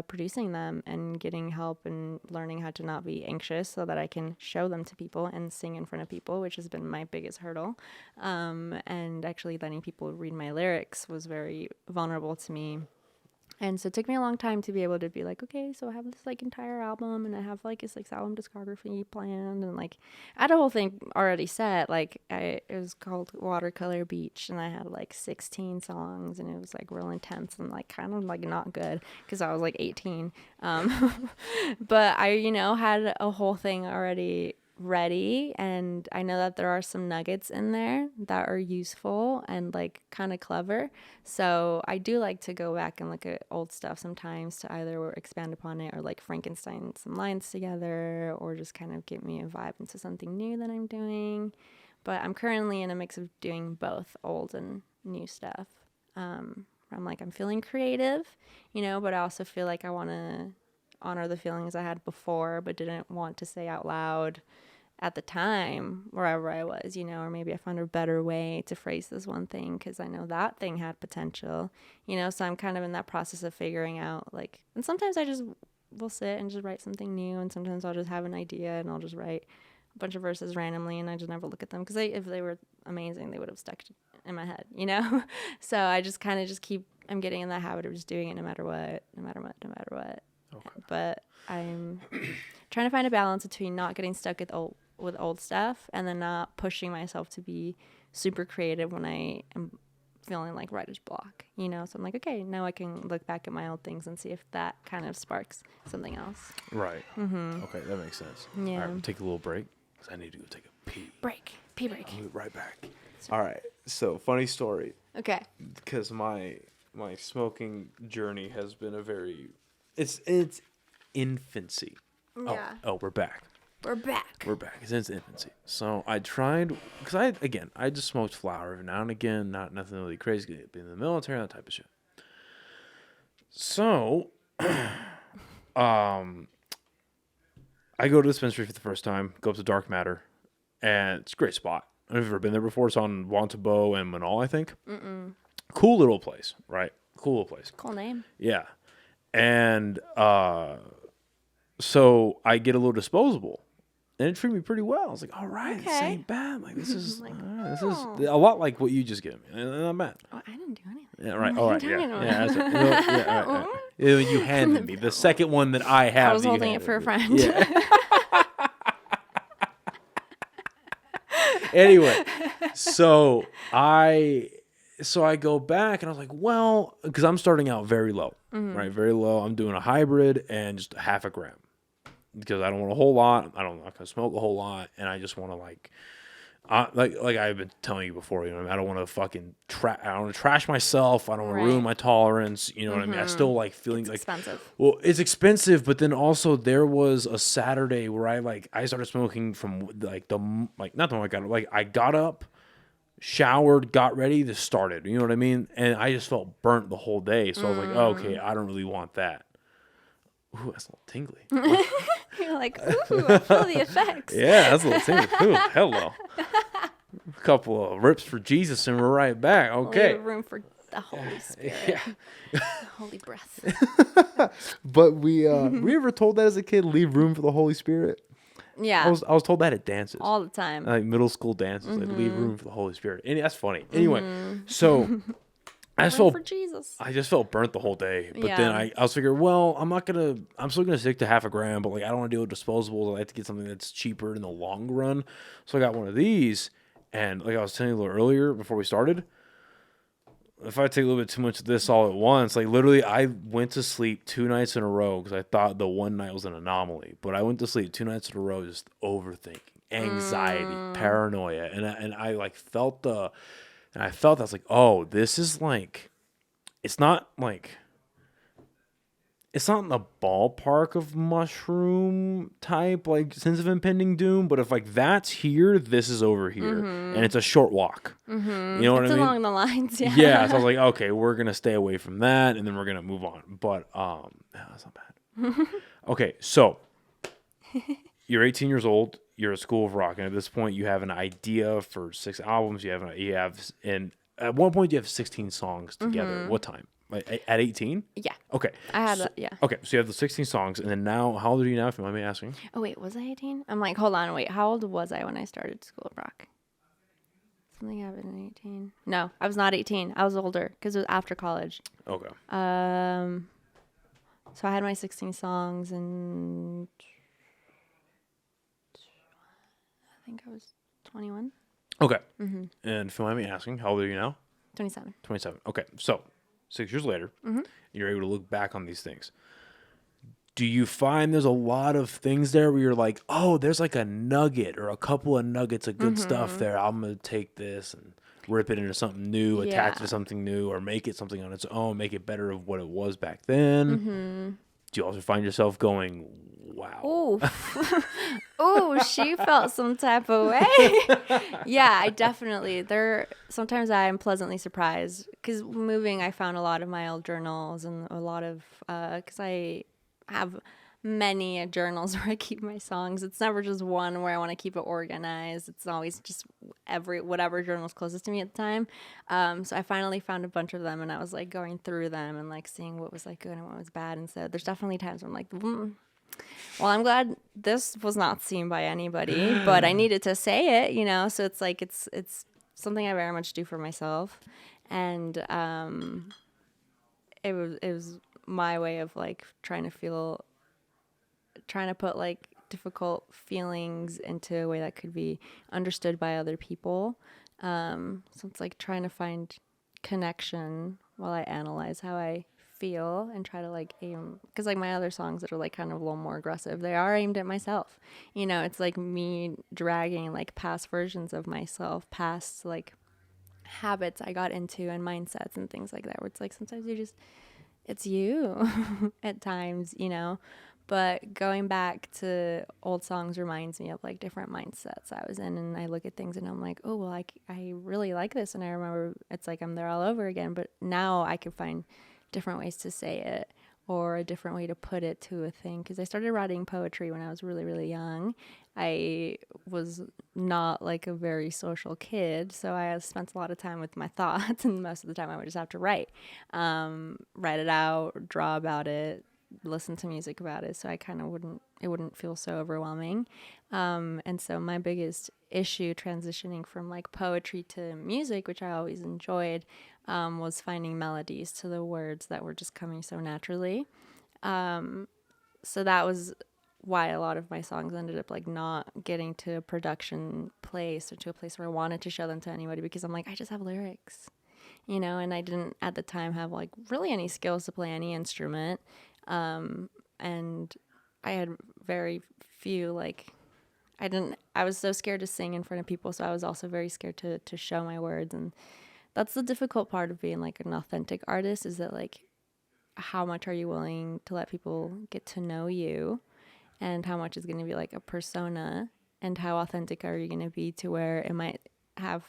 producing them and getting help and learning how to not be anxious so that I can show them to people and sing in front of people, which has been my biggest hurdle. And actually letting people read my lyrics was very vulnerable to me. And so it took me a long time to be able to be like, okay, so I have this like entire album, and I have like a 6-album discography planned, and like I had a whole thing already set. Like it was called Watercolor Beach, and I had like 16 songs, and it was like real intense and like kind of like not good because I was like 18. But I, had a whole thing already ready, and I know that there are some nuggets in there that are useful and like kind of clever. So I do like to go back and look at old stuff sometimes to either expand upon it or like Frankenstein some lines together, or just kind of get me a vibe into something new that I'm doing. But I'm currently in a mix of doing both old and new stuff. I'm feeling creative, but I also feel like I want to honor the feelings I had before but didn't want to say out loud at the time wherever I was, or maybe I found a better way to phrase this one thing because I know that thing had potential, so I'm kind of in that process of figuring out like, and sometimes I just will sit and just write something new, and sometimes I'll just have an idea and I'll just write a bunch of verses randomly and I just never look at them because if they were amazing they would have stuck in my head, so I just kind of I'm getting in that habit of just doing it no matter what. Okay. But I'm trying to find a balance between not getting stuck with old stuff and then not pushing myself to be super creative when I am feeling like writer's block, So I'm like, okay, now I can look back at my old things and see if that kind of sparks something else. Right. Mm-hmm. Okay, that makes sense. Yeah. All right, we'll take a little break because I need to go take a pee. Pee break. I'll be right back. All right. So, funny story. Okay. Because my smoking journey has been it's infancy. Yeah. Oh, we're back. We're back. It's in its infancy. So I tried, because I just smoked flower every now and again, nothing really crazy, been in the military, that type of shit. So, I go to the dispensary for the first time, go up to Dark Matter, and it's a great spot. I've never been there before. It's on Wantabo and Manal, I think. Mm-mm. Cool little place, right? Cool little place. Cool name. Yeah. And so I get a little disposable, and it treated me pretty well. I was like, all right, okay. This ain't bad. Like, this is like, this is a lot like what you just gave me. Not bad. Oh, I didn't do anything. Yeah, right. All right. Yeah. That's right. Yeah, all right. You handed me the second one that I have. I was holding it for a friend. Yeah. Anyway, so I go back and I was like, well, because I'm starting out very low, right? Very low. I'm doing a hybrid and just half a gram. because I don't want a whole lot. I'm not gonna smoke a whole lot, and I just want to like I've been telling you before. You know, I don't want to fucking I don't want to trash myself. I don't want to ruin my tolerance. You know what I mean? I still like feeling It's like expensive. Well, it's expensive, but then also there was a Saturday where I started smoking from like not the one I got up, showered, got ready, this started. You know what I mean? And I just felt burnt the whole day. So I was like, oh, okay, I don't really want that. Ooh, that's a little tingly. You're like, ooh, I feel the effects. Yeah, that's a little tingly. Ooh, hello. A couple of rips for Jesus and we're right back. Okay. Leave room for the Holy Spirit. Yeah. The Holy breath. But we ever told that as a kid, leave room for the Holy Spirit? Yeah. I was told that at dances. All the time. Like middle school dances, like leave room for the Holy Spirit. And that's funny. Anyway, so Room for Jesus. I just felt burnt the whole day. But Yeah. then I was figuring, well, I'm still gonna stick to half a gram, but like I don't want to deal with disposables. I like to get something that's cheaper in the long run. So I got one of these, and like I was telling you a little earlier before we started, if I take a little bit too much of this all at once, like literally I went to sleep 2 nights in a row because I thought the one night was an anomaly. But I went to sleep 2 nights in a row just overthinking, anxiety, paranoia, and I like felt I was like, oh, this is like, it's not in the ballpark of mushroom type, like sense of impending doom, but if like that's here, this is over here, and it's a short walk. You know what I It's mean? along the lines, yeah. Yeah, so I was like, okay, we're gonna stay away from that, and then we're gonna move on. But that's not bad. Okay, so you're 18 years old. You're at School of Rock, and at this point, you have an idea for 6 albums. And at one point, you have 16 songs together. What time? Like at 18? Yeah. Okay. I had that, yeah. Okay, so you have the 16 songs, and then now, how old are you now, if you mind me asking? Oh, wait, was I 18? I'm like, hold on, wait. How old was I when I started School of Rock? Something happened at 18. No, I was not 18. I was older because it was after college. Okay. So I had my 16 songs, and I think I was 21. Okay. And if you mind me asking, how old are you now? 27. 27. Okay, so 6 years later, you're able to look back on these things. Do you find there's a lot of things there where you're like, oh, there's like a nugget or a couple of nuggets of good stuff there. I'm going to take this and rip it into something new, attach it to something new, or make it something on its own, make it better of what it was back then. Do you also find yourself going, wow? Ooh. Ooh, she felt some type of way. Yeah, I definitely. Sometimes I am pleasantly surprised because moving, I found a lot of my old journals and a lot of, because I have many journals where I keep my songs. It's never just one where I want to keep it organized. It's always just whatever journal's closest to me at the time. So I finally found a bunch of them, and I was like going through them and like seeing what was like good and what was bad. And so there's definitely times where I'm like, well, I'm glad this was not seen by anybody, but I needed to say it, you know? So it's like, it's something I very much do for myself. And it was my way of like trying to put like difficult feelings into a way that could be understood by other people. So it's like trying to find connection while I analyze how I feel and try to like aim, because like my other songs that are like kind of a little more aggressive, they are aimed at myself. You know, it's like me dragging like past versions of myself, past like habits I got into and mindsets and things like that, where it's like sometimes it's you at times, you know. But going back to old songs reminds me of like different mindsets I was in, and I look at things and I'm like, oh, well, I really like this, and I remember it's like I'm there all over again. But now I can find different ways to say it or a different way to put it to a thing, because I started writing poetry when I was really, really young. I was not like a very social kid, so I spent a lot of time with my thoughts, and most of the time I would just have to write it out, draw about it, listen to music about it, so I kind of wouldn't feel so overwhelming. And so my biggest issue transitioning from like poetry to music, which I always enjoyed, was finding melodies to the words that were just coming so naturally. So that was why a lot of my songs ended up like not getting to a production place or to a place where I wanted to show them to anybody, because I'm like, I just have lyrics, you know, and I didn't at the time have like really any skills to play any instrument. And I had very few, like, I was so scared to sing in front of people, so I was also very scared to show my words. And that's the difficult part of being like an authentic artist, is that like, how much are you willing to let people get to know you, and how much is going to be like a persona, and how authentic are you going to be to where it might have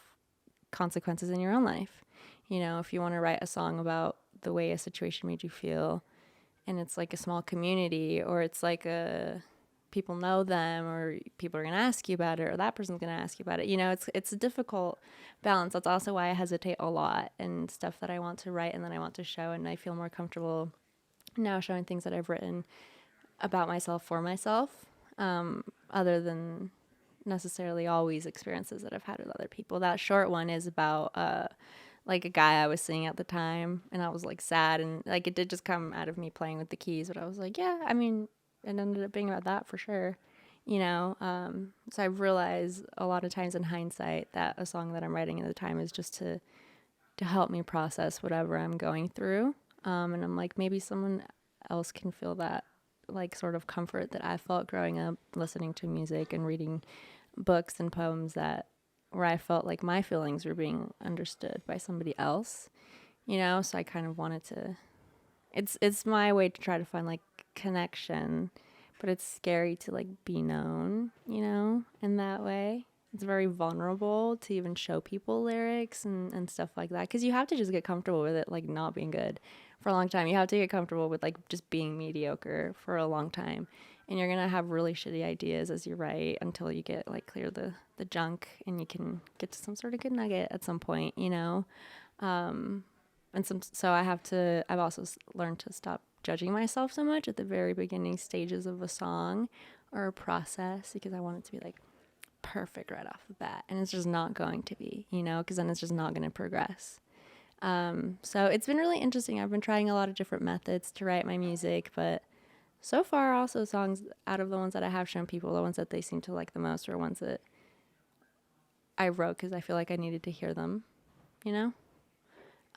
consequences in your own life. You know, if you want to write a song about the way a situation made you feel, and it's like a small community, or it's like a people know them, or people are going to ask you about it, or that person's going to ask you about it. You know, it's a difficult balance. That's also why I hesitate a lot in stuff that I want to write and then I want to show, and I feel more comfortable now showing things that I've written about myself for myself, other than necessarily always experiences that I've had with other people. That short one is about like a guy I was seeing at the time, and I was like sad, and like it did just come out of me playing with the keys, but I was like, yeah, I mean, it ended up being about that for sure, you know. So I realized a lot of times in hindsight that a song that I'm writing at the time is just to help me process whatever I'm going through, and I'm like, maybe someone else can feel that like sort of comfort that I felt growing up listening to music and reading books and poems, that where I felt like my feelings were being understood by somebody else, you know. So I kind of wanted to, it's my way to try to find like connection, but it's scary to like be known, you know, in that way. It's very vulnerable to even show people lyrics and stuff like that, because you have to just get comfortable with it like not being good for a long time. You have to get comfortable with like just being mediocre for a long time, and you're gonna have really shitty ideas as you write until you get like clear the junk and you can get to some sort of good nugget at some point, you know. So I've also learned to stop judging myself so much at the very beginning stages of a song or a process, because I want it to be like perfect right off the bat, and it's just not going to be, you know, because then it's just not going to progress. So it's been really interesting. I've been trying a lot of different methods to write my music, but so far also songs out of the ones that I have shown people, the ones that they seem to like the most are ones that I wrote because I feel like I needed to hear them, you know.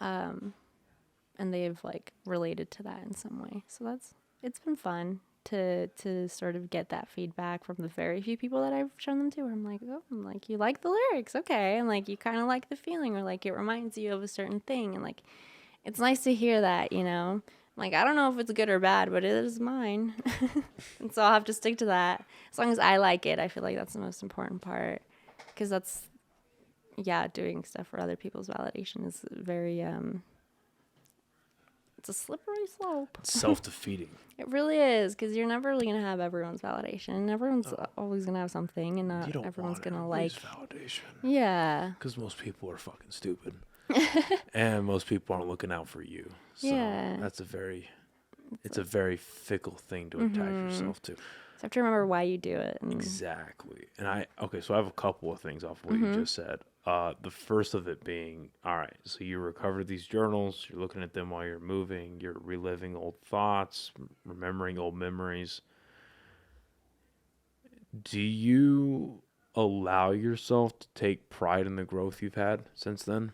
And they've like related to that in some way. So it's been fun to sort of get that feedback from the very few people that I've shown them to, where I'm like, you like the lyrics, okay, and like you kind of like the feeling, or like it reminds you of a certain thing, and like it's nice to hear that, you know. Like, I don't know if it's good or bad, but it is mine. And so I'll have to stick to that. As long as I like it, I feel like that's the most important part, because that's, yeah, doing stuff for other people's validation is very it's a slippery slope. It's self-defeating. It really is, because you're never really going to have everyone's validation. And everyone's always going to have something, and not everyone's going to like validation. Yeah. Because most people are fucking stupid. And most people aren't looking out for you. So Yeah. that's a very fickle thing to attach yourself to. So you have to remember why you do it. Exactly. And so I have a couple of things off of what you just said. The first of it being, all right, so you recover these journals, you're looking at them while you're moving, you're reliving old thoughts, remembering old memories. Do you allow yourself to take pride in the growth you've had since then?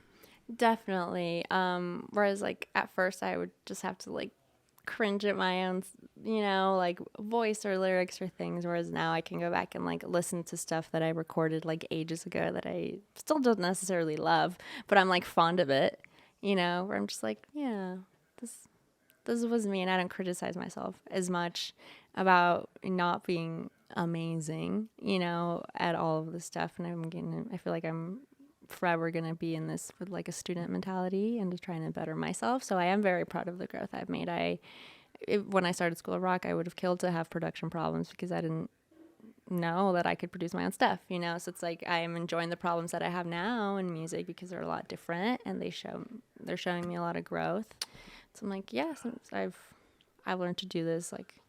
Definitely. Whereas like at first I would just have to like cringe at my own, you know, like voice or lyrics or things, whereas now I can go back and like listen to stuff that I recorded like ages ago that I still don't necessarily love, but I'm like fond of it, you know, where I'm just like, yeah, this was me, and I don't criticize myself as much about not being amazing, you know, at all of this stuff. And I feel like I'm forever going to be in this with like a student mentality and just trying to better myself. So I am very proud of the growth I've made. When I started School of Rock, I would have killed to have production problems because I didn't know that I could produce my own stuff, you know. So it's like I am enjoying the problems that I have now in music because they're a lot different, and they're showing me a lot of growth. So I'm like, yes, I've learned to do this, like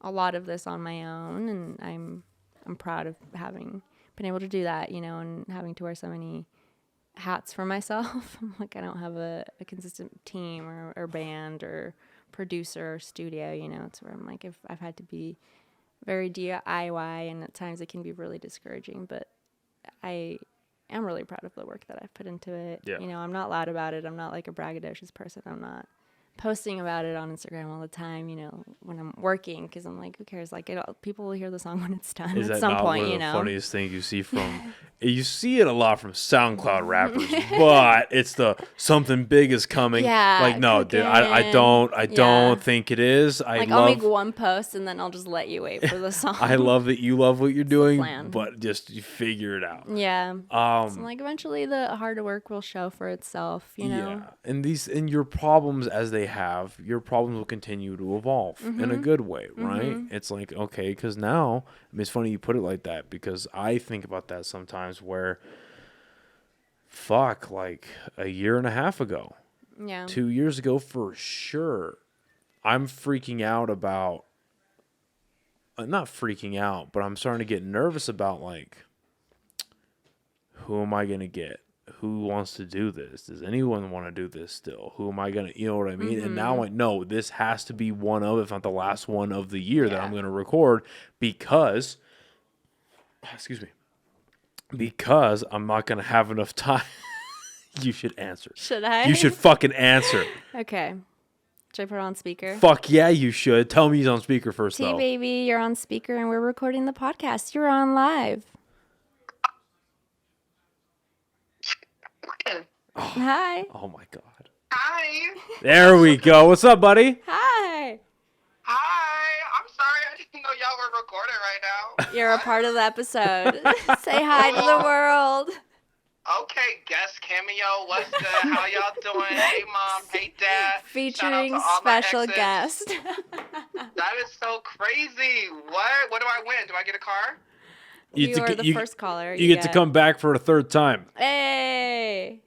a lot of this on my own, and I'm proud of having been able to do that, you know, and having to wear so many hats for myself. Like I don't have a consistent team or band or producer or studio, you know. It's where I'm like, if I've had to be very DIY, and at times it can be really discouraging, but I am really proud of the work that I've put into it. Yeah. You know, I'm not loud about it. I'm not like a braggadocious person. I'm not posting about it on Instagram all the time, you know, when I'm working, because I'm like, who cares? Like, people will hear the song when it's done Is at that some not point, one of you the know. funniest things you see from? You see it a lot from SoundCloud rappers, but it's the something big is coming. Yeah, like no, dude, I cooking. don't think it is. I'll make one post and then I'll just let you wait for the song. I love that you love what you're doing, plan. but just you figure it out. Yeah. So like eventually the hard work will show for itself, you know. Yeah, and your problems as they have, your problems will continue to evolve in a good way, right? It's like, okay, because now, I mean, it's funny you put it like that, because I think about that sometimes where, fuck, like a year and a half ago, 2 years ago for sure, I'm freaking out about, not freaking out, but I'm starting to get nervous about, like, who am I going to get? Who wants to do this? Does anyone want to do this still? Who am I going to, you know what I mean? And now I know this has to be one of, if not the last one of the year that I'm going to record, because, excuse me, because I'm not going to have enough time. You should answer. Should I? You should fucking answer. Okay. Should I put it on speaker? Fuck yeah, you should. Tell me he's on speaker first, though. Baby, you're on speaker and we're recording the podcast. You're on live. Hi. Oh my god. Hi. There we go. What's up, buddy? Hi. Hi. I'm sorry. I didn't know y'all were recording right now. You're a part of the episode. Say hi to the world. Okay, guest cameo. What's good? How y'all doing? Hey, Mom. Hey, Dad. Featuring Shout out to all my special exes. guest. That is so crazy. What? What do I win? Do I get a car? You are the first caller. You get to come back for a third time. Hey.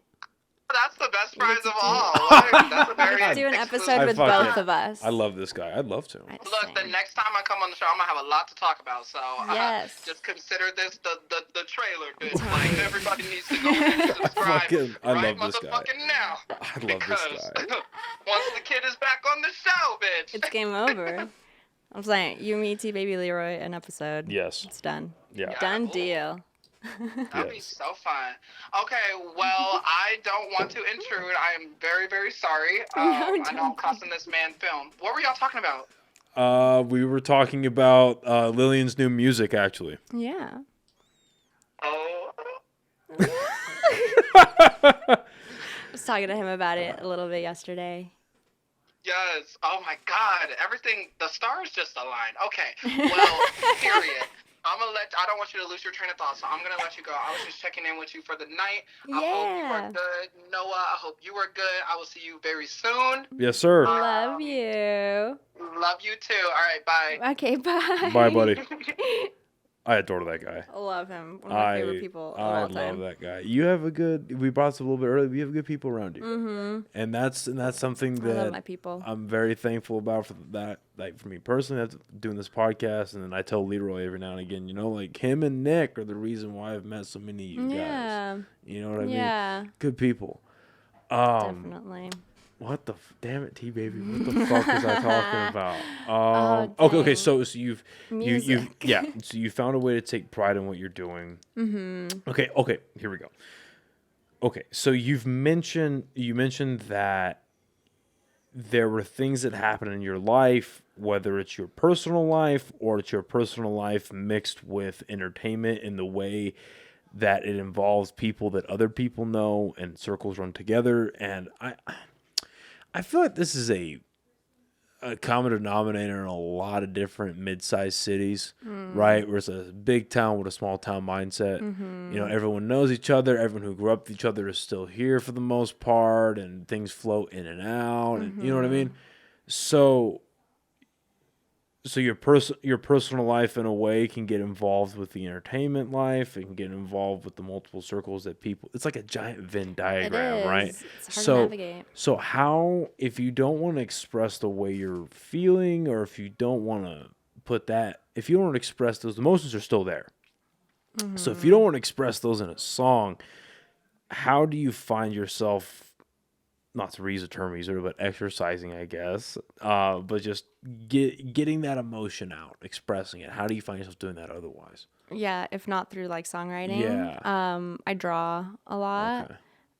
That's the best prize of all. That's a very Let's do an exclusive- episode with fucking- both of us. I love this guy. I'd love to. Look, the next time I come on the show, I'm gonna have a lot to talk about. So Yes. just consider this the trailer bit. Like everybody needs to go and subscribe I right love this guy. motherfucking now. I love this guy. Once the kid is back on the show, bitch. It's game over. I'm saying, you, me, T Baby Leroy, an episode. Yes. It's done. Yeah. Done Ooh. deal. That'd be Yes. so fun. Okay, well, I don't want to intrude. I am very, very sorry. I know I'm costing this man film. What were y'all talking about? We were talking about Lilian's new music, actually. Yeah. Oh. I was talking to him about it a little bit yesterday. Yes. Oh my God. Everything. The stars just aligned. Okay. Well, period. I don't want you to lose your train of thought, so I'm gonna let you go. I was just checking in with you for the night. I hope you are good. Noah, I hope you are good. I will see you very soon. Yes, sir. Love you. Love you too. All right, bye. Okay, bye. Bye, buddy. I adore that guy. I love him. One of my favorite people of all time. Love that guy. You have a good. We brought this up a little bit earlier. You have good people around you, and that's something I love that my people. I'm very thankful about for that. Like for me personally, that's doing this podcast, and then I tell Leroy every now and again, you know, like him and Nick are the reason why I've met so many of you guys. You know what I mean? Yeah. Good people. Definitely. What the damn it, T baby? What the fuck was I talking about? Okay. dang. So you've Music. So you found a way to take pride in what you're doing. Mm-hmm. Okay. Here we go. Okay. So you mentioned that there were things that happened in your life, whether it's your personal life or it's your personal life mixed with entertainment in the way that it involves people that other people know and circles run together. And I feel like this is a common denominator in a lot of different mid-sized cities, right? Where it's a big town with a small town mindset. You know, everyone knows each other. Everyone who grew up with each other is still here for the most part, and things flow in and out. And you know what I mean? So your personal life in a way can get involved with the entertainment life. It can get involved with the multiple circles that people. It's like a giant Venn diagram, right? It's hard to navigate. So how, if you don't want to express the way you're feeling, or if you don't want to if you don't want to express those emotions are still there. So if you don't want to express those in a song, how do you find yourself? Not to reuse a term user, but exercising, I guess. But just getting that emotion out, expressing it. How do you find yourself doing that otherwise? Yeah, if not through like songwriting. Yeah. I draw a lot.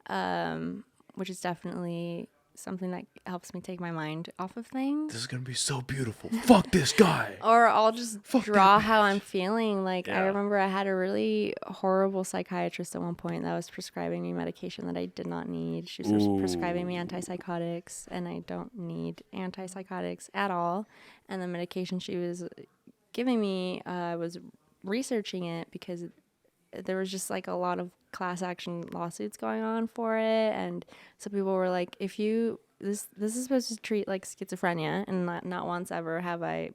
Okay. Which is definitely something that helps me take my mind off of things. This is gonna be so beautiful. Fuck this guy. Or I'll just draw how I'm feeling. Like, Yeah. I remember I had a really horrible psychiatrist at one point that was prescribing me medication that I did not need. She was prescribing me antipsychotics, and I don't need antipsychotics at all. And the medication she was giving me, I was researching it because there was just like a lot of class action lawsuits going on for it, and so people were like, if you this is supposed to treat like schizophrenia, and not once ever have I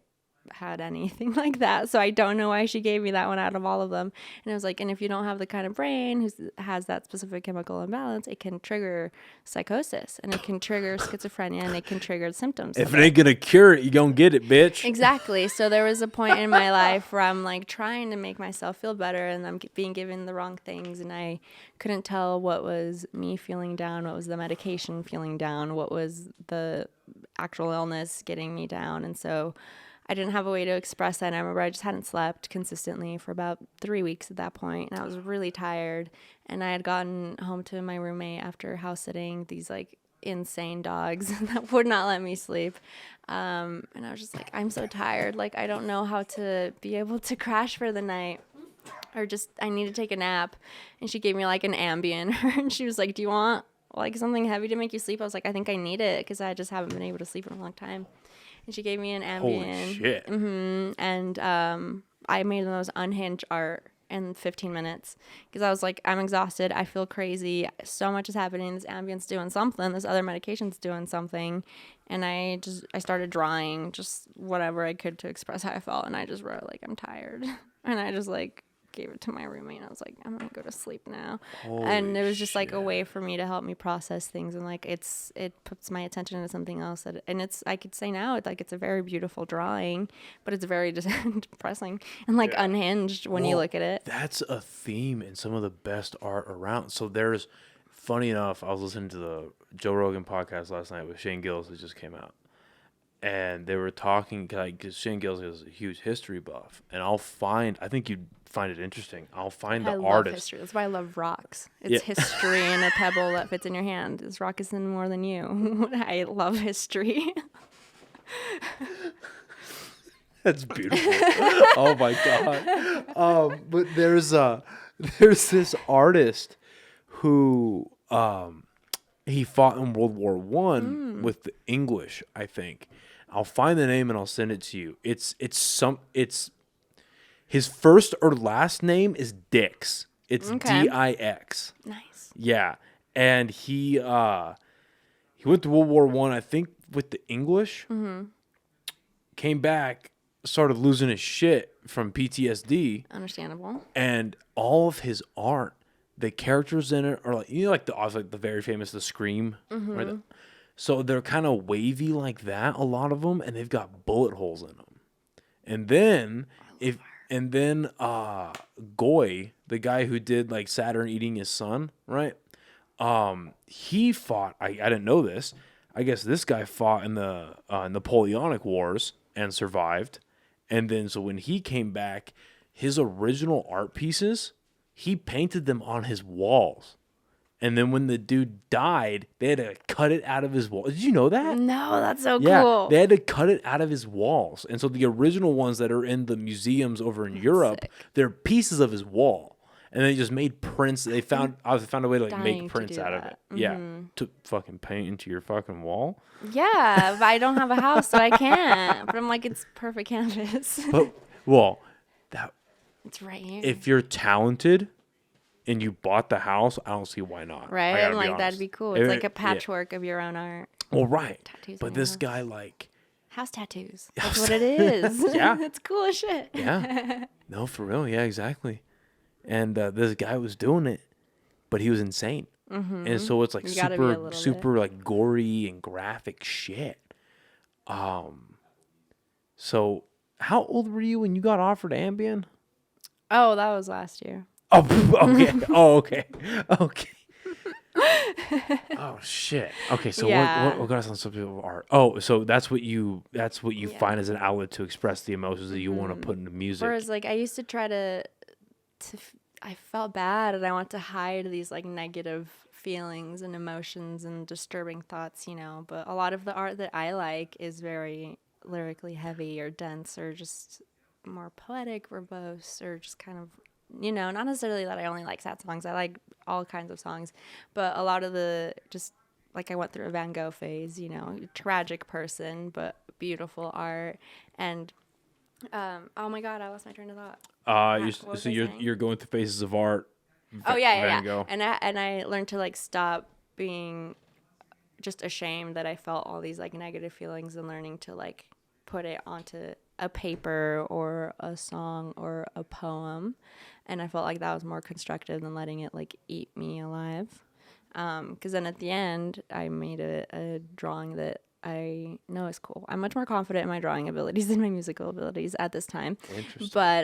had anything like that, so I don't know why she gave me that one out of all of them. And it was like, and if you don't have the kind of brain who has that specific chemical imbalance, it can trigger psychosis, and it can trigger schizophrenia, and it can trigger symptoms. If it ain't gonna cure it, you gonna get it, bitch. Exactly. So there was a point in my life where I'm like trying to make myself feel better, and I'm being given the wrong things, and I couldn't tell what was me feeling down, what was the medication feeling down, what was the actual illness getting me down. And so I didn't have a way to express that. And I remember I just hadn't slept consistently for about 3 weeks at that point, and I was really tired. And I had gotten home to my roommate after house sitting these like insane dogs that would not let me sleep. And I was just like, I'm so tired. Like, I don't know how to be able to crash for the night, or just I need to take a nap. And she gave me like an Ambien, and she was like, do you want like something heavy to make you sleep? I was like, I think I need it because I just haven't been able to sleep in a long time. And she gave me an Ambien. Holy shit. And I made the most unhinged art in 15 minutes because I was like, I'm exhausted. I feel crazy. So much is happening. This Ambien's doing something. This other medication's doing something. And I started drawing just whatever I could to express how I felt. And I just wrote like, I'm tired. And I just like gave it to my roommate. And I was like, I'm going to go to sleep now. And it was just like a way for me to help me process things. And like, it puts my attention into something else. I could say now, it's a very beautiful drawing, but it's very depressing and like unhinged when you look at it. That's a theme in some of the best art around. So there's, funny enough, I was listening to the Joe Rogan podcast last night with Shane Gillis that just came out. And they were talking, because Shane Gillis is a huge history buff. And I think you'd find it interesting. I'll find the I love artist. history. That's why I love rocks. It's history in a pebble that fits in your hand. This rock is in more than you. I love history. That's beautiful. Oh my god. But there's this artist who he fought in World War I with the English, I think. I'll find the name and I'll send it to you. It's his first or last name is Dix. It's Dix. Nice. Yeah. And he went to World War I think with the English. Came back, started losing his shit from PTSD. Understandable. And all of his art, the characters in it are like, like the very famous The Scream, right? So they're kind of wavy like that, a lot of them, and they've got bullet holes in them. And then Goy, the guy who did like Saturn eating his son, right? He fought. I didn't know this. I guess this guy fought in the Napoleonic Wars and survived. And then so when he came back, his original art pieces, he painted them on his walls. And then when the dude died, they had to cut it out of his wall. Did you know that? No, that's so Yeah, cool. they had to cut it out of his walls. And so the original ones that are in the museums over in Europe, they're pieces of his wall. And they just made prints. They found a way to like make prints out of it. Yeah, to fucking paint into your fucking wall. Yeah, but I don't have a house, so I can't. But I'm like, it's perfect canvas. But It's right here. if you're talented and you bought the house, I don't see why not. Right? I'm like, that'd be cool. It's like a patchwork of your own art. Well, right. Tattoos But on this your guy, like... house tattoos. That's what it is. Yeah. It's cool as shit. Yeah. No, for real. Yeah, exactly. And this guy was doing it, but he was insane. And so it's like super like gory and graphic shit. So how old were you when you got offered Ambien? Oh, that was last year. Oh, okay. Okay. Oh shit. Okay, so what got us on subject of art? Oh, so that's what you find as an outlet to express the emotions that you want to put into music. Whereas like I used to try to I felt bad and I want to hide these like negative feelings and emotions and disturbing thoughts, you know. But a lot of the art that I like is very lyrically heavy or dense or just more poetic, verbose, or just kind of, you know, not necessarily that I only like sad songs. I like all kinds of songs, but a lot of the just like I went through a Van Gogh phase, you know, tragic person, but beautiful art. And oh my God, I lost my train of thought. So you're going through phases of art. Oh yeah. Van Gogh. And I learned to like stop being just ashamed that I felt all these like negative feelings and learning to like put it onto a paper or a song or a poem. And I felt like that was more constructive than letting it like eat me alive. Because then at the end, I made a drawing that I know is cool. I'm much more confident in my drawing abilities than my musical abilities at this time. Interesting. But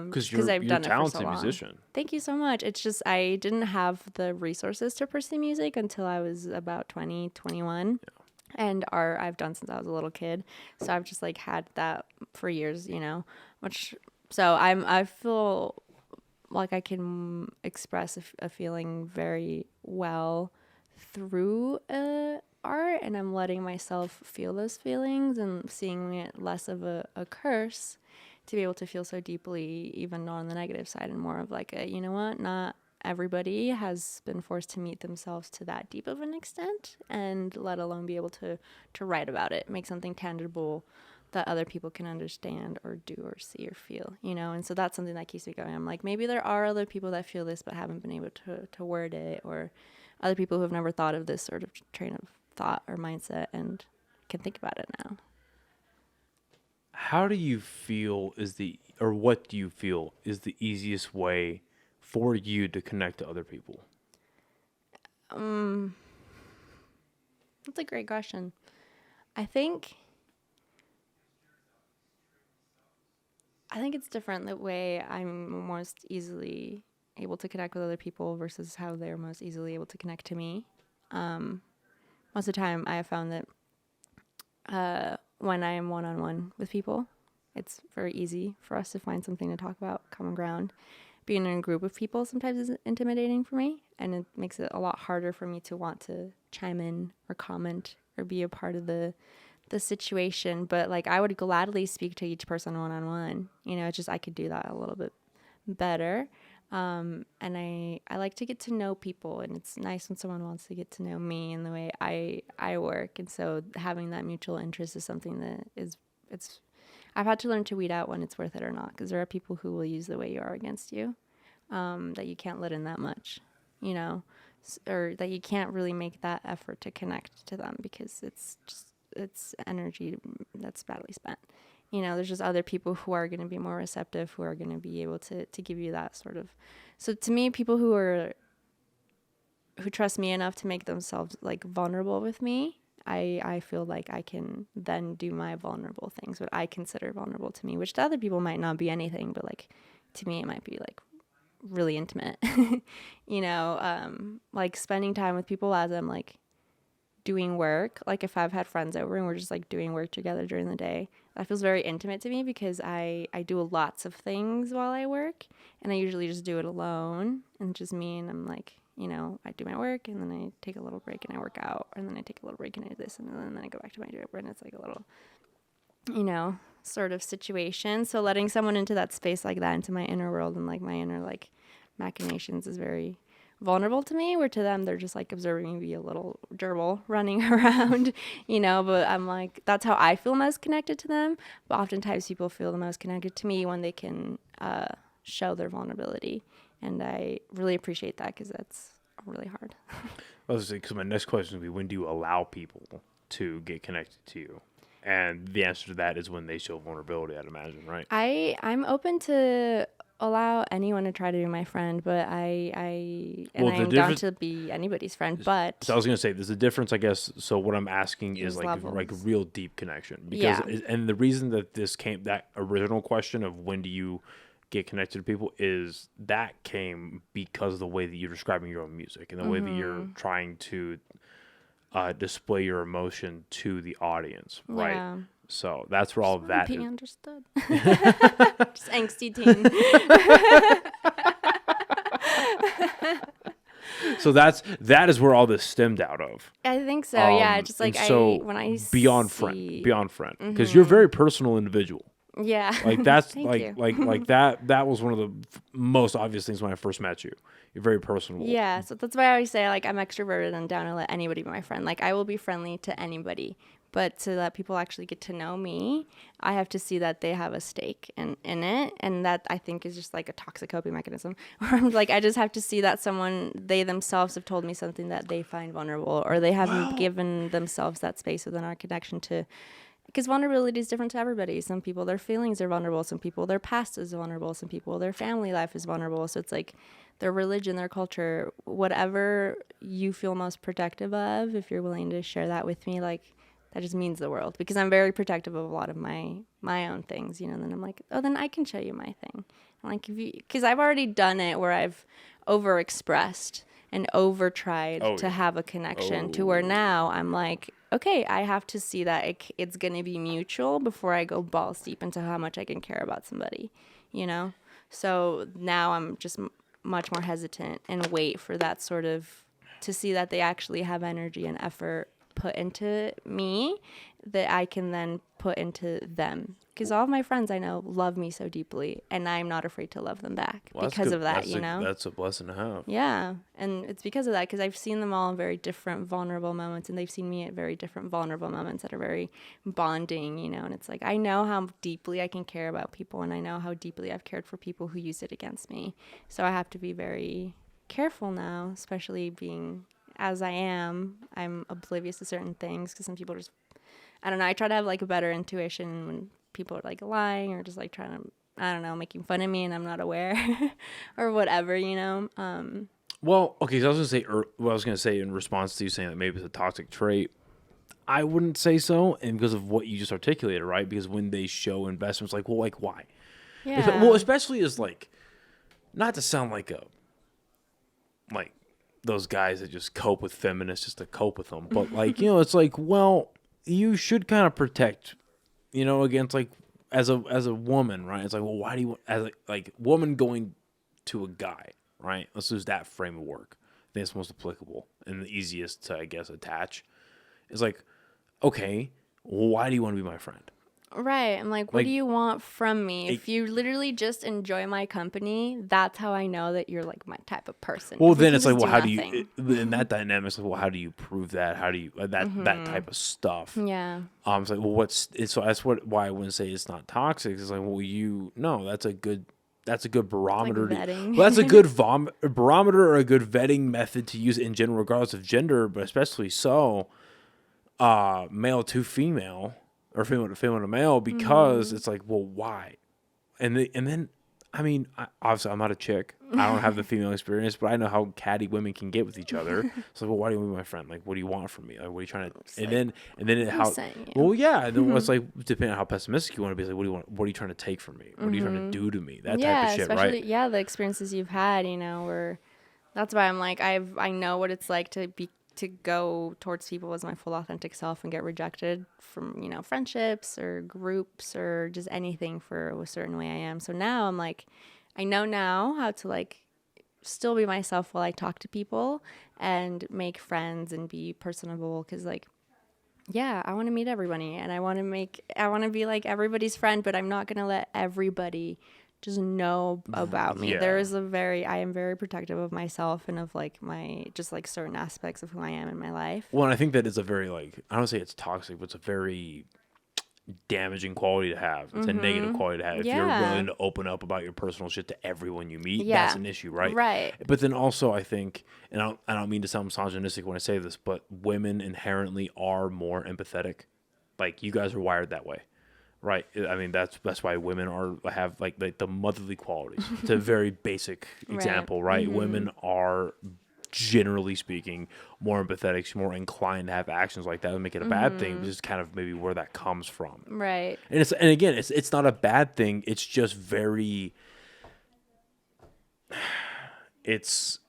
because I've done it for so long. You're a talented musician. Thank you so much. It's just I didn't have the resources to pursue music until I was about 20, 21. Yeah. And art I've done since I was a little kid. So I've just like had that for years, you know. I feel like I can express a feeling very well through art, and I'm letting myself feel those feelings and seeing it less of a curse to be able to feel so deeply, even on the negative side, and more of like a, you know what, not everybody has been forced to meet themselves to that deep of an extent, and let alone be able to write about it, make something tangible that other people can understand or do or see or feel, you know. And so that's something that keeps me going. I'm like, maybe there are other people that feel this but haven't been able to word it, or other people who have never thought of this sort of train of thought or mindset and can think about it now. How do you feel what do you feel is the easiest way for you to connect to other people? That's a great question. I think it's different the way I'm most easily able to connect with other people versus how they're most easily able to connect to me. Most of the time I have found that when I am one-on-one with people, it's very easy for us to find something to talk about, common ground. Being in a group of people sometimes is intimidating for me, and it makes it a lot harder for me to want to chime in or comment or be a part of the situation. But like I would gladly speak to each person one-on-one. You know, it's just I could do that a little bit better. And I like to get to know people, and it's nice when someone wants to get to know me and the way I work. And so having that mutual interest is something that I've had to learn to weed out when it's worth it or not, because there are people who will use the way you are against you, that you can't let in that much, you know, or that you can't really make that effort to connect to them because it's energy that's badly spent. You know, there's just other people who are going to be more receptive, who are going to be able to give you that sort of. So to me, people who trust me enough to make themselves like vulnerable with me, I feel like I can then do my vulnerable things, what I consider vulnerable to me, which to other people might not be anything, but like to me it might be like really intimate. You know, like spending time with people as I'm like doing work. Like if I've had friends over and we're just like doing work together during the day, that feels very intimate to me because I do lots of things while I work, and I usually just do it alone and just me, and I'm like, you know, I do my work and then I take a little break and I work out, and then I take a little break and I do this, and then I go back to my job, and it's like a little, you know, sort of situation. So letting someone into that space like that, into my inner world and like my inner like machinations, is very vulnerable to me, where to them they're just like observing me be a little gerbil running around, you know. But I'm like, that's how I feel most connected to them. But oftentimes people feel the most connected to me when they can show their vulnerability, and I really appreciate that because that's really hard. Because my next question would be, when do you allow people to get connected to you? And the answer to that is when they show vulnerability, I'd imagine, right? I'm open to allow anyone to try to be my friend, but I'm down to be anybody's friend. But so I was gonna say, there's a difference, I guess. So what I'm asking is like real deep connection, because and the reason that that original question of when do you get connected to people is that came because of the way that you're describing your own music and the way that you're trying to display your emotion to the audience, right? Yeah. So that's where all of that being understood. Just angsty teen. So that is where all this stemmed out of. I think so. Yeah, just like when I beyond friend, because you're a very personal individual. Yeah. Like that's Thank like you. like that was one of the most obvious things when I first met you. You're very personable. Yeah, so that's why I always say like I'm extroverted and down to let anybody be my friend. Like I will be friendly to anybody, but to let people actually get to know me, I have to see that they have a stake in it, and that I think is just like a toxic coping mechanism. Where I'm like, I just have to see that they themselves have told me something that they find vulnerable, or they haven't given themselves that space within our connection to. Because vulnerability is different to everybody. Some people, their feelings are vulnerable. Some people, their past is vulnerable. Some people, their family life is vulnerable. So it's like their religion, their culture, whatever you feel most protective of, if you're willing to share that with me, like that just means the world. Because I'm very protective of a lot of my own things, you know. And then I'm like, oh, then I can show you my thing. I'm like, because I've already done it where I've overexpressed and over-tried to have a connection to where now I'm like, okay, I have to see that it's going to be mutual before I go balls deep into how much I can care about somebody, you know? So now I'm just much more hesitant and wait for that sort of, to see that they actually have energy and effort put into me that I can then put into them. Because all of my friends I know love me so deeply, and I'm not afraid to love them back because of that, you know? That's a blessing to have. Yeah, and it's because of that, because I've seen them all in very different vulnerable moments, and they've seen me at very different vulnerable moments that are very bonding, you know? And it's like, I know how deeply I can care about people, and I know how deeply I've cared for people who use it against me. So I have to be very careful now, especially being as I am. I'm oblivious to certain things, because some people just, I don't know, I try to have like a better intuition when people are like lying or just like trying to, I don't know, making fun of me and I'm not aware or whatever, you know? Well, okay, so I was gonna say in response to you saying that maybe it's a toxic trait, I wouldn't say so, and because of what you just articulated, right? Because when they show investments, like, well, like why? Yeah. Well, especially as like, not to sound like those guys that just cope with feminists just to cope with them, but like, you know, it's like, well, you should kind of protect, you know, against like as a woman, right? It's like, well, why do you, as a like woman going to a guy, right? Let's use that frame of work. I think it's most applicable and the easiest to, I guess, attach. It's like, okay, well, why do you want to be my friend? Right. I'm like, what do you want from me? If you literally just enjoy my company, that's how I know that you're like my type of person. Well, then it's like, well, how do you, in that dynamic, it's like, well, how do you prove that? How do you, that type of stuff? Yeah. It's like, well, so that's why I wouldn't say it's not toxic. It's like, well, that's a good barometer. Like vetting. Well, that's a good barometer or a good vetting method to use in general, regardless of gender, but especially so, male to female. Or female to male, because it's like, well, why? And then, I mean, obviously, I'm not a chick. I don't have the female experience, but I know how catty women can get with each other. So, well, why do you want to be my friend? Like, what do you want from me? Like, what are you trying to? And then how? Well, yeah. And then it's like, depending on how pessimistic you want to be, it's like, what do you want? What are you trying to take from me? What are you trying to do to me? That type of shit, right? Yeah, the experiences you've had, you know, where that's why I'm like, I know what it's like to go towards people as my full authentic self and get rejected from, you know, friendships or groups or just anything for a certain way I am. So now I'm like, I know now how to like still be myself while I talk to people and make friends and be personable. Cause like, yeah, I want to meet everybody and I want to be like everybody's friend, but I'm not going to let everybody just know about me. Yeah. I am very protective of myself and of like my, just like certain aspects of who I am in my life. Well, and I think that is a very like, I don't say it's toxic, but it's a very damaging quality to have. It's a negative quality to have. If you're willing to open up about your personal shit to everyone you meet, that's an issue, right? Right. But then also I think, and I don't mean to sound misogynistic when I say this, but women inherently are more empathetic. Like you guys are wired that way. Right. I mean, that's why women have like the motherly qualities. It's a very basic example, right? Women are, generally speaking, more empathetic, more inclined to have actions like that. That would make it a bad thing. This is kind of maybe where that comes from. Right. And again, it's not a bad thing. It's just very. It's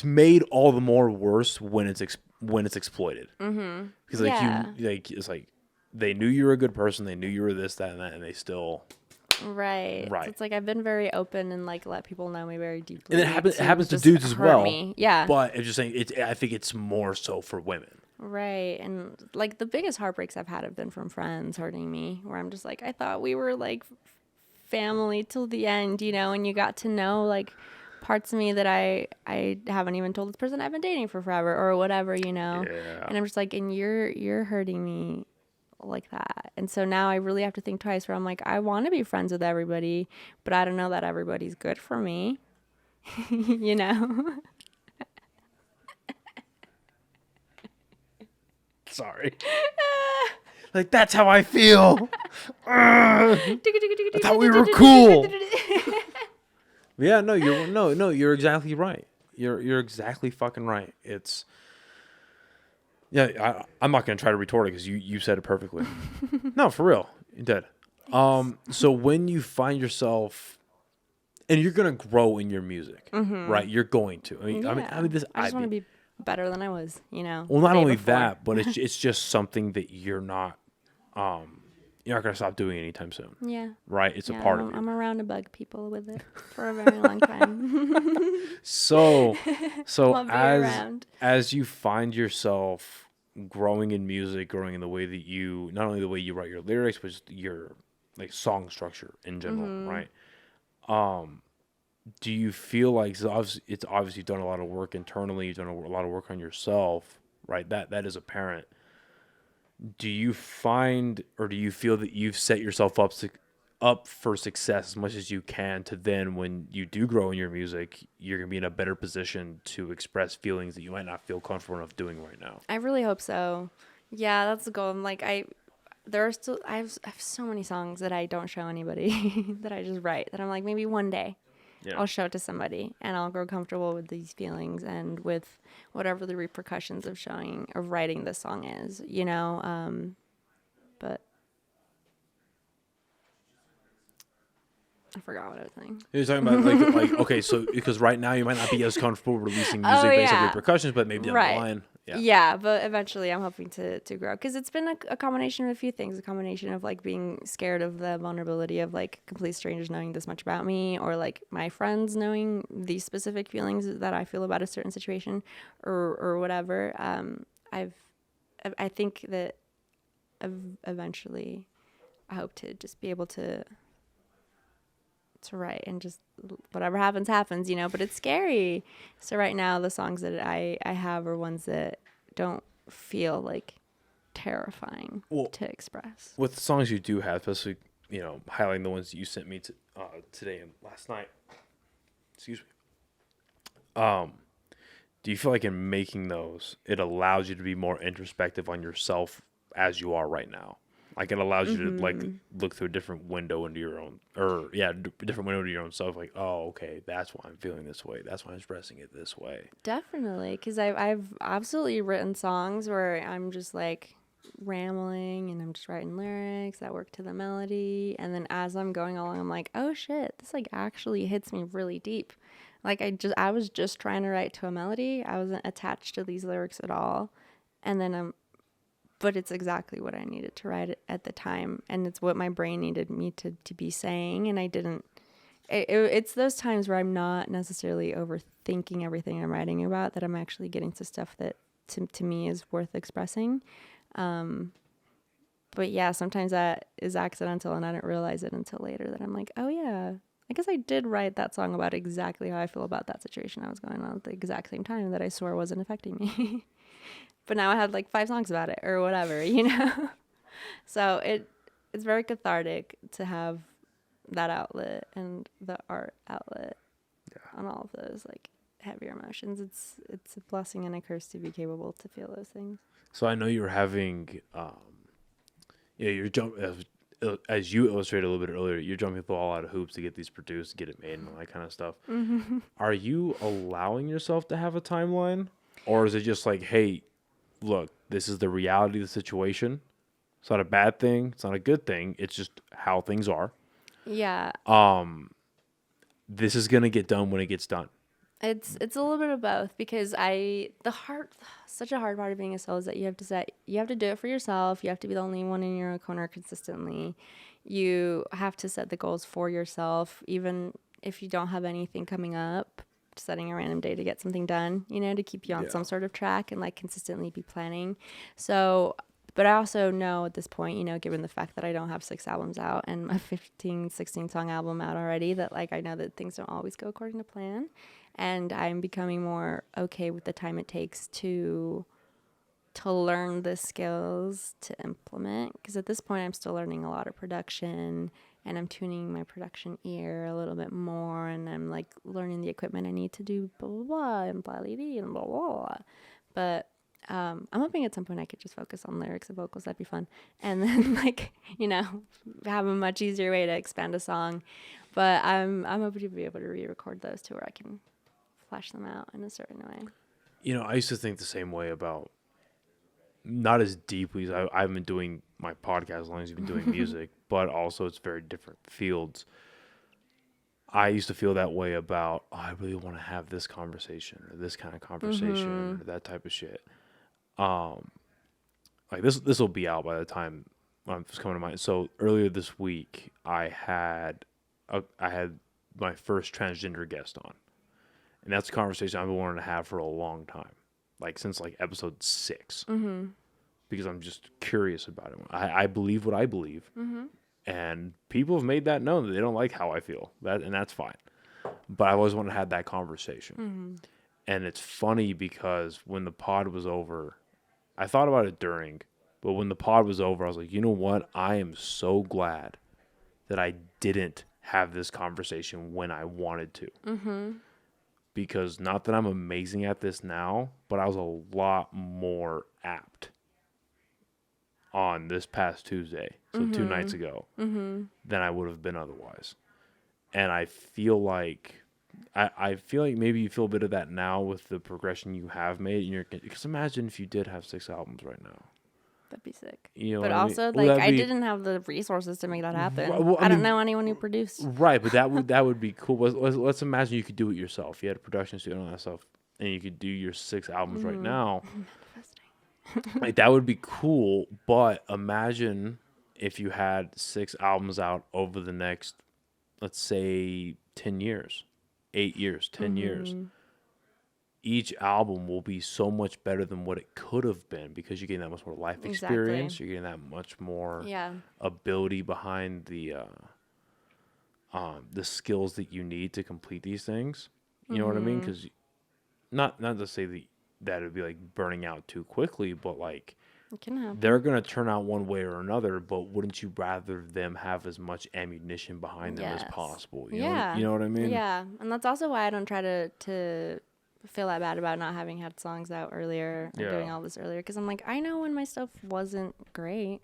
made all the more worse when it's exploited. Because it's like they knew you were a good person, they knew you were this, that, and that, and they still Right. Right. So it's like I've been very open and like let people know me very deeply. And it happens to just dudes as hurt well. me. Yeah. But I'm just saying, I think it's more so for women. Right. And like the biggest heartbreaks I've had have been from friends hurting me, where I'm just like, I thought we were like family till the end, you know, and you got to know like parts of me that I haven't even told this person I've been dating for forever or whatever, you know. Yeah. And I'm just like, and you're hurting me like that. And so now I really have to think twice, where I'm like, I want to be friends with everybody, but I don't know that everybody's good for me. You know. Sorry. Like, that's how I feel. I thought we were cool. Yeah, no, you're exactly right. You're exactly fucking right. It's I'm not gonna try to retort it because you said it perfectly. No, for real, you did. So when you find yourself, and you're gonna grow in your music, right? You're going to. I mean, I just want to be better than I was, you know. Well, not the day only before. that, but it's just something that you're not gonna stop doing anytime soon. Yeah. Right? It's a part of you. I'm around to bug people with it for a very long time. So I'll be around. as you find yourself growing in music, growing in the way that you, not only the way you write your lyrics, but just your like song structure in general, right? Do you feel like, so it's obviously you've done a lot of work internally, you've done a lot of work on yourself, right? That is apparent. Do you find, or do you feel that you've set yourself up for success as much as you can, to then when you do grow in your music, you're going to be in a better position to express feelings that you might not feel comfortable enough doing right now? I really hope so. Yeah, that's the goal. I'm like, I have so many songs that I don't show anybody that I just write, that I'm like, maybe one day I'll show it to somebody and I'll grow comfortable with these feelings and with whatever the repercussions of writing this song is, you know? But I forgot what I was saying. You're talking about like okay, so because right now you might not be as comfortable releasing music based on repercussions, but maybe down the line. Yeah, but eventually I'm hoping to grow, because it's been a combination of a few things. A combination of like being scared of the vulnerability of like complete strangers knowing this much about me, or like my friends knowing these specific feelings that I feel about a certain situation, or whatever. I think that eventually I hope to just be able to write, and just whatever happens, you know, but it's scary. So right now the songs that I have are ones that don't feel like terrifying to express. With the songs you do have, especially, you know, highlighting the ones that you sent me today and last night. Excuse me. Do you feel like in making those, it allows you to be more introspective on yourself as you are right now? Like, it allows you to like look through a different window into your own, different window to your own self. Like, oh, okay, that's why I'm feeling this way. That's why I'm expressing it this way. Definitely, because I've absolutely written songs where I'm just like rambling and I'm just writing lyrics that work to the melody, and then as I'm going along, I'm like, oh shit, this like actually hits me really deep. Like I was just trying to write to a melody. I wasn't attached to these lyrics at all, and then but it's exactly what I needed to write at the time, and it's what my brain needed me to be saying, and I didn't. It's those times where I'm not necessarily overthinking everything I'm writing about, that I'm actually getting to stuff that to me is worth expressing. But yeah, sometimes that is accidental, and I didn't realize it until later, that I'm like, oh yeah, I guess I did write that song about exactly how I feel about that situation I was going on at the exact same time that I swore wasn't affecting me. But now I had like 5 songs about it or whatever, you know? So it's very cathartic to have that outlet and the art outlet on all of those like heavier emotions. It's a blessing and a curse to be capable to feel those things. So I know you were having, you're as you illustrated a little bit earlier, you're jumping through a lot of hoops to get these produced, get it made, and all that kind of stuff. Mm-hmm. Are you allowing yourself to have a timeline? Or is it just like, hey, look, this is the reality of the situation. It's not a bad thing. It's not a good thing. It's just how things are. Yeah. This is going to get done when it gets done. It's a little bit of both, because such a hard part of being a soul is that you have to do it for yourself. You have to be the only one in your own corner consistently. you have to set the goals for yourself, even if you don't have anything coming up, setting a random day to get something done, you know, to keep you on some sort of track and like consistently be planning. So, but I also know at this point, you know, given the fact that I don't have 6 albums out and a 15, 16 song album out already, that like I know that things don't always go according to plan. And I'm becoming more okay with the time it takes to learn the skills to implement. Because at this point, I'm still learning a lot of production, and I'm tuning my production ear a little bit more, and I'm like learning the equipment I need to do blah blah blah and blah blah blah and blah blah blah. But I'm hoping at some point I could just focus on lyrics and vocals. That'd be fun, and then like, you know, have a much easier way to expand a song. But I'm hoping to be able to re-record those to where I can flash them out in a certain way. You know, I used to think the same way about, not as deeply as I've been doing my podcast as long as you've been doing music, but also it's very different fields. I used to feel that way about, I really want to have this conversation or this kind of conversation or that type of shit. Like this will be out by the time it's coming to mind. So earlier this week, I had my first transgender guest on, and that's a conversation I've been wanting to have for a long time. Like since like episode 6, because I'm just curious about it. I believe what I believe, and people have made that known that they don't like how I feel. And that's fine. But I've always wanted to have that conversation. And it's funny because when the pod was over, I thought about it during, but when the pod was over, I was like, you know what? I am so glad that I didn't have this conversation when I wanted to. Because not that I'm amazing at this now, but I was a lot more apt on this past Tuesday, so 2 nights ago, than I would have been otherwise. And I feel like maybe you feel a bit of that now with the progression you have made. Because imagine if you did have 6 albums right now. That'd be sick. You know but what also, I mean? like, I didn't have the resources to make that happen. Well, I don't know anyone who produced. Right, but that would be cool. Let's imagine you could do it yourself. You had a production studio and all that stuff, and you could do your 6 albums right now. Like, that would be cool, but imagine if you had 6 albums out over the next, let's say, 10 years, 8 years, 10 years. Each album will be so much better than what it could have been because you're getting that much more life experience. You're getting that much more ability behind the skills that you need to complete these things. You know what I mean? Because not to say that it would be like burning out too quickly, but like it can happen. They're going to turn out one way or another, but wouldn't you rather them have as much ammunition behind them as possible? You know what I mean? Yeah, and that's also why I don't try to feel that bad about not having had songs out earlier or doing all this earlier, because I'm like, I know when my stuff wasn't great,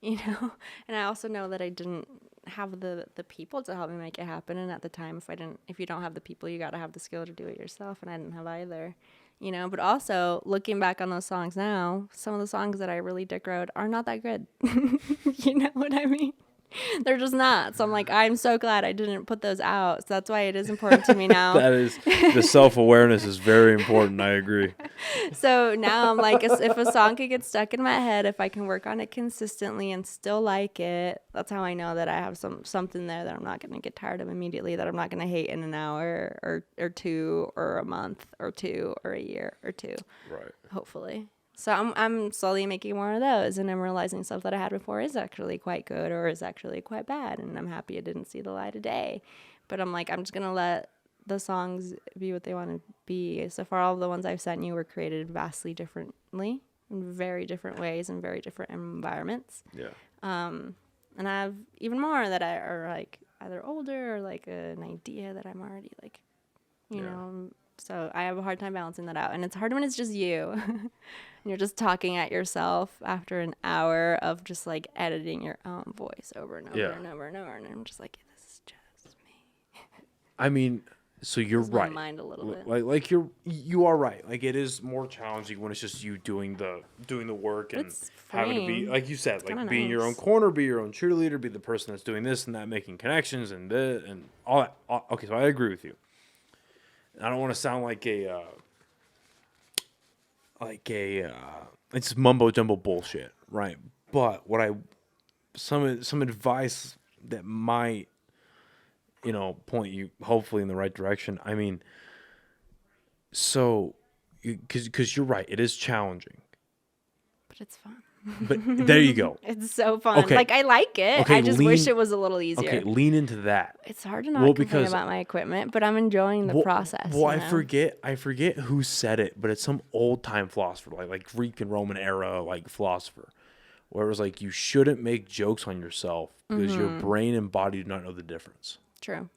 you know, and I also know that I didn't have the people to help me make it happen. And at the time, if you don't have the people, you got to have the skill to do it yourself, and I didn't have either, you know. But also looking back on those songs now, some of the songs that I really dick rode are not that good. You know what I mean? They're just not. So I'm like, I'm so glad I didn't put those out. So that's why it is important to me now. That is, the self-awareness is very important. I agree. So now I'm like, if a song could get stuck in my head, if I can work on it consistently and still like it, that's how I know that I have something there that I'm not going to get tired of immediately, that I'm not going to hate in an hour or 2 or a month or 2 or a year or 2. Right. Hopefully. So I'm slowly making more of those, and I'm realizing stuff that I had before is actually quite good or is actually quite bad, and I'm happy it didn't see the light of day. But I'm like, I'm just going to let the songs be what they want to be. So far, all of the ones I've sent you were created vastly differently, in very different ways, in very different environments. Yeah. And I have even more that are like either older or like an idea that I'm already like, you know. So I have a hard time balancing that out. And it's hard when it's just you. And you're just talking at yourself after an hour of just like editing your own voice over and over and over and over. And I'm just like, this is just me. I mean, so you're right. My mind a little bit. Like you are right. Like, it is more challenging when it's just you doing the work and having to be, like you said, like being your own corner, be your own cheerleader, be the person that's doing this and that, making connections and this and all that. Okay, so I agree with you. I don't want to sound like it's mumbo jumbo bullshit, right? But some advice that might, point you hopefully in the right direction. I mean, so, because you're right, it is challenging. But it's fun. But there you go. It's so fun. Okay. Like, I like it. Okay, I just wish it was a little easier. Okay, lean into that. It's hard to not complain about my equipment, but I'm enjoying the process. Well, I forget who said it, but it's some old time philosopher, like Greek and Roman era philosopher, where it was like you shouldn't make jokes on yourself because your brain and body do not know the difference. True.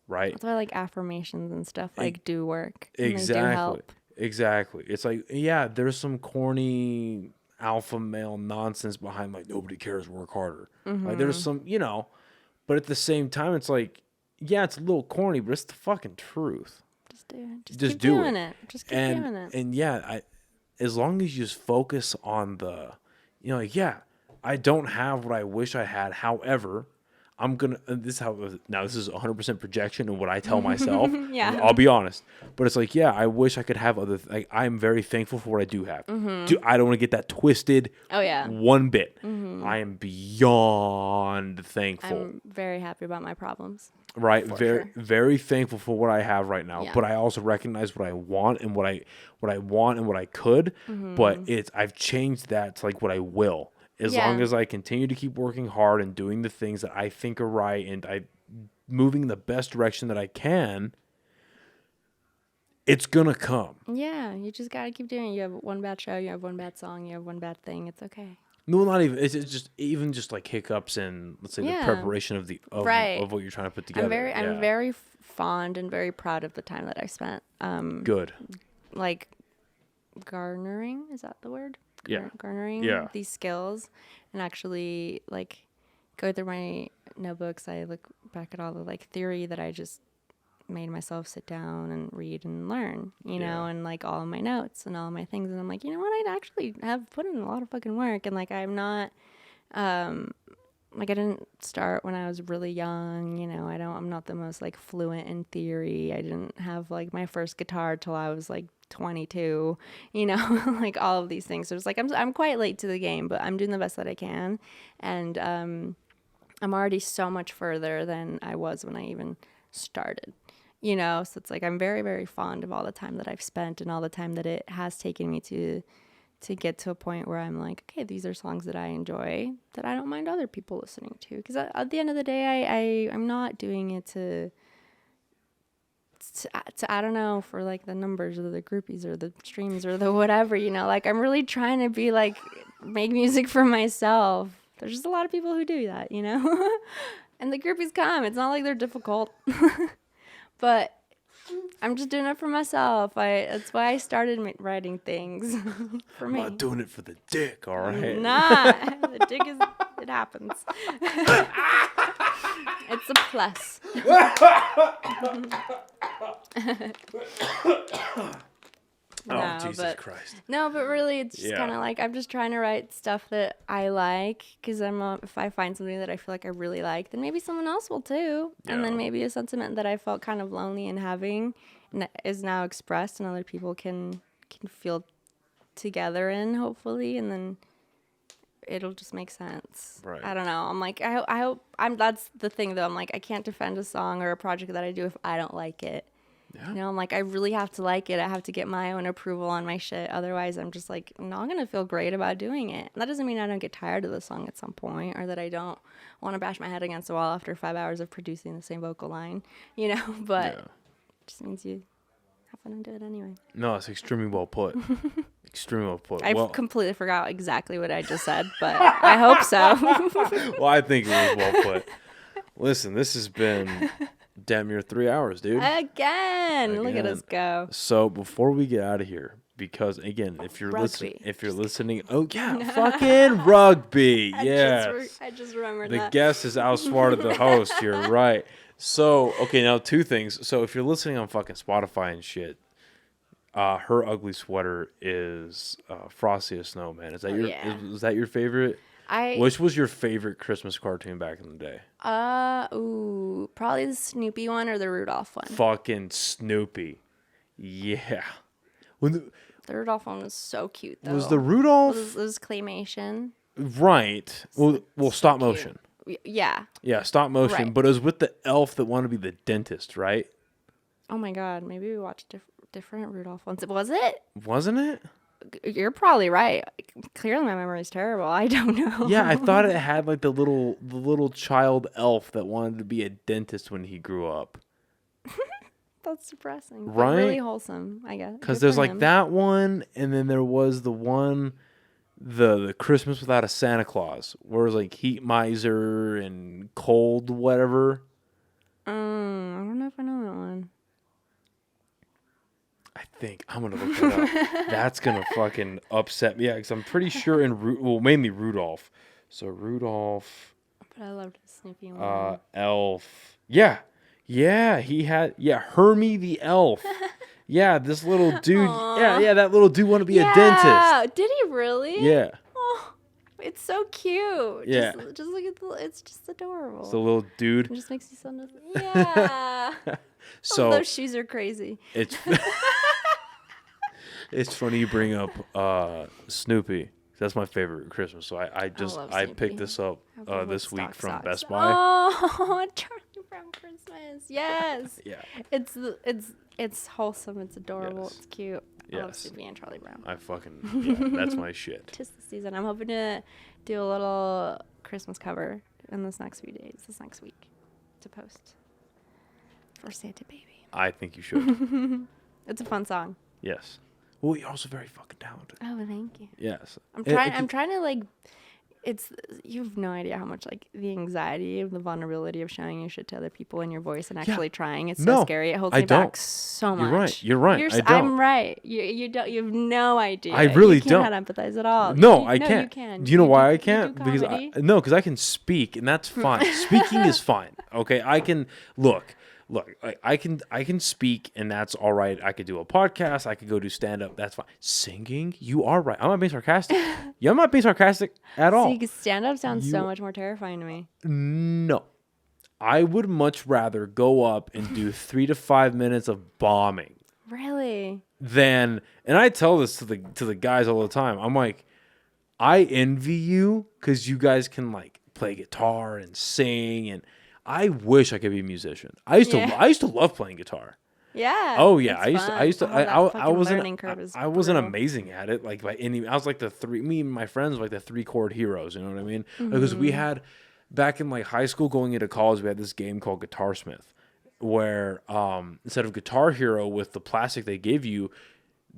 Right. That's why affirmations and stuff do work. Exactly. And they do help. Exactly. It's like, yeah, there's some corny alpha male nonsense behind nobody cares, work harder. Like there's some, but at the same time it's like, yeah, it's a little corny, but it's the fucking truth. Just do it. Just keep do doing it. Just keep doing it. And yeah, as long as you just focus on the, I don't have what I wish I had. However, I'm going to, this is 100% projection and what I tell myself. Yeah. I'll be honest. But it's like, yeah, I wish I could have I'm very thankful for what I do have. I don't want to get that twisted. Oh, yeah. One bit. I am beyond thankful. I'm very happy about my problems. Right. Very thankful for what I have right now. Yeah. But I also recognize what I want and what I want and what I could. But I've changed that to what I will. As long as I continue to keep working hard and doing the things that I think are right and I moving in the best direction that I can, it's gonna come. Yeah, you just gotta keep doing it. You have one bad show, you have one bad song, you have one bad thing. It's okay. No, not even. It's just hiccups in, let's say, the preparation of of what you're trying to put together. I'm very fond and very proud of the time that I spent. Good. Garnering, is that the word? Yeah. Garnering these skills and actually go through my notebooks. I look back at all the theory that I just made myself sit down and read and learn, know, and all of my notes and all of my things. And I'm like, you know what? I actually have put in a lot of fucking work. And I'm not, I didn't start when I was really young, I'm not the most fluent in theory. I didn't have my first guitar till I was 22, all of these things. So it's I'm quite late to the game, but I'm doing the best that I can. And I'm already so much further than I was when I even started, so it's I'm very, very fond of all the time that I've spent and all the time that it has taken me to get to a point where I'm okay, these are songs that I enjoy that I don't mind other people listening to. Because at the end of the day, I'm not doing it to I don't know, for the numbers or the groupies or the streams or the whatever, I'm really trying to be make music for myself. There's just a lot of people who do that, and the groupies come. It's not like they're difficult, but I'm just doing it for myself. That's why I started writing things for me. I'm not doing it for the dick, all right? Nah, the dick it happens. It's a plus. No, Jesus Christ. No, but really, it's just kind of I'm just trying to write stuff that I like, because if I find something that I feel I really like, then maybe someone else will too. Yeah. And then maybe a sentiment that I felt kind of lonely in having is now expressed, and other people can feel together in, hopefully, and then it'll just make sense. Right. I don't know. I hope that's the thing though. I can't defend a song or a project that I do if I don't like it. Yeah. I really have to like it. I have to get my own approval on my shit. Otherwise, I'm just not going to feel great about doing it. And that doesn't mean I don't get tired of the song at some point, or that I don't want to bash my head against the wall after 5 hours of producing the same vocal line, but it just means you have fun and do it anyway. No, it's extremely well put. Extremely well put. I completely forgot exactly what I just said, but I hope so. Well, I think it was well put. Listen, this has been damn near 3 hours, dude. Again. Look at us go. So before we get out of here, because again, if you're listening, oh yeah, fucking rugby. Yes. I just remembered the that. guest has outsmarted the host. You're right. So, okay, now 2 things. So if you're listening on fucking Spotify and shit, her ugly sweater is Frosty the Snowman. Is that is that your favorite? Which was your favorite Christmas cartoon back in the day? Probably the Snoopy one or the Rudolph one. Fucking Snoopy. Yeah. The Rudolph one was so cute, though. Was the Rudolph? It was claymation. Right. Well, stop motion. Cute. Yeah. Yeah, stop motion. Right. But it was with the elf that wanted to be the dentist, right? Oh my God. Maybe we watched different Rudolph ones. Was it? Wasn't it? You're probably right. Clearly, my memory is terrible. I don't know. Yeah, I thought it had like the little child elf that wanted to be a dentist when he grew up. That's depressing. But Right? really wholesome, I guess. Because Good there's for like him. that one, and then there was the one, the Christmas Without a Santa Claus, where it was like heat miser and cold whatever. I don't know if I know that one. I think I'm gonna look that up. That's gonna fucking upset me. Yeah, because I'm pretty sure mainly Rudolph. So Rudolph, But I loved the Snoopy one. elf. Yeah, he had Hermie the elf. Yeah, this little dude. Yeah, that little dude want to be a dentist. Yeah, did he really? Yeah, Oh, it's so cute. Yeah. Just look at it's just adorable. it's a little dude. It just makes you so nice. Yeah. So those shoes are crazy. it's it's funny you bring up Snoopy. That's my favorite Christmas. So I love I Snoopy. picked this up With this week stock from socks. Best Buy. Oh, Charlie Brown Christmas. Yes. Yeah. It's wholesome. It's adorable. Yes. It's cute. I love Yes. Snoopy and Charlie Brown. I fucking that's my shit. Tis the season. I'm hoping to do a little Christmas cover in this next week, to post for Santa Baby. I think you should. It's a fun song. Yes. Well, you're also very fucking talented. Oh, thank you. Yes. I'm trying to like. You have no idea how much like the anxiety of the vulnerability of showing your shit to other people in your voice and actually trying. It's so No, scary. It holds I me back don't. so much. You're right. You're right. I don't. I'm right. You don't. You have no idea. I really you don't. cannot empathize at all. No, You- I no, can't. You can. Do you know why I do can't? Because comedy. because I can speak and that's fine. Speaking is fine. Okay, I can look. I can speak and that's all right. I could do a podcast. I could go do stand up. That's fine. Singing, you are right. I'm not being sarcastic. Yeah, I'm not being sarcastic at all. See, stand up sounds so You- much more terrifying to me. No, I would much rather go up and do 3 to 5 minutes of bombing Really? than. And I tell this to the guys all the time. I'm like, I envy you because you guys can like play guitar and sing, and I wish I could be a musician. I used to love playing guitar. Yeah. Oh yeah, it's I used to. fun. Oh, that I fucking wasn't. learning curve is I wasn't brutal. amazing at it. Like by any, I was like me and my friends were like the 3-chord heroes. You know what I mean? Because we had back in like high school, going into college, we had this game called Guitarsmith, where instead of Guitar Hero with the plastic they gave you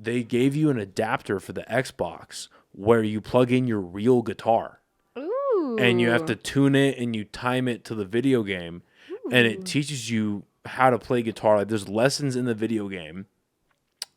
an adapter for the Xbox where you plug in your real guitar. Ooh. And you have to tune it and you time it to the video game, and it teaches you how to play guitar. Like there's lessons in the video game,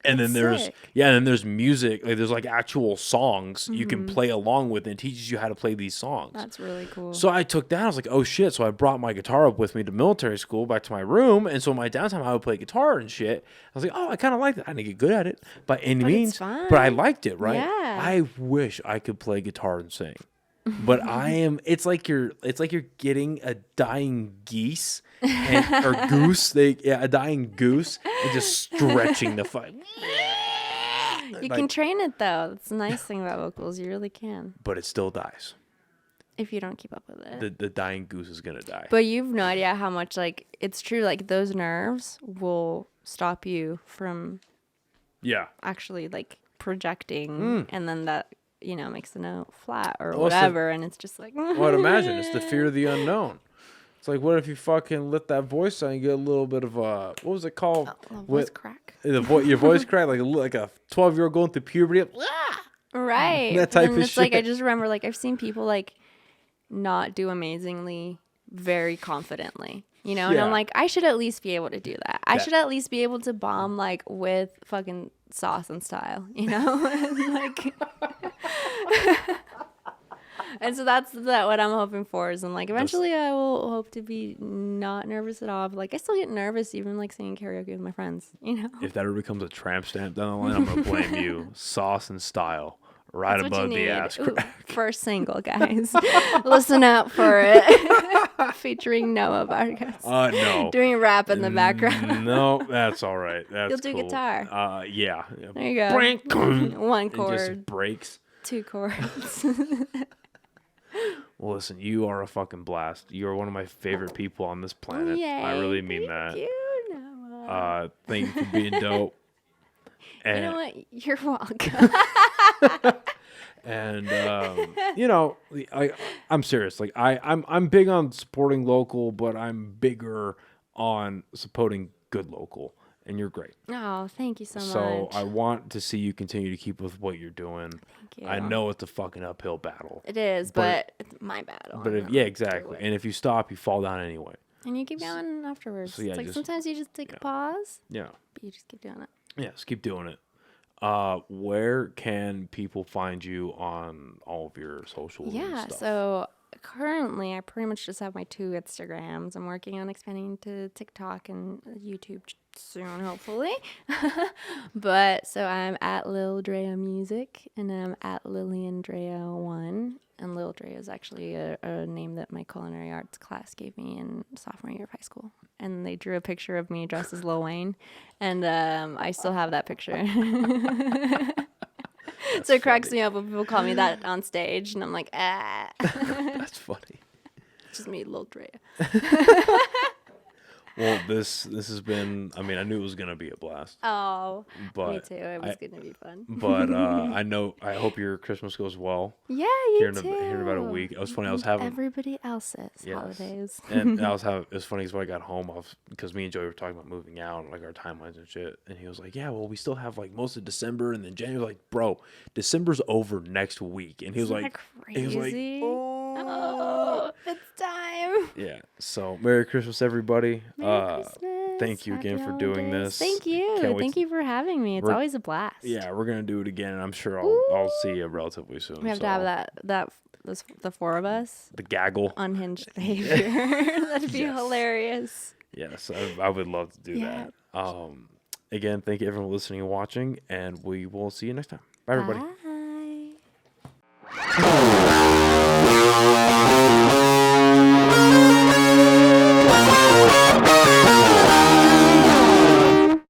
and then That's sick. there's music. Like there's like actual songs you can play along with, and it teaches you how to play these songs. That's really cool. So I took that. I was like, oh shit. So I brought my guitar up with me to military school, back to my room. And so in my downtime, I would play guitar and shit. I was like, oh, I kind of like that. I didn't get good at it by any But it's means, fun. but I liked it, right? Yeah. I wish I could play guitar and sing. But it's like you're getting a dying geese or goose. A dying goose and just stretching the fuck. You can train it though. That's the nice thing about vocals. You really can. But it still dies. If you don't keep up with it. The dying goose is gonna die. But you've no idea how much like it's true. Like those nerves will stop you from Yeah. actually like projecting, and then that makes the note flat or Well, it's the- whatever, and it's just like. Well, I'd imagine it's the fear of the unknown. It's like, what if you fucking let that voice out and get a little bit of what was it called? Voice crack. Your voice crack like a 12-year-old going through puberty. Right. That But type then of it's like I shit. just remember like I've seen people like not do amazingly very confidently. And Yeah. I'm like, I should at least be able to do that. I should at least be able to bomb like with fucking sauce and style, And, like and so that's what I'm hoping for is, and like eventually I will hope to be not nervous at all. But like I still get nervous even like singing karaoke with my friends, If that ever becomes a tramp stamp down the line, I'm gonna blame you. Sauce and style, right That's what above you the need. ass Ooh, crack. first single, guys. Listen out for it. Featuring Noah Vargas. No. Doing rap in the background. No, that's all right. That's You'll do cool. guitar. Yeah. There you go. Brink. One It chord, just breaks. 2 chords. Well, listen, you are a fucking blast. You are one of my favorite people on this planet. Yay, I really mean that. Thank you, Noah. Thank you for being dope. And, You know what? You're welcome. and you know, I'm serious. Like I'm big on supporting local, but I'm bigger on supporting good local. And you're great. Oh, thank you so much. So I want to see you continue to keep with what you're doing. Thank you. I know it's a fucking uphill battle. It is, but it's my battle. But yeah, exactly. And if you stop, you fall down anyway. And you keep going afterwards. So, yeah, it's like just- sometimes you just take a pause, Yeah. but you just keep doing it. Yeah, just keep doing it. Where can people find you on all of your social Yeah, stuff? so currently I pretty much just have my 2 Instagrams. I'm working on expanding to TikTok and YouTube soon, hopefully. But so I'm at Lil Drea Music, and then I'm at Lilian Drea 1. And Lil Drea is actually a name that my culinary arts class gave me in sophomore year of high school. And they drew a picture of me dressed as Lil Wayne, and I still have that picture. So it cracks me up when people call me that on stage, and I'm like, ah. That's funny. It's just me, Lil Drea. Well, this has been. I mean, I knew it was gonna be a blast. Oh, but me too. It was going to be fun. But I hope your Christmas goes well. Yeah, you Here too. in about a week. It was funny. I was And having everybody else's Yes. holidays. And I was having. It was funny because when I got home, because me and Joey were talking about moving out, and, like our timelines and shit. And he was like, "Yeah, well, we still have like most of December, and then January." Like, bro, December's over next week, and he was Isn't like, that crazy? he was like, Oh, it's time. yeah. So, Merry Christmas, everybody. Merry Christmas. Thank you again Happy for doing holidays. this. Thank you. Can't wait Thank you for having me. It's We're- always a blast. Yeah, we're gonna do it again, and I'm sure I'll see you relatively soon. We have to have the 4 of us. The gaggle. Unhinged behavior. That'd be Yes. hilarious. Yes, I would love to do Yeah. that. Again, thank you everyone for listening and watching, and we will see you next time. Bye, everybody. Bye.